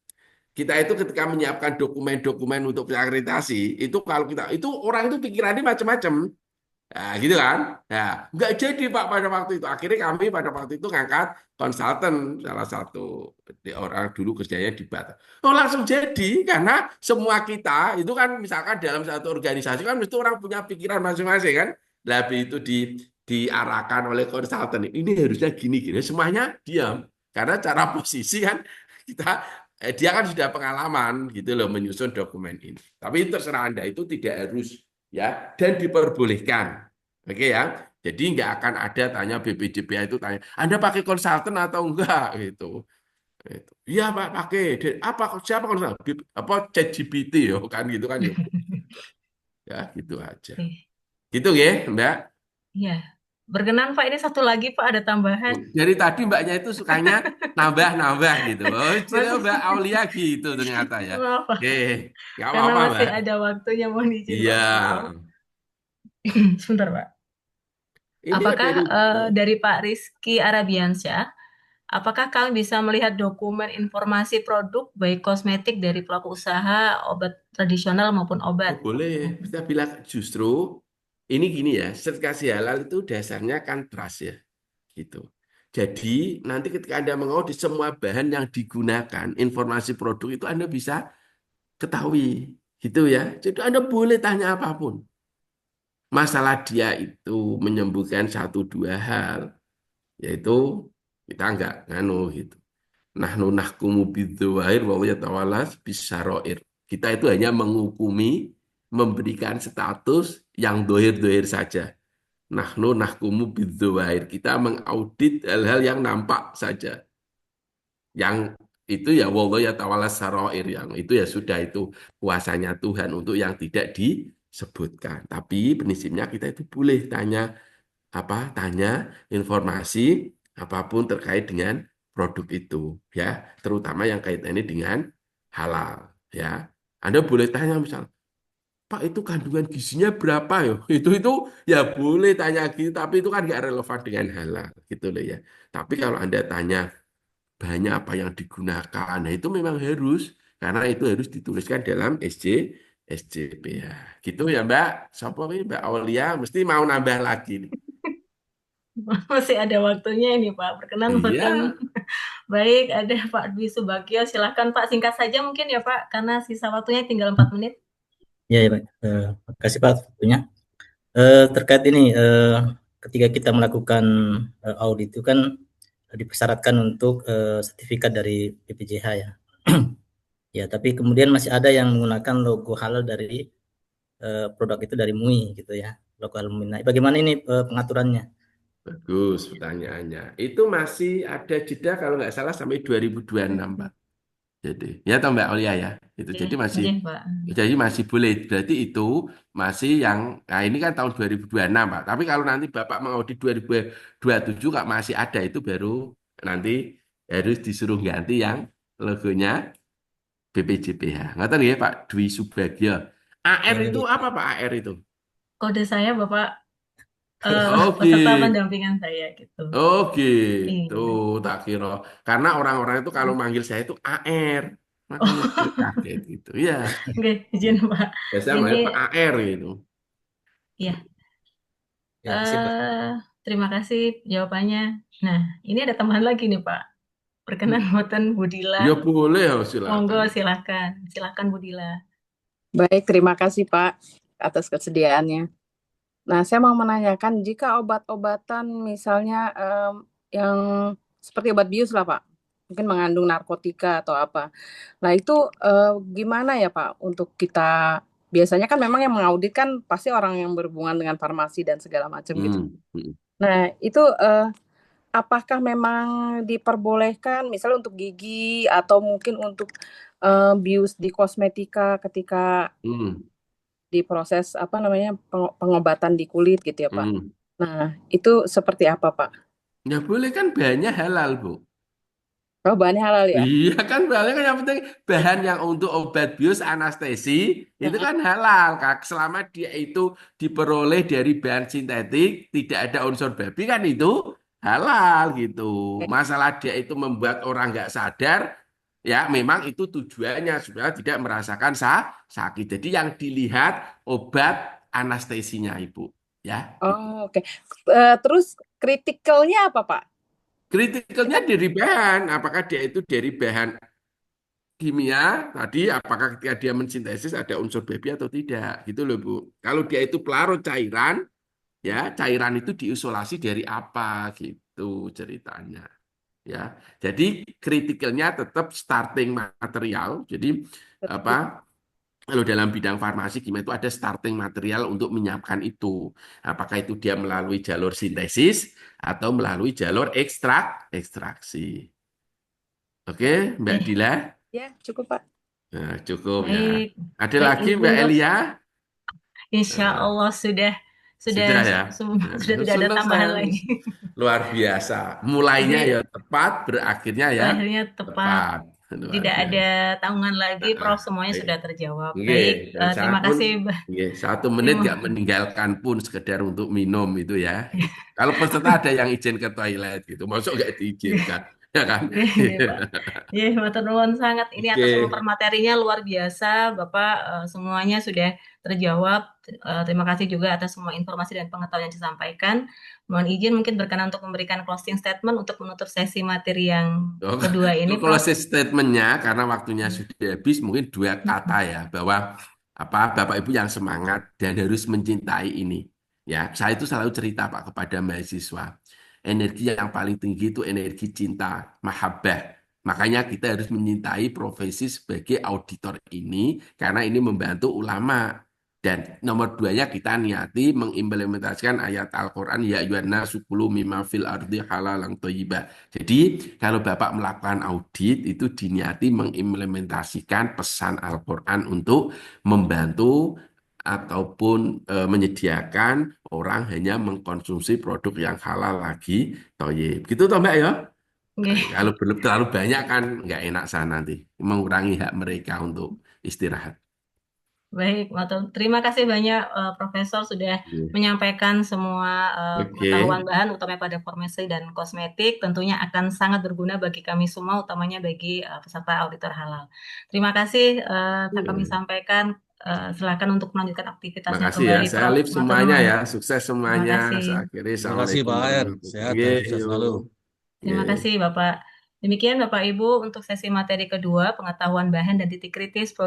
kita itu ketika menyiapkan dokumen-dokumen untuk akreditasi itu kalau kita itu orang itu pikirannya macam-macam. Nah, gitu kan? Nah, nggak jadi Pak pada waktu itu. Akhirnya kami pada waktu itu ngangkat konsultan salah satu orang dulu kerjanya di Batam. Oh, langsung jadi karena semua kita itu kan misalkan dalam satu organisasi kan mesti orang punya pikiran masing-masing kan. Lebih itu diarahkan oleh konsultan. Ini harusnya gini-gini. Semuanya diam. Karena cara posisi kan kita dia kan sudah pengalaman gitu loh menyusun dokumen ini. Tapi terserah Anda itu tidak harus ya dan diperbolehkan. Oke ya. Jadi nggak akan ada tanya BPJPA itu tanya, Anda pakai konsultan atau enggak gitu. Itu. Iya Pak pakai. Apa siapa konsultan? Apa ChatGPT ya kan gitu kan ya. Ya gitu aja. Oke. Gitu ya, Mbak. Iya. Berkenan Pak, ini satu lagi Pak, ada tambahan. Dari tadi Mbaknya itu sukanya nambah-nambah gitu. Oh, cina Masih, Mbak Aulia gitu ternyata ya. maaf Pak, Oke, nggak karena apa-apa masih Mbak. ada waktunya, mohon izin Iya, Pak, maaf. Sebentar Pak. ini Apakah dari dari Pak Rizky Arabiansyah, apakah kalian bisa melihat dokumen informasi produk baik kosmetik dari pelaku usaha, obat tradisional maupun obat? Oh, boleh. Kita bilang justru ini gini ya, sertifikasi halal itu dasarnya kan trust ya, gitu. Jadi nanti ketika Anda mengaudit semua bahan yang digunakan, informasi produk itu Anda bisa ketahui, gitu ya. Jadi Anda boleh tanya apapun. Masalah dia itu menyembuhkan satu dua hal, yaitu kita nggak nganu gitu. Nahnu nahkumu bidzawahir wa yatawalas bisyarair. Kita itu hanya menghukumi, memberikan status yang dohir-dohir saja. Nahnu nahkumu bidzawahir. Kita mengaudit hal-hal yang nampak saja. Yang itu ya wallahu yatawalas sarair. Yang itu ya sudah itu kuasanya Tuhan untuk yang tidak disebutkan. Tapi prinsipnya kita itu boleh tanya informasi apapun terkait dengan produk itu ya, terutama yang kaitannya dengan halal ya. Anda boleh tanya misal, Pak itu kandungan gizinya berapa ya? Itu ya boleh tanya gitu, tapi itu kan nggak relevan dengan halal gitu loh ya. Tapi kalau Anda tanya bahannya apa yang digunakan, nah itu memang harus karena itu harus dituliskan dalam SJP ya. Gitu ya Mbak. Siapa ini Mbak Aulia mesti mau nambah lagi nih. Masih ada waktunya ini Pak, berkenan Iya, makan. Baik, ada Pak Dwi Subagio, silahkan Pak, singkat saja mungkin ya Pak, karena sisa waktunya tinggal 4 menit. Ya, ya Pak. Terima kasih Pak waktunya. Terkait ini, ketika kita melakukan audit itu kan dipersyaratkan untuk sertifikat dari BPJH ya. Ya, tapi kemudian masih ada yang menggunakan logo halal dari produk itu dari MUI gitu ya, logo halal MUI. Nah, bagaimana ini pengaturannya? bagus pertanyaannya. Itu masih ada jeda kalau nggak salah sampai 2026, Pak. Jadi, ya toh Mbak Olia ya. Itu Oke, jadi Pak. masih boleh. Berarti itu masih yang nah ini kan tahun 2026, Pak. Tapi kalau nanti Bapak mengaudit 2027 kak masih ada itu baru nanti harus disuruh ganti yang logonya BPJPH. Ngerti ya Pak Dwi Subagio. AR itu Gitu. apa Pak AR itu? Kode saya Bapak Oke. peserta pendampingan saya gitu. Oh gitu, Iya. tak kira. Karena orang-orang itu kalau manggil saya itu AR. Makanya saya Oh, kaget gitu. Iya, oke, izin Pak. biasanya Ini manggil Pak AR gitu. ya. Ya, sip, Pak. eh Terima kasih jawabannya. Nah, ini ada tambahan lagi nih Pak. Perkenan Mboten Budila. Ya boleh, Monggo silakan. silakan Budila. Baik, terima kasih Pak atas kesediaannya. Nah, saya mau menanyakan jika obat-obatan misalnya yang seperti obat bius lah Pak, mungkin mengandung narkotika atau apa. Nah, itu gimana ya Pak untuk kita, biasanya kan memang yang mengaudit kan pasti orang yang berhubungan dengan farmasi dan segala macam gitu. Nah, itu apakah memang diperbolehkan misalnya untuk gigi atau mungkin untuk bius di kosmetika ketika diproses pengobatan di kulit gitu ya Pak. Nah, itu seperti apa Pak? Ya boleh kan bahannya halal, Bu. Oh, bahannya halal ya? Iya kan bahannya kan yang penting bahan yang untuk obat bius anestesi itu kan halal, Kak. Selama dia itu diperoleh dari bahan sintetik, tidak ada unsur babi kan itu halal gitu. Masalah dia itu membuat orang nggak sadar, ya memang itu tujuannya supaya tidak merasakan sakit. Jadi yang dilihat obat anestesinya, Ibu. Ya. Oh, oke. Terus kritikalnya apa Pak? Kritikalnya dari bahan, apakah dia itu dari bahan kimia tadi, apakah ketika dia mensintesis ada unsur baby atau tidak, gitu loh Bu. Kalau dia itu pelarut cairan, ya cairan itu diisolasi dari apa, gitu ceritanya. Ya, jadi kritikalnya tetap starting material. Jadi apa? Kalau dalam bidang farmasi kimia itu ada starting material untuk menyiapkan itu. Apakah itu dia melalui jalur sintesis atau melalui jalur ekstraksi. Oke, Mbak Dila? Ya, cukup Pak. Nah, cukup ya. Baik, Ada baik lagi Ibu Mbak Nur. Elia? Insya Allah sudah ya. sudah tidak ada Senang tambahan saya. lagi. Luar biasa. Mulainya Jadi, ya tepat, berakhirnya ya akhirnya tepat. Luar Tidak biasa. ada tanggungan lagi, Prof. Semuanya Baik. sudah terjawab. Oke, Baik, dan terima pun, kasih. 1 menit nggak meninggalkan pun sekedar untuk minum itu ya. Kalau peserta ada yang izin ke toilet gitu, masuk nggak diizinkan, ya kan? Iya, Pak. Iya, matur nuwun sangat. Ini atas Oke. semua materinya luar biasa, Bapak. Semuanya sudah terjawab. Terima kasih juga atas semua informasi dan pengetahuan yang disampaikan. Mohon izin mungkin berkenan untuk memberikan closing statement untuk menutup sesi materi yang kedua ini, Itu Prof. closing statement-nya karena waktunya sudah habis, mungkin 2 kata ya, bahwa Bapak Ibu yang semangat dan harus mencintai ini. Ya, saya itu selalu cerita Pak kepada mahasiswa. Energi yang paling tinggi itu energi cinta, mahabbah. Makanya kita harus mencintai profesi sebagai auditor ini karena ini membantu ulama. Dan nomor 2-nya kita niati mengimplementasikan ayat Al-Quran ya ayyuhannas kulu mimma fil ardi halalan thayyibah. Jadi kalau Bapak melakukan audit itu diniati mengimplementasikan pesan Al-Quran untuk membantu ataupun menyediakan orang hanya mengkonsumsi produk yang halal lagi thayyib. Gitu toh Mbak ya? Kalau belum terlalu banyak kan nggak enak sana nanti mengurangi hak mereka untuk istirahat. Baik, terima kasih banyak Profesor sudah menyampaikan semua pengetahuan bahan utamanya pada farmasi dan kosmetik. Tentunya akan sangat berguna bagi kami semua, utamanya bagi peserta auditor halal. Terima kasih kami sampaikan. Silakan untuk melanjutkan aktivitasnya Makasih kembali, ya, saya Prof. live semuanya ya, sukses semuanya. Terima kasih. Terima kasih Pak Ayer, sehat dan sukses selalu. Terima kasih Bapak. Demikian Bapak Ibu untuk sesi materi kedua, pengetahuan bahan dan titik kritis produk